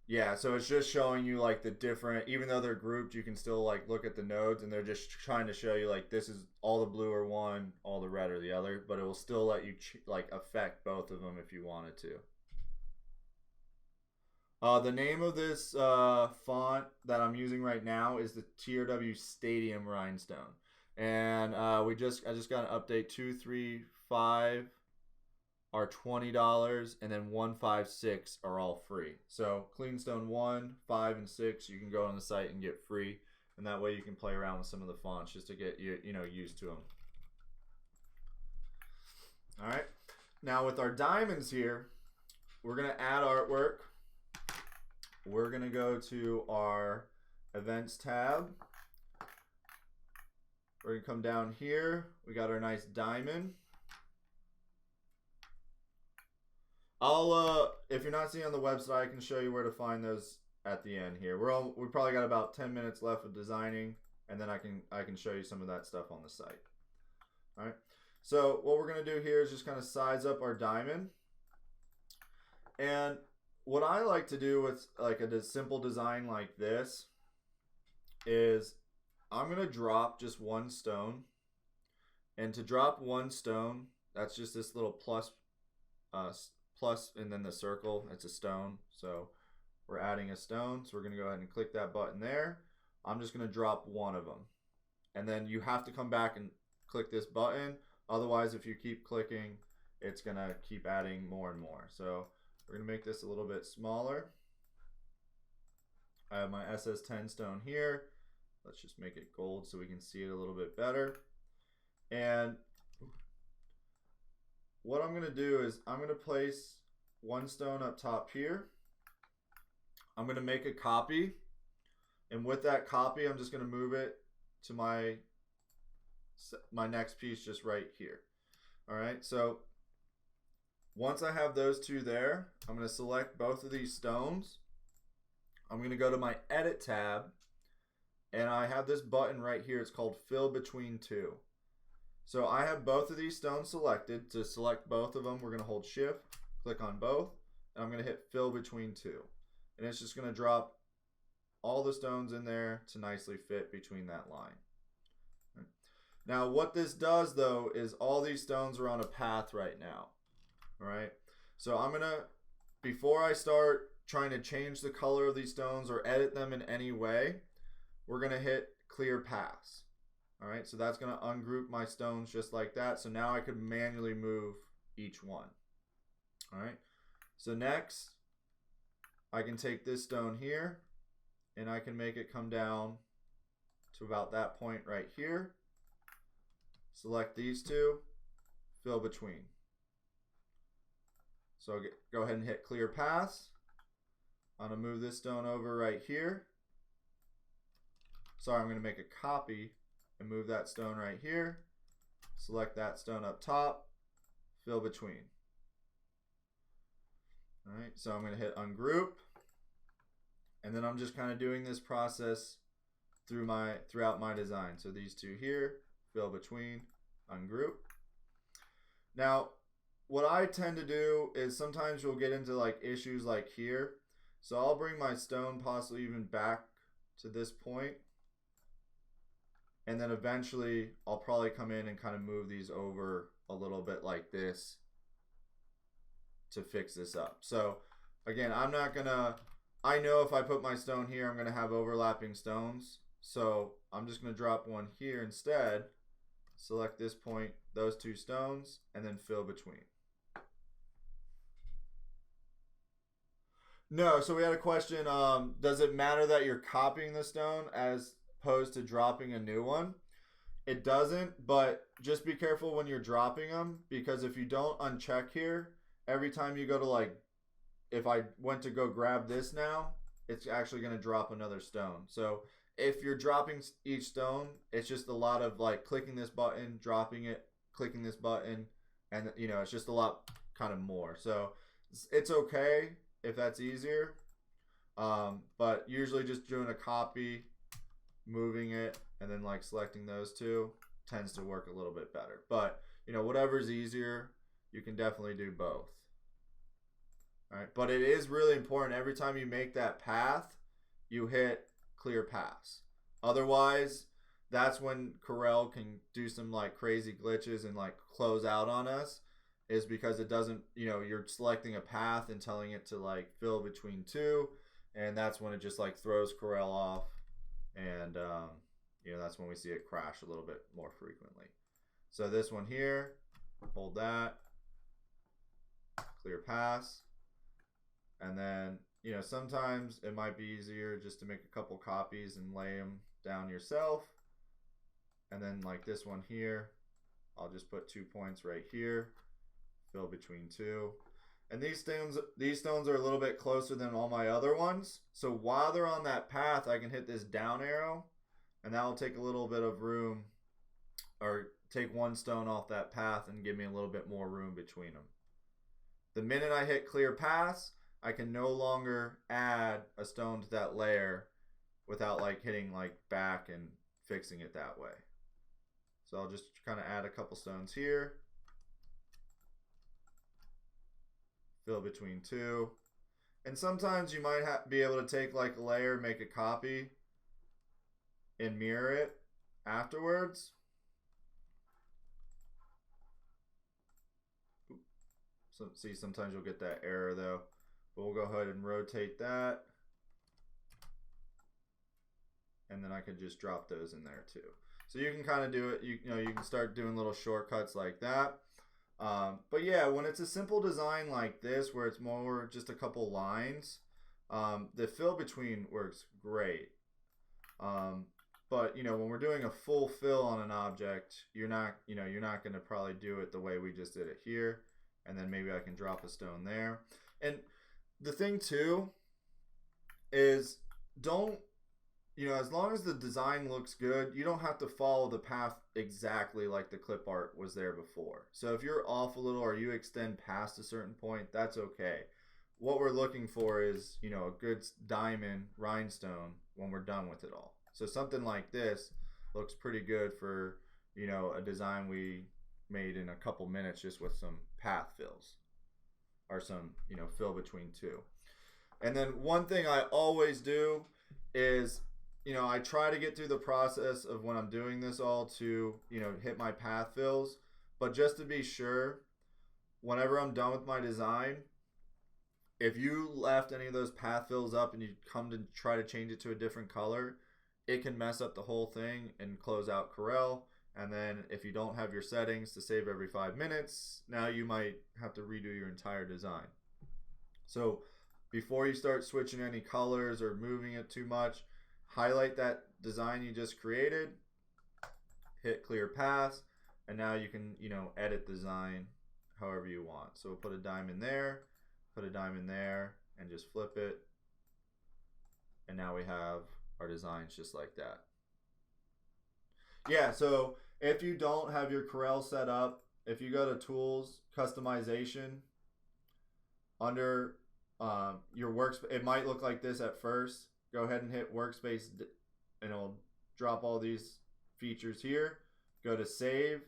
Yeah, so it's just showing you like the different, even though they're grouped, you can still like look at the nodes, and they're just trying to show you like this is all the blue are one, all the red are the other, but it will still let you like affect both of them if you wanted to. The name of this font that I'm using right now is the TRW Stadium Rhinestone, and I just got an update. 2, 3, 5 are $20, and then 1, 5, 6 are all free. So Cleanstone 1, 5, and 6 you can go on the site and get free, and that way you can play around with some of the fonts just to get you used to them. All right, now with our diamonds here, we're gonna add artwork. We're gonna go to our events tab. We're gonna come down here. We got our nice diamond. If you're not seeing on the website, I can show you where to find those at the end here. We probably got about 10 minutes left of designing, and then I can show you some of that stuff on the site. All right. So what we're gonna do here is just kind of size up our diamond. And what I like to do with like a simple design like this is I'm gonna drop just one stone, and to drop one stone, that's just this little plus and then the circle, it's a stone. So we're adding a stone, so we're gonna go ahead and click that button there. I'm just gonna drop one of them, and then you have to come back and click this button, otherwise if you keep clicking, it's gonna keep adding more and more. So we're gonna make this a little bit smaller. I have my SS10 stone here. Let's just make it gold so we can see it a little bit better. And what I'm gonna do is I'm gonna place one stone up top here. I'm gonna make a copy, and with that copy, I'm just gonna move it to my next piece just right here. All right, so once I have those two there, I'm gonna select both of these stones. I'm gonna go to my edit tab, and I have this button right here. It's called fill between two. So I have both of these stones selected. To select both of them, we're gonna hold shift, click on both, and I'm gonna hit fill between two. And it's just gonna drop all the stones in there to nicely fit between that line. Now what this does though is all these stones are on a path right now. All right, so I'm gonna, before I start trying to change the color of these stones or edit them in any way, we're gonna hit clear paths. All right, so that's gonna ungroup my stones just like that. So now I could manually move each one. All right, so next I can take this stone here and I can make it come down to about that point right here. Select these two, fill between. So go ahead and hit clear paths. I'm gonna move this stone over right here. Sorry, I'm gonna make a copy and move that stone right here. Select that stone up top, fill between. All right, so I'm gonna hit ungroup, and then I'm just kind of doing this process throughout my design. So these two here, fill between, ungroup. Now, what I tend to do is sometimes you'll get into like issues like here. So I'll bring my stone possibly even back to this point, and then eventually I'll probably come in and kind of move these over a little bit like this to fix this up. So again, I'm not gonna, I know if I put my stone here, I'm gonna have overlapping stones. So I'm just gonna drop one here instead, select this point, those two stones, and then fill between. No, so we had a question, does it matter that you're copying the stone as opposed to dropping a new one? It doesn't, but just be careful when you're dropping them, because if you don't uncheck here, every time you go to like, if I went to go grab this now, it's actually going to drop another stone. So if you're dropping each stone, it's just a lot of like clicking this button, dropping it, clicking this button, and you know, it's just a lot kind of more. So it's okay if that's easier, but usually just doing a copy, moving it, and then like selecting those two tends to work a little bit better. But you know, whatever's easier, you can definitely do both. All right, but it is really important every time you make that path, you hit clear pass. Otherwise, that's when Corel can do some like crazy glitches and like close out on us, is because it doesn't, you know, you're selecting a path and telling it to like fill between two, and that's when it just like throws Corel off, and you know, that's when we see it crash a little bit more frequently. So this one here, hold that, clear pass, and then, you know, sometimes it might be easier just to make a couple copies and lay them down yourself. And then like this one here, I'll just put 2 points right here, fill between two. And these stones are a little bit closer than all my other ones. So while they're on that path, I can hit this down arrow, and that will take a little bit of room, or take one stone off that path and give me a little bit more room between them. The minute I hit clear pass, I can no longer add a stone to that layer without like hitting like back and fixing it that way. So I'll just kind of add a couple stones here, fill between two. And sometimes you might be able to take like a layer, make a copy, and mirror it afterwards. So see, sometimes you'll get that error though. But we'll go ahead and rotate that. And then I could just drop those in there too. So you can kind of do it, you know, you can start doing little shortcuts like that. But yeah, when it's a simple design like this, where it's more just a couple lines, the fill between works great. But you know, when we're doing a full fill on an object, you're not going to probably do it the way we just did it here. And then maybe I can drop a stone there. And the thing too is, don't, you know, as long as the design looks good, you don't have to follow the path exactly like the clip art was there before. So if you're off a little or you extend past a certain point, that's okay. What we're looking for is, you know, a good diamond rhinestone when we're done with it all. So something like this looks pretty good for, you know, a design we made in a couple minutes just with some path fills, or some, you know, fill between two. And then one thing I always do is, you know, I try to get through the process of when I'm doing this all to, you know, hit my path fills. But just to be sure, whenever I'm done with my design, if you left any of those path fills up and you come to try to change it to a different color, it can mess up the whole thing and close out Corel. And then if you don't have your settings to save every 5 minutes, now you might have to redo your entire design. So before you start switching any colors or moving it too much, highlight that design you just created, hit clear path, and now you can, you know, edit design however you want. So we'll put a diamond there, put a diamond there, and just flip it. And now we have our designs just like that. Yeah, so if you don't have your Corel set up, if you go to Tools, Customization, under your workspace, it might look like this at first. Go ahead and hit Workspace, and it'll drop all these features here. Go to Save,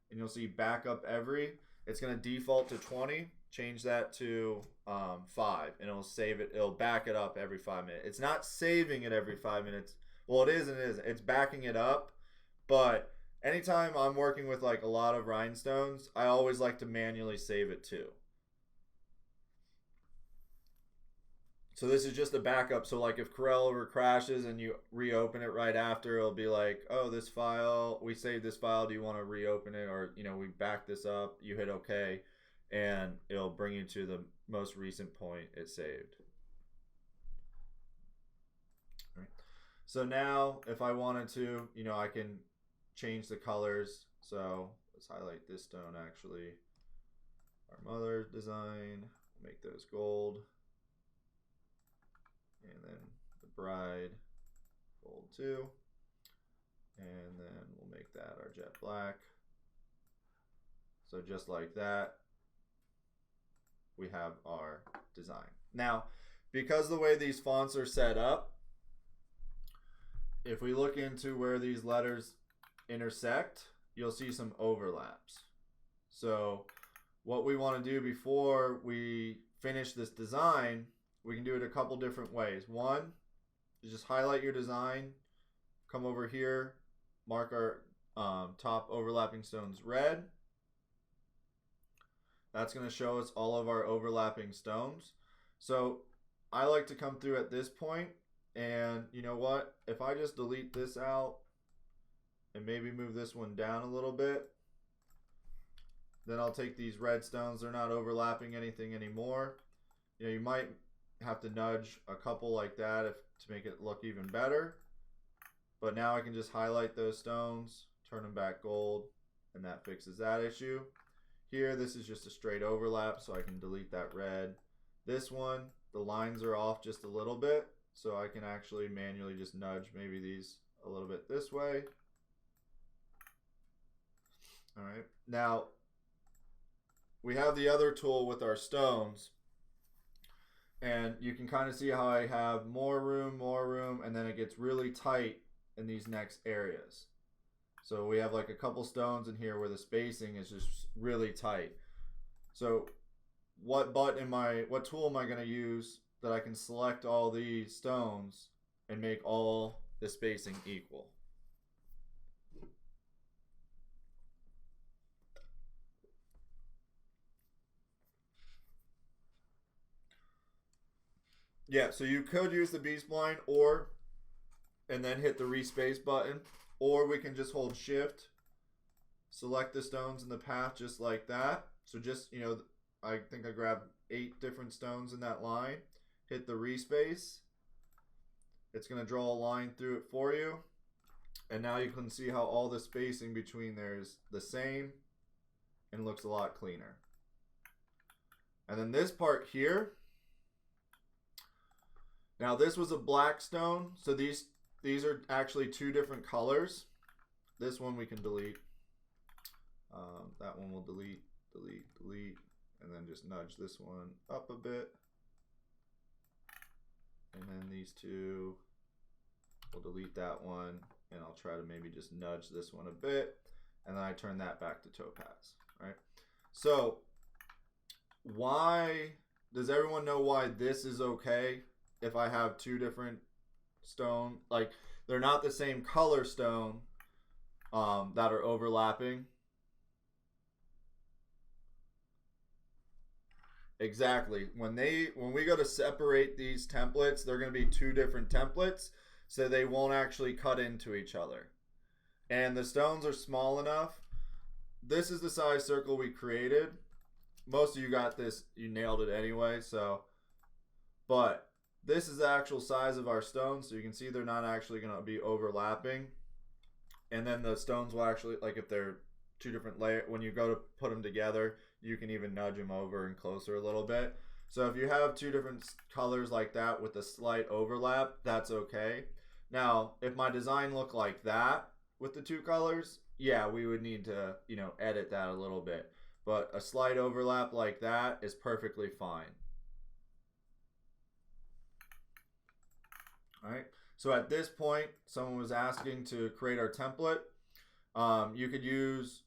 and you'll see Backup Every. It's going to default to 20. Change that to 5, and it'll save it. It'll back it up every 5 minutes. It's not saving it every 5 minutes. Well, it is and it isn't. It's backing it up. But anytime I'm working with like a lot of rhinestones, I always like to manually save it too. So this is just a backup. So like if Corel ever crashes and you reopen it right after, it'll be like, oh, this file, we saved this file. Do you want to reopen it? Or, you know, we back this up. You hit OK, and it'll bring you to the most recent point it saved. All right. So now if I wanted to, you know, I can change the colors. So let's highlight this stone actually. Our mother design, make those gold. And then the bride, gold too. And then we'll make that our jet black. So just like that, we have our design. Now, because the way these fonts are set up, if we look into where these letters intersect, you'll see some overlaps. So what we want to do before we finish this design, we can do it a couple different ways. One is just highlight your design, come over here, mark our top overlapping stones red. That's going to show us all of our overlapping stones. So I like to come through at this point, and you know what? If I just delete this out and maybe move this one down a little bit, then I'll take these red stones. They're not overlapping anything anymore. You know, you might have to nudge a couple like that to make it look even better. But now I can just highlight those stones, turn them back gold, and that fixes that issue. Here, this is just a straight overlap, so I can delete that red. This one, the lines are off just a little bit, so I can actually manually just nudge maybe these a little bit this way. All right, now we have the other tool with our stones, and you can kind of see how I have more room, and then it gets really tight in these next areas. So we have like a couple stones in here where the spacing is just really tight. So what tool am I going to use that I can select all these stones and make all the spacing equal? Yeah, so you could use the B-spline and then hit the respace button, or we can just hold shift, select the stones in the path just like that. So just, you know, I think I grabbed 8 different stones in that line, hit the respace. It's going to draw a line through it for you. And now you can see how all the spacing between there is the same and looks a lot cleaner. And then this part here, now this was a black stone, so these are actually 2 different colors. This one we can delete. That one will delete, and then just nudge this one up a bit. And then these 2, we'll delete that one, and I'll try to maybe just nudge this one a bit, and then I turn that back to topaz, right? So why, does everyone know why this is okay if I have 2 different stone, like they're not the same color stone that are overlapping? Exactly. When we go to separate these templates, they're going to be 2 different templates, so they won't actually cut into each other. And the stones are small enough. This is the size circle we created. Most of you got this, you nailed it anyway, so, but this is the actual size of our stones, so you can see they're not actually going to be overlapping. And then the stones will actually, like if they're 2 different layers, when you go to put them together, you can even nudge them over and closer a little bit. So if you have 2 different colors like that with a slight overlap, that's okay. Now, if my design looked like that with the 2 colors, yeah, we would need to, you know, edit that a little bit. But a slight overlap like that is perfectly fine. All right, so at this point, someone was asking to create our template. You could use,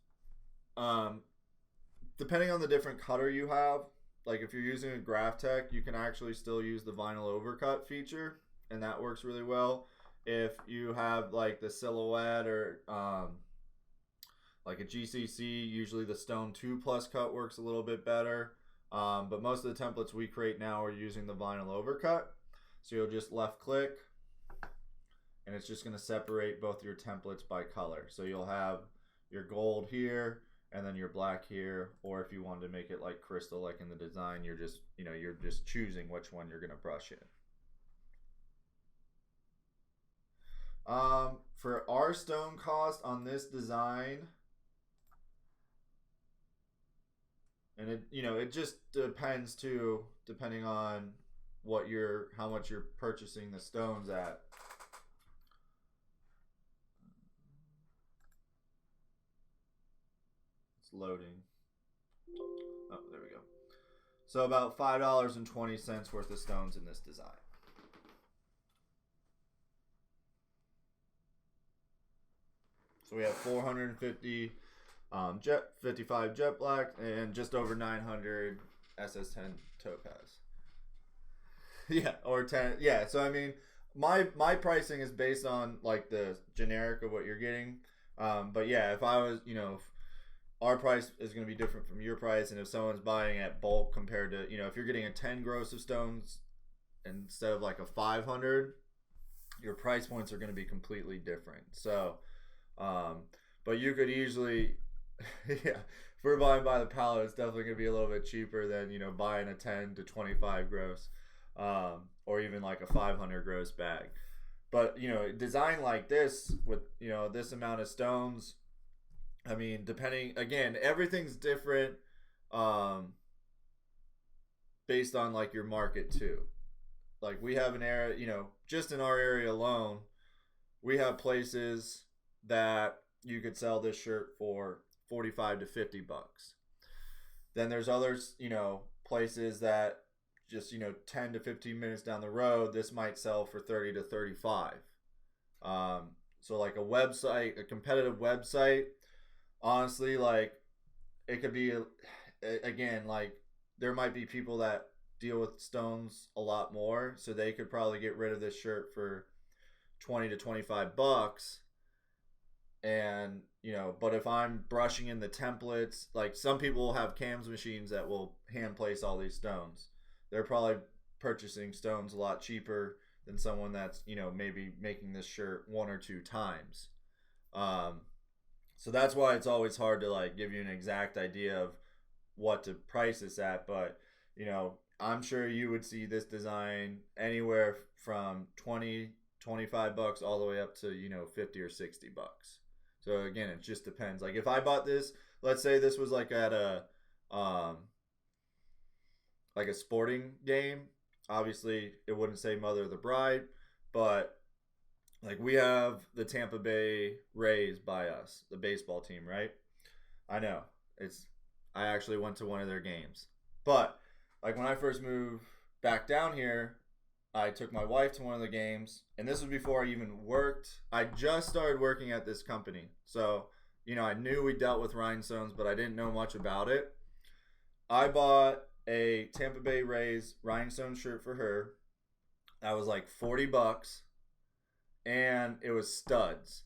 depending on the different cutter you have, like if you're using a Graphtec, you can actually still use the vinyl overcut feature, and that works really well. If you have like the Silhouette or like a GCC, usually the Stone 2 Plus cut works a little bit better. But most of the templates we create now are using the vinyl overcut. So you'll just left click, and it's just going to separate both your templates by color. So you'll have your gold here, and then your black here. Or if you wanted to make it like crystal, like in the design, you're just, you know, you're just choosing which one you're going to brush in. For our stone cost on this design, and it, you know, it just depends too, depending on how much you're purchasing the stones at. It's loading. Oh, there we go. So about $5.20 worth of stones in this design. So we have 450 jet 55 jet black and just over 900 SS10 topaz. Yeah, or 10. Yeah, so I mean, my pricing is based on like the generic of what you're getting. But yeah, if I was, if our price is going to be different from your price, and if someone's buying at bulk compared to, if you're getting a 10 gross of stones instead of like a 500, your price points are going to be completely different. So, but you could easily, yeah, if we're buying by the pallet, it's definitely going to be a little bit cheaper than, buying a 10 to 25 gross, or even like a 500 gross bag. But, design like this with, this amount of stones, I mean, depending, again, everything's different, based on like your market too. Like we have an area, just in our area alone, we have places that you could sell this shirt for 45 to 50 bucks. Then there's others, places that just, 10 to 15 minutes down the road, this might sell for 30 to 35. So like a competitive website, honestly, like it could be, again, like there might be people that deal with stones a lot more, so they could probably get rid of this shirt for 20 to 25 bucks. And, but if I'm brushing in the templates, like some people have cams machines that will hand place all these stones. They're probably purchasing stones a lot cheaper than someone that's, maybe making this shirt one or two times. So that's why it's always hard to like give you an exact idea of what to price this at. But, I'm sure you would see this design anywhere from 20, 25 bucks all the way up to, 50 or 60 bucks. So again, it just depends. Like if I bought this, let's say this was like at a sporting game, obviously it wouldn't say Mother of the Bride, but like we have the Tampa Bay Rays by us, the baseball team, right? I know. I actually went to one of their games. But like when I first moved back down here, I took my wife to one of the games, and this was before I even worked. I just started working at this company. So, I knew we dealt with rhinestones, but I didn't know much about it. I bought a Tampa Bay Rays rhinestone shirt for her. That was like 40 bucks, and it was studs.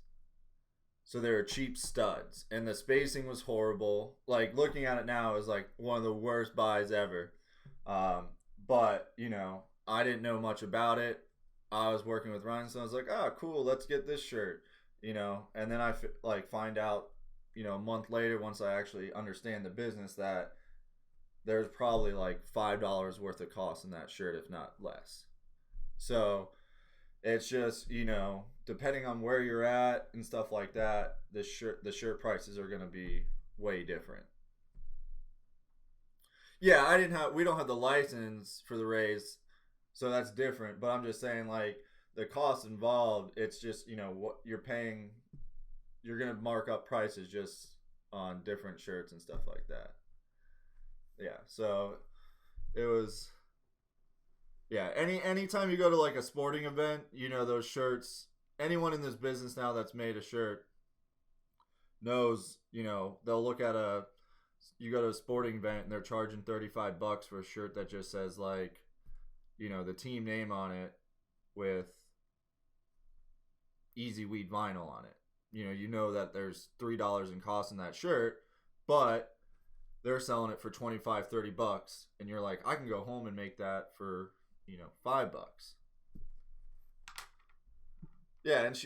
So they were cheap studs, and the spacing was horrible. Like looking at it now, it was like one of the worst buys ever. But, I didn't know much about it. I was working with Rhinestone. I was like, oh, cool, let's get this shirt, And then I find out, a month later, once I actually understand the business, that there's probably like $5 worth of cost in that shirt, if not less. So it's just, depending on where you're at and stuff like that, the shirt prices are going to be way different. Yeah, we don't have the license for the Rays, so that's different. But I'm just saying, like, the cost involved, it's just, what you're paying, you're going to mark up prices just on different shirts and stuff like that. Yeah, so it was, yeah, anytime you go to like a sporting event, those shirts, anyone in this business now that's made a shirt knows, they'll look at you go to a sporting event and they're charging 35 bucks for a shirt that just says like, the team name on it with Easy Weed vinyl on it. You know that there's $3 in cost in that shirt, but they're selling it for 25, 30 bucks. And you're like, I can go home and make that for, $5. Yeah, and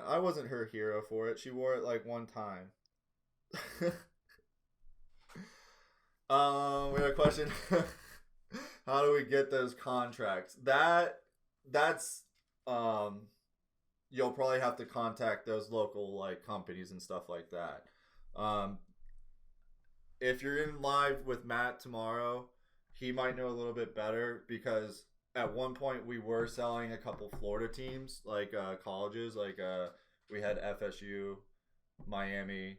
I wasn't her hero for it. She wore it like one time. We have a question. How do we get those contracts? That's you'll probably have to contact those local like companies and stuff like that. If you're in live with Matt tomorrow, he might know a little bit better, because at one point we were selling a couple Florida teams, like colleges, like we had FSU, Miami,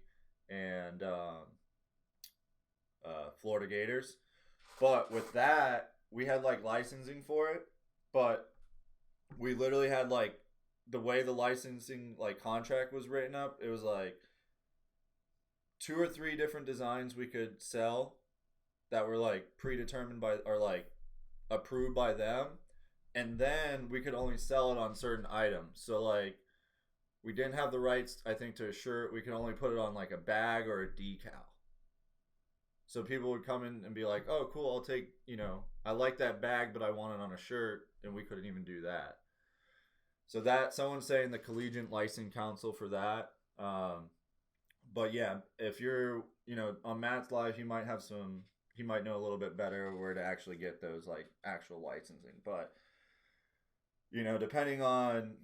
and Florida Gators. But with that, we had like licensing for it, but we literally had like the way the licensing like contract was written up. It was like two or three different designs we could sell that were like predetermined by or like approved by them, and then we could only sell it on certain items. So like we didn't have the rights, I think, to a shirt. We could only put it on like a bag or a decal. So people would come in and be like, "Oh, cool! I'll take, I like that bag, but I want it on a shirt," and we couldn't even do that. So that someone's saying the Collegiate Licensing Council for that. But yeah, if you're, on Matt's live, he might know a little bit better where to actually get those like actual licensing. But depending on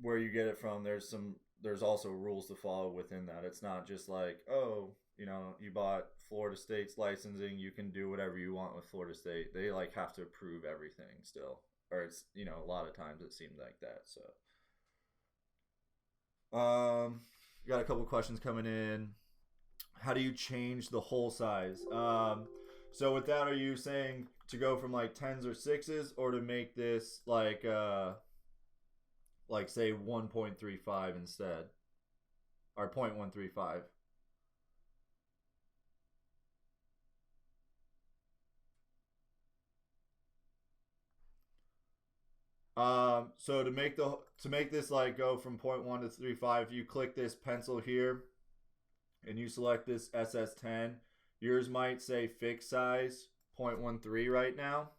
where you get it from, there's also rules to follow within that. It's not just like, oh, you bought Florida State's licensing, you can do whatever you want with Florida State. They like have to approve everything still, or it's a lot of times it seemed like that. So, got a couple questions coming in. How do you change the hole size? So with that, are you saying to go from like 10s or 6s, or to make this like say 1.35 instead, or 0.135? So to make this like go from 0.1 to 3.5, if you click this pencil here and you select this SS10, yours might say fixed size 0.13 right now.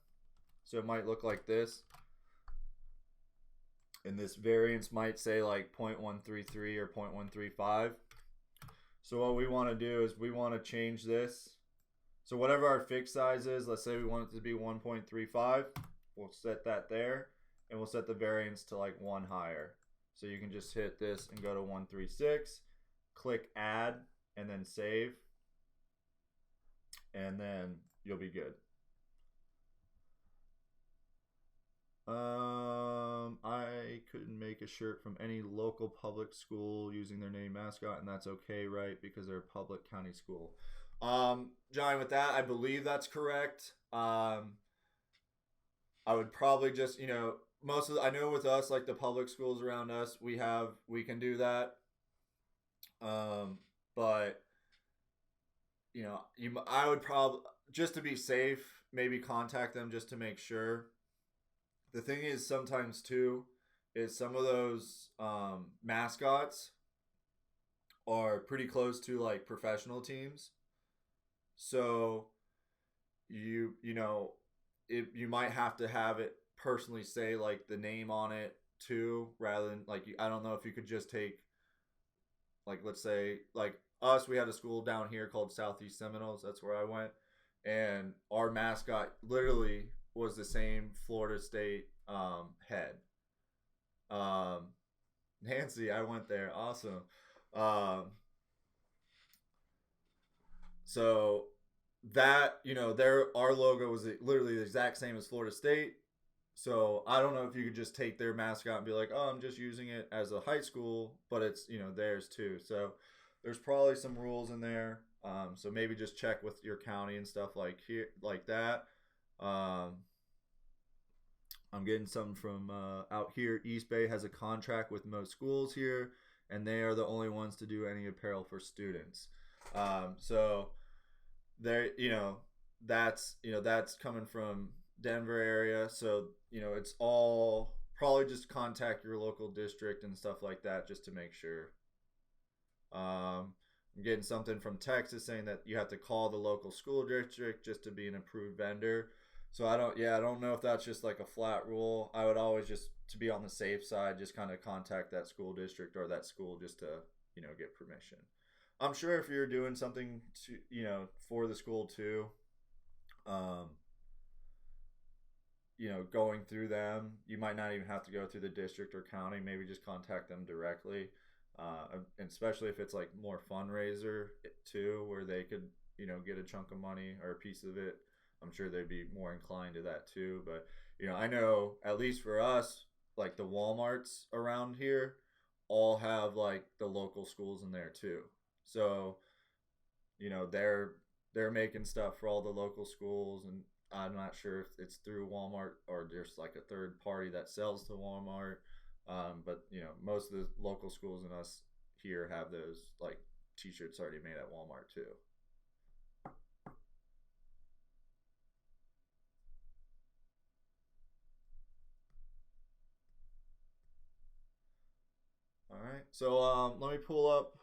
So it might look like this. And this variance might say like 0.133 or 0.135. So what we want to do is we want to change this. So whatever our fixed size is, let's say we want it to be 1.35, we'll set that there, and we'll set the variance to like 1 higher. So you can just hit this and go to 136, click add, and then save, and then you'll be good. I couldn't make a shirt from any local public school using their name mascot, and that's okay, right? Because they're a public county school. Johnny, with that, I believe that's correct. I would probably just, I know with us, like the public schools around us, we can do that. But I would probably, just to be safe, maybe contact them just to make sure. The thing is, sometimes too, is some of those mascots are pretty close to like professional teams. So you might have to have it personally say like the name on it too, rather than like, I don't know if you could just take, like, let's say like us, we had a school down here called Southeast Seminoles. That's where I went, and our mascot literally was the same Florida State head. Nancy, I went there. Awesome. So that, our logo was literally the exact same as Florida State. So I don't know if you could just take their mascot and be like, oh, I'm just using it as a high school, but it's, theirs too. So there's probably some rules in there. So maybe just check with your county and stuff like that. I'm getting something from out here. East Bay has a contract with most schools here, and they are the only ones to do any apparel for students. So there, that's coming from Denver area. So it's all probably just contact your local district and stuff like that just to make sure. I'm getting something from Texas saying that you have to call the local school district just to be an approved vendor. So I don't know if that's just like a flat rule. I would always, just to be on the safe side, just kind of contact that school district or that school just to, get permission. I'm sure if you're doing something to, for the school too, going through them, you might not even have to go through the district or county. Maybe just contact them directly. And especially if it's like more fundraiser too, where they could, get a chunk of money or a piece of it. I'm sure they'd be more inclined to that too. But, I know at least for us, like the Walmarts around here all have like the local schools in there too. So, they're they're making stuff for all the local schools, and I'm not sure if it's through Walmart or there's like a third party that sells to Walmart. But you know, most of the local schools and us here have those like t-shirts already made at Walmart too. All right, so let me pull up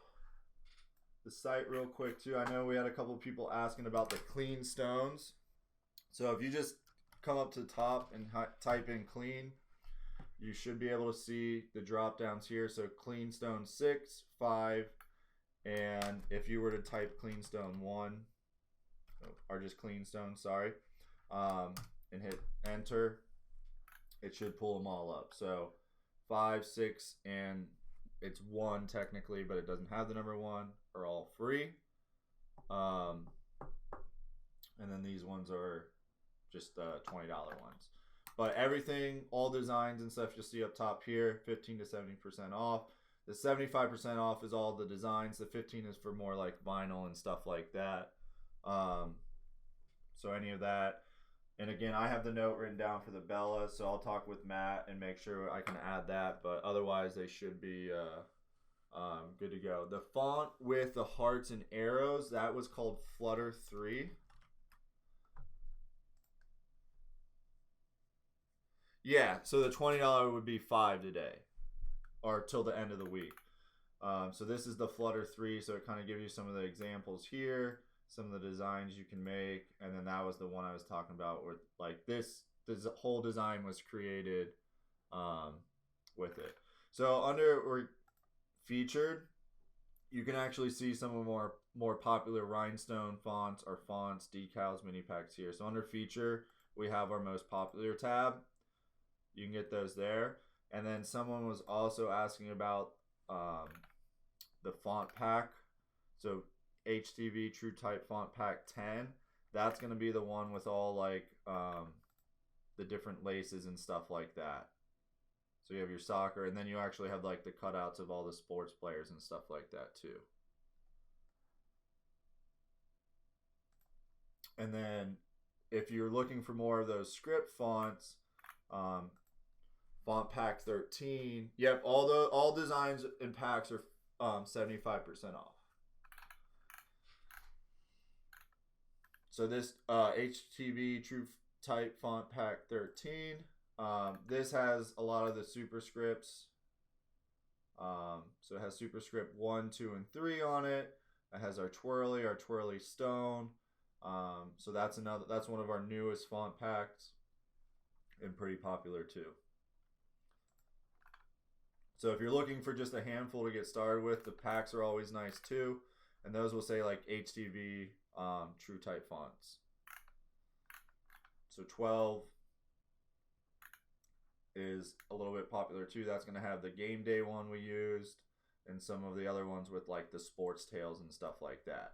the site real quick too. I know we had a couple of people asking about the clean stones. So if you just come up to the top and type in clean, you should be able to see the drop downs here. So clean stone 6, 5, and if you were to type clean stone 1, or just clean stone, sorry, and hit enter, it should pull them all up. So 5, 6, and it's 1 technically, but it doesn't have the number 1, are all free. And then these ones are just $20 ones. But everything, all designs and stuff you'll see up top here, 15 to 70% off. The 75% off is all the designs. The 15 is for more like vinyl and stuff like that. So any of that. And again, I have the note written down for the Bella, so I'll talk with Matt and make sure I can add that. But otherwise, they should be good to go. The font with the hearts and arrows, that was called Flutter 3. Yeah, so the $20 would be 5 today, or till the end of the week. So this is the Flutter 3, so it kind of gives you some of the examples here, some of the designs you can make, and then that was the one I was talking about where like this whole design was created with it. So under or featured, you can actually see some of the more popular rhinestone fonts or fonts, decals, mini packs here. So under feature, we have our most popular tab. You can get those there. And then someone was also asking about the font pack. So HTV True Type Font Pack 10. That's going to be the one with all like the different laces and stuff like that. So you have your soccer, and then you actually have like the cutouts of all the sports players and stuff like that too. And then if you're looking for more of those script fonts, Font Pack 13. Yep, all designs and packs are 75% off. So this HTV True Type Font Pack 13. This has a lot of the superscripts. So it has superscript 1, 2, and 3 on it. It has our twirly stone. So that's one of our newest font packs, and pretty popular too. So if you're looking for just a handful to get started with, the packs are always nice too, and those will say like HTV True Type fonts. So 12 is a little bit popular too. That's going to have the game day one we used, and some of the other ones with like the sports tales and stuff like that.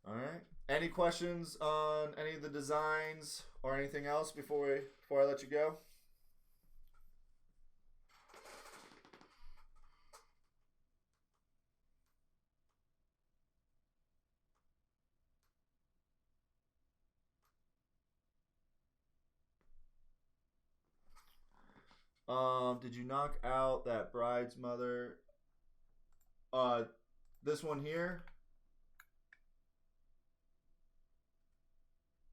All right. Any questions on any of the designs or anything else before I let you go? Did you knock out that bride's mother? This one here.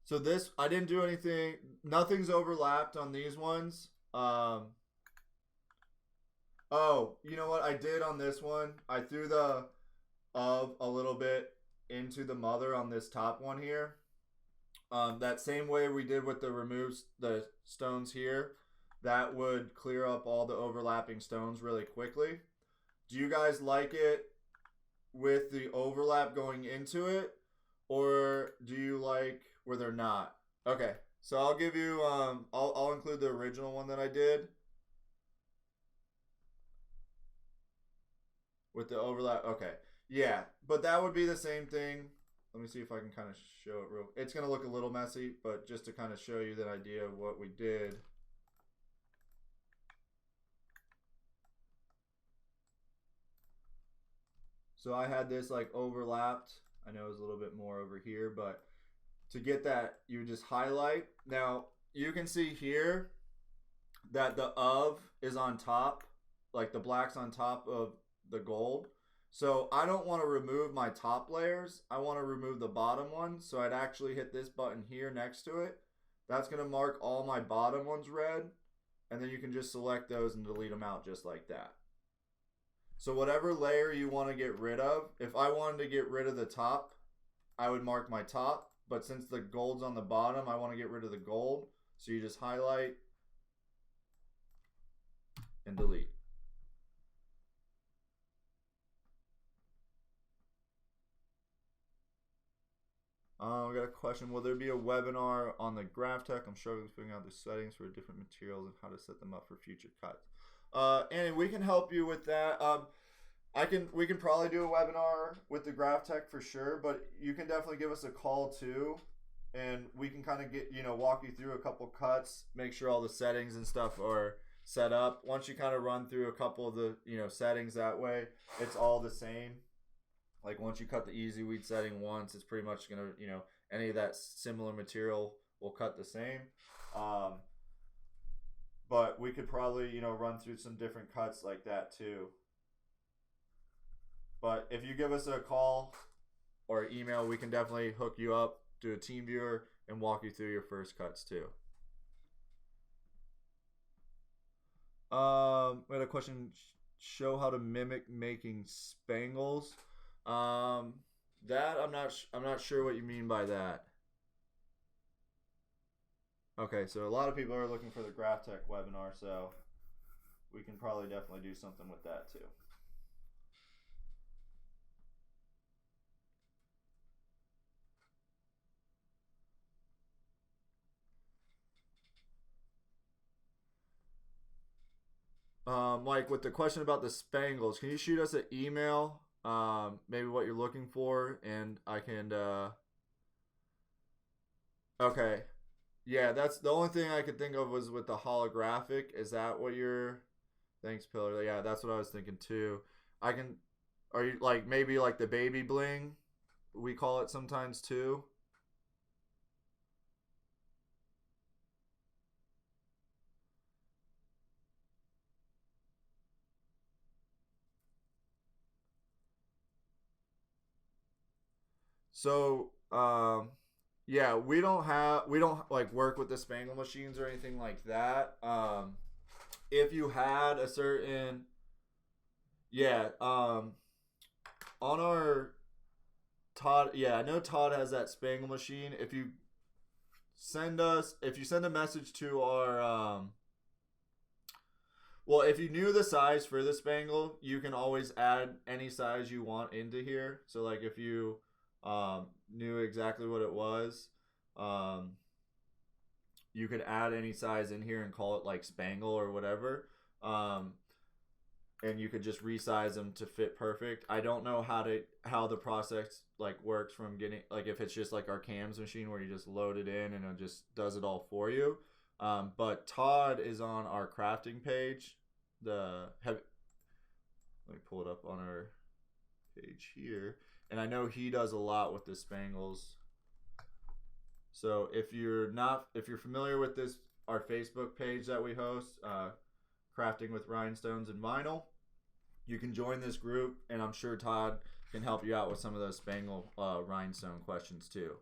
So this, I didn't do anything. Nothing's overlapped on these ones. Oh, you know what I did on this one? I threw the of a little bit into the mother on this top one here. That same way we did with the stones here, that would clear up all the overlapping stones really quickly. Do you guys like it with the overlap going into it, or do you like where they're not? Okay, so I'll give you I'll include the original one that I did with the overlap. Okay, yeah, but that would be the same thing. Let me see if I can kind of show it real. It's gonna look a little messy, but just to kind of show you that idea of what we did. So I had this like overlapped. I know it was a little bit more over here, but to get that, you just highlight. Now you can see here that the of is on top, like the black's on top of the gold. So I don't want to remove my top layers. I want to remove the bottom one. So I'd actually hit this button here next to it. That's going to mark all my bottom ones red. And then you can just select those and delete them out just like that. So whatever layer you want to get rid of, if I wanted to get rid of the top, I would mark my top. But since the gold's on the bottom, I want to get rid of the gold. So you just highlight and delete. We got a question. Will there be a webinar on the GraphTech? I'm struggling figuring out the settings for different materials and how to set them up for future cuts. And we can help you with that. We can probably do a webinar with the GraphTech for sure, but you can definitely give us a call too, and we can kind of get, walk you through a couple cuts, make sure all the settings and stuff are set up. Once you kind of run through a couple of the, settings that way, it's all the same. Like once you cut the easy weed setting once, it's pretty much gonna, any of that similar material will cut the same. But we could probably, run through some different cuts like that too. But if you give us a call or email, we can definitely hook you up, do a team viewer, and walk you through your first cuts too. We had a question. Show how to mimic making spangles. That I'm not sure what you mean by that. Okay, so a lot of people are looking for the GraphTech webinar, so we can probably definitely do something with that too. Mike, with the question about the spangles, can you shoot us an email? Maybe what you're looking for, and I can. Okay, yeah, that's the only thing I could think of was with the holographic. Is that what you're? Thanks, Pillar. Yeah, that's what I was thinking too. I can. Are you like maybe like the baby bling? We call it sometimes too. So, yeah, we don't like work with the spangle machines or anything like that. If you had a certain, yeah, on our Todd, yeah, I know Todd has that spangle machine. If you send a message to our, well, if you knew the size for the spangle, you can always add any size you want into here. So like if you knew exactly what it was, you could add any size in here and call it like spangle or whatever. And you could just resize them to fit perfect. I don't know how the process like works from getting, like if it's just like our cams machine where you just load it in and it just does it all for you. But Todd is on our crafting page. Let me pull it up on our page here. And I know he does a lot with the spangles. So if you're familiar with this, our Facebook page that we host, Crafting with Rhinestones and Vinyl, you can join this group, and I'm sure Todd can help you out with some of those spangle rhinestone questions too.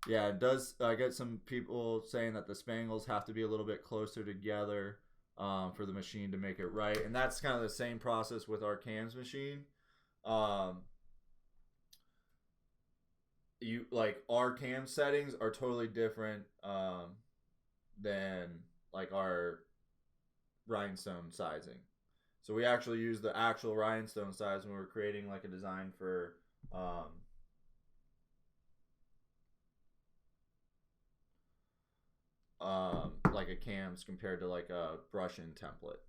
Yeah, it does. I get some people saying that the spangles have to be a little bit closer together for the machine to make it right, and that's kind of the same process with our cams machine. You like our cam settings are totally different than like our rhinestone sizing. So we actually use the actual rhinestone size when we're creating like a design for like a cams compared to like a brush-in template.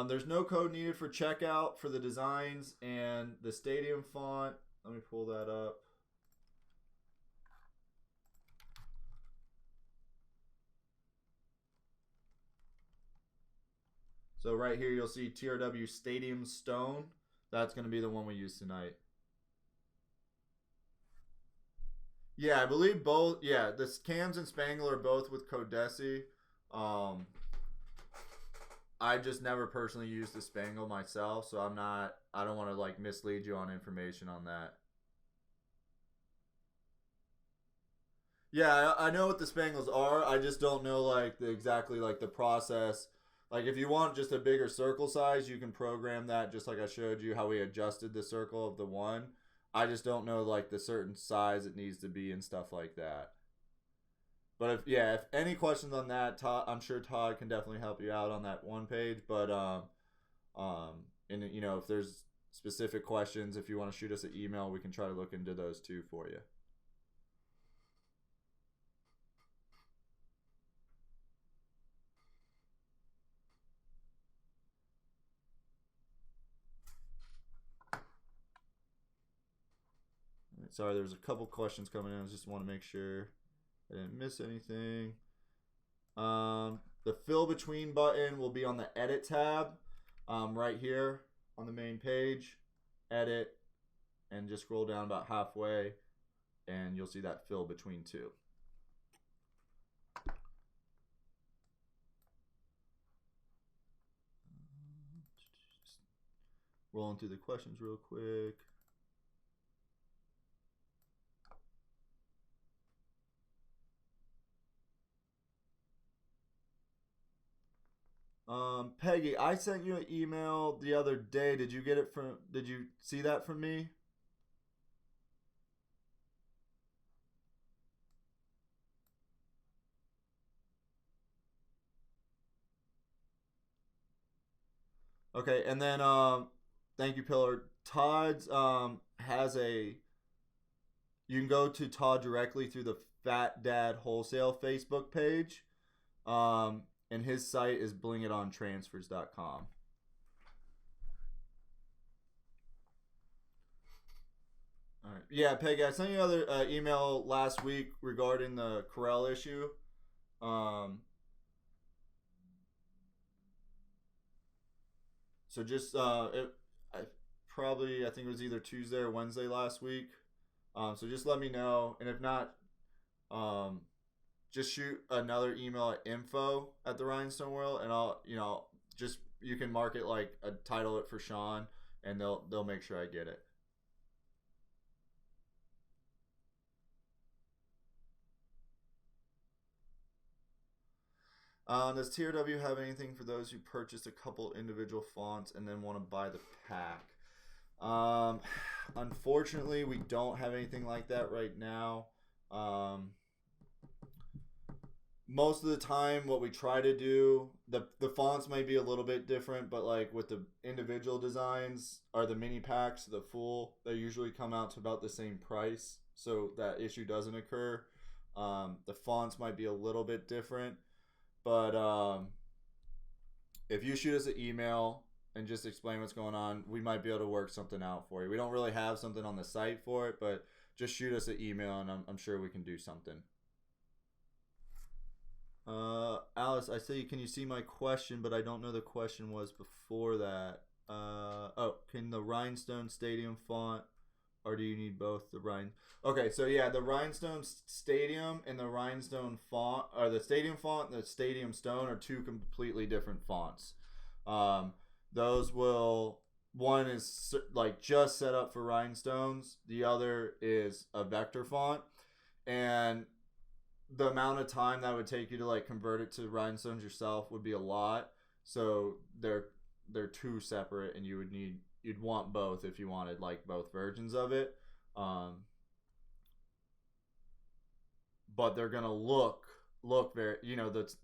There's no code needed for checkout for the designs and the stadium font. Let me pull that up. So right here you'll see TRW Stadium Stone. That's going to be the one we use tonight. Yeah, I believe both. Yeah, the cams and spangle are both with Codesi. I just never personally used the spangle myself, so I don't want to like mislead you on information on that. Yeah, I know what the spangles are. I just don't know like exactly like the process. Like if you want just a bigger circle size, you can program that just like I showed you how we adjusted the circle of the one. I just don't know like the certain size it needs to be and stuff like that. But if any questions on that, Todd, I'm sure Todd can definitely help you out on that one page. But and you know if there's specific questions, if you want to shoot us an email, we can try to look into those too for you. Sorry, there's a couple questions coming in. I just want to make sure I didn't miss anything. The fill between button will be on the edit tab, right here on the main page. Edit, and just scroll down about halfway, and you'll see that fill between two. Rolling through the questions real quick. Peggy, I sent you an email the other day. Did you get it from? Did you see that from me? Okay, and then thank you, Pillar. Todd's has a. You can go to Todd directly through the Fat Dad Wholesale Facebook page, and his site is blingitontransfers.com. All right. Yeah, Peggy, I sent you another email last week regarding the Corel issue. So just I think it was either Tuesday or Wednesday last week. So just let me know, and if not, just shoot another email at info at the Rhinestone World, and I'll just you can mark it like title it for Sean, and they'll make sure I get it. Does TRW have anything for those who purchased a couple individual fonts and then want to buy the pack? Unfortunately, we don't have anything like that right now. Most of the time, what we try to do, the fonts might be a little bit different, but like with the individual designs or the mini packs, the full, they usually come out to about the same price, so that issue doesn't occur. The fonts might be a little bit different. But if you shoot us an email and just explain what's going on, we might be able to work something out for you. We don't really have something on the site for it, but just shoot us an email and I'm sure we can do something. Alice, I say, can you see my question? But I don't know the question was before that. Can the Rhinestone Stadium font, or do you need both the Rhine? Okay, so yeah, the Rhinestone Stadium and the Rhinestone font, or the Stadium font and the Stadium Stone are two completely different fonts. Those will, one is like just set up for Rhinestones, the other is a vector font, and the amount of time that would take you to like convert it to Rhinestones yourself would be a lot. So they're two separate, and you'd want both if you wanted like both versions of it. But they're gonna look very,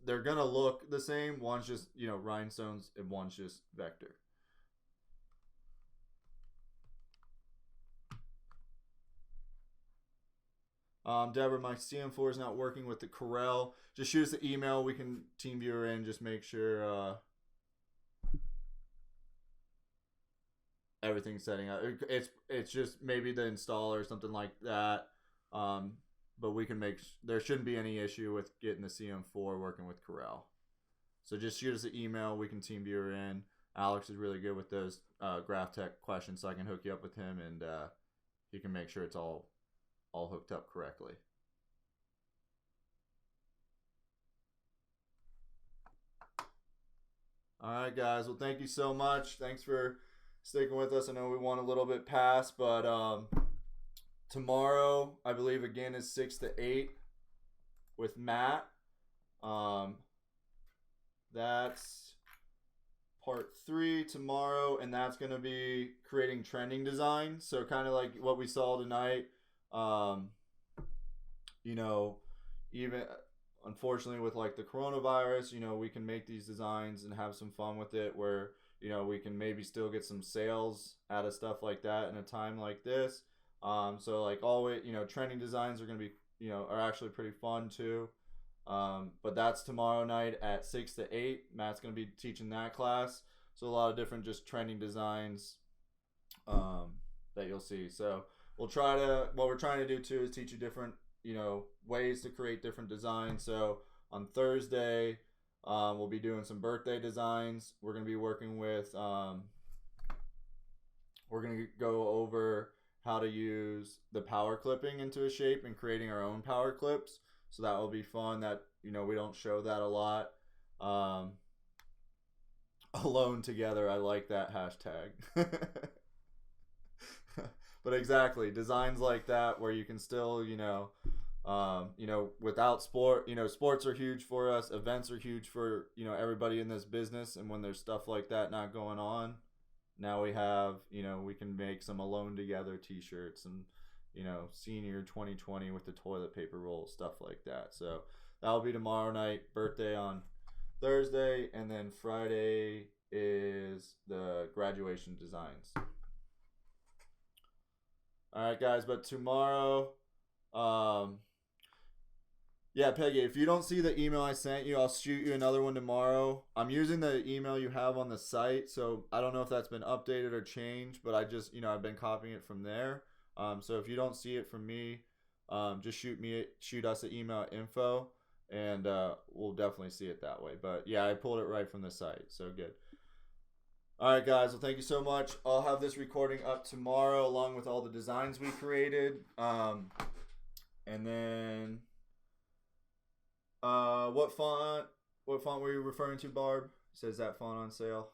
they're gonna look the same. One's just rhinestones and one's just vector. Deborah, my CM4 is not working with the Corel. Just shoot us an email. We can team viewer in. Just make sure everything's setting up. It's just maybe the installer or something like that. But we can there shouldn't be any issue with getting the CM4 working with Corel. So just shoot us an email. We can team viewer in. Alex is really good with those graph tech questions, so I can hook you up with him, and he can make sure it's all hooked up correctly. All right, guys. Well, thank you so much. Thanks for sticking with us. I know we went a little bit past, but tomorrow, I believe, again, is 6 to 8 with Matt. That's part 3 tomorrow, and that's going to be creating trending design. So kind of like what we saw tonight. You know, even unfortunately with like the coronavirus, you know, we can make these designs and have some fun with it where, you know, we can maybe still get some sales out of stuff like that in a time like this. So like always, you know, trending designs are going to be, you know, are actually pretty fun too. But that's tomorrow night at 6 to 8. Matt's going to be teaching that class. So a lot of different just trending designs that you'll see. So what we're trying to do too is teach you different, you know, ways to create different designs. So on Thursday, we'll be doing some birthday designs. We're going to be working with, we're going to go over how to use the power clipping into a shape and creating our own power clips. So that will be fun. That, you know, we don't show that a lot. Alone together, I like that hashtag. But exactly, designs like that where you can still, you know, without sport, you know, sports are huge for us. Events are huge for, you know, everybody in this business. And when there's stuff like that not going on, now we have, you know, we can make some alone together t-shirts and, you know, senior 2020 with the toilet paper roll, stuff like that. So that'll be tomorrow night, birthday on Thursday, and then Friday is the graduation designs. All right, guys, but tomorrow, yeah, Peggy, if you don't see the email I sent you, I'll shoot you another one tomorrow. I'm using the email you have on the site, so I don't know if that's been updated or changed, but I just, you know, I've been copying it from there. So if you don't see it from me, just shoot us an email info, and we'll definitely see it that way. But yeah, I pulled it right from the site, so good. All right, guys. Well, thank you so much. I'll have this recording up tomorrow along with all the designs we created. And then, what font were you referring to, Barb? Says that font on sale.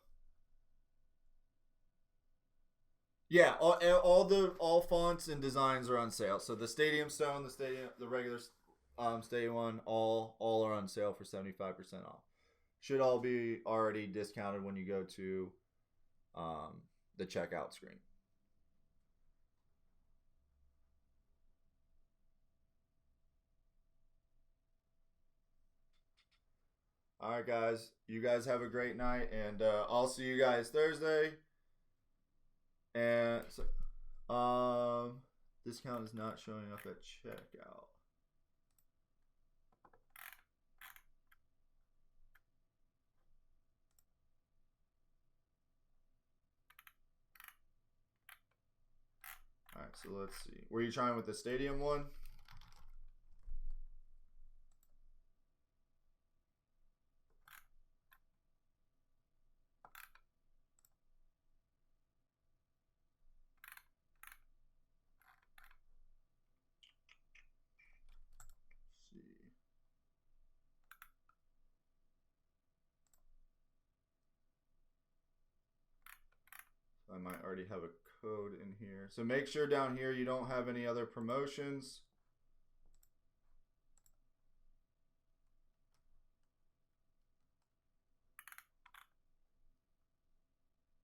Yeah, all fonts and designs are on sale. So the Stadium Stone, the regular Stadium one, all are on sale for 75% off. Should all be already discounted when you go to the checkout screen. All right, guys. You guys have a great night, and I'll see you guys Thursday. And so, discount is not showing up at checkout. All right, so let's see. Were you trying with the Stadium one? I might already have a code in here. So make sure down here you don't have any other promotions.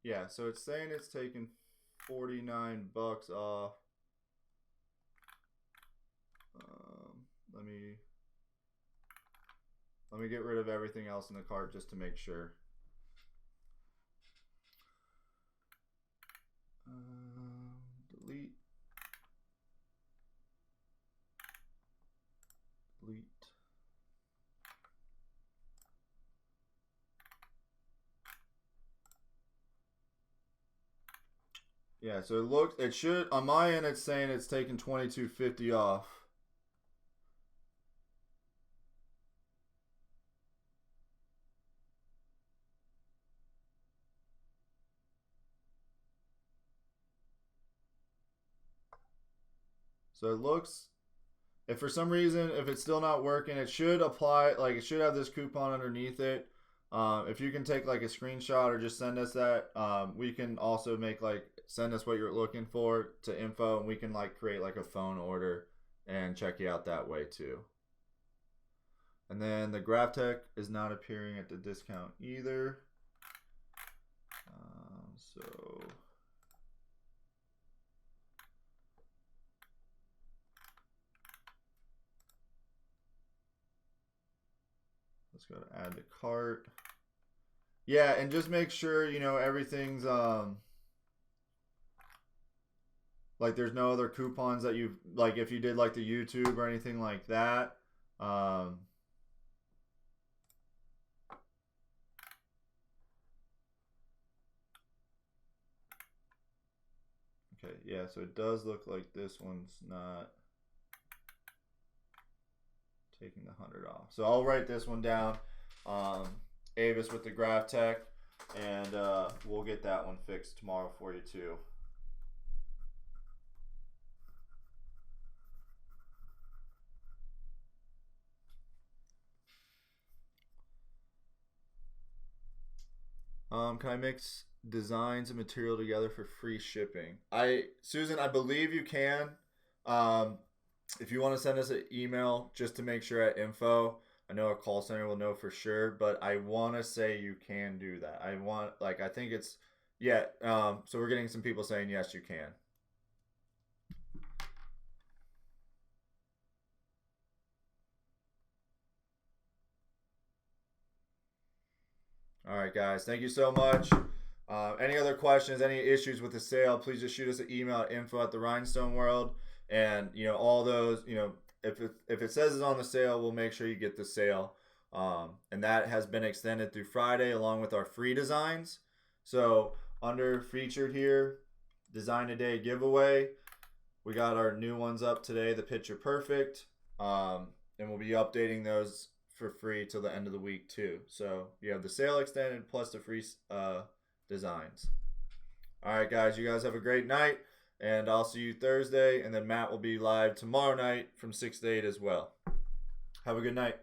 Yeah, so it's saying it's taking $49 off. Let me get rid of everything else in the cart just to make sure. Delete. Yeah, so it should, on my end, it's saying it's taking $22.50 off. So it looks, if for some reason, if it's still not working, it should apply, like it should have this coupon underneath it. If you can take like a screenshot or just send us that, we can also make like, send us what you're looking for to info, and we can like create like a phone order and check you out that way too. And then the GrafTech is not appearing at the discount either. So let's go to add to cart. Yeah, and just make sure, you know, everything's like there's no other coupons that you like if you did like the YouTube or anything like that. Okay, yeah, so it does look like this one's not taking the 100 off. So I'll write this one down. Avis with the GrafTech, and we'll get that one fixed tomorrow for you too. Can I mix designs and material together for free shipping? Susan, I believe you can. If you want to send us an email just to make sure at info, I know our call center will know for sure, but I want to say you can do that. I think it's, yeah. So we're getting some people saying yes, you can. All right, guys. Thank you so much. Any other questions, any issues with the sale, please just shoot us an email at info@therhinestoneworld. And, you know, all those, you know, if it says it's on the sale, we'll make sure you get the sale. And that has been extended through Friday along with our free designs. So under featured here, design a day giveaway. We got our new ones up today, the Picture Perfect. And we'll be updating those for free till the end of the week too. So you have the sale extended plus the free designs. All right, guys, you guys have a great night, and I'll see you Thursday, and then Matt will be live tomorrow night from 6 to 8 as well. Have a good night.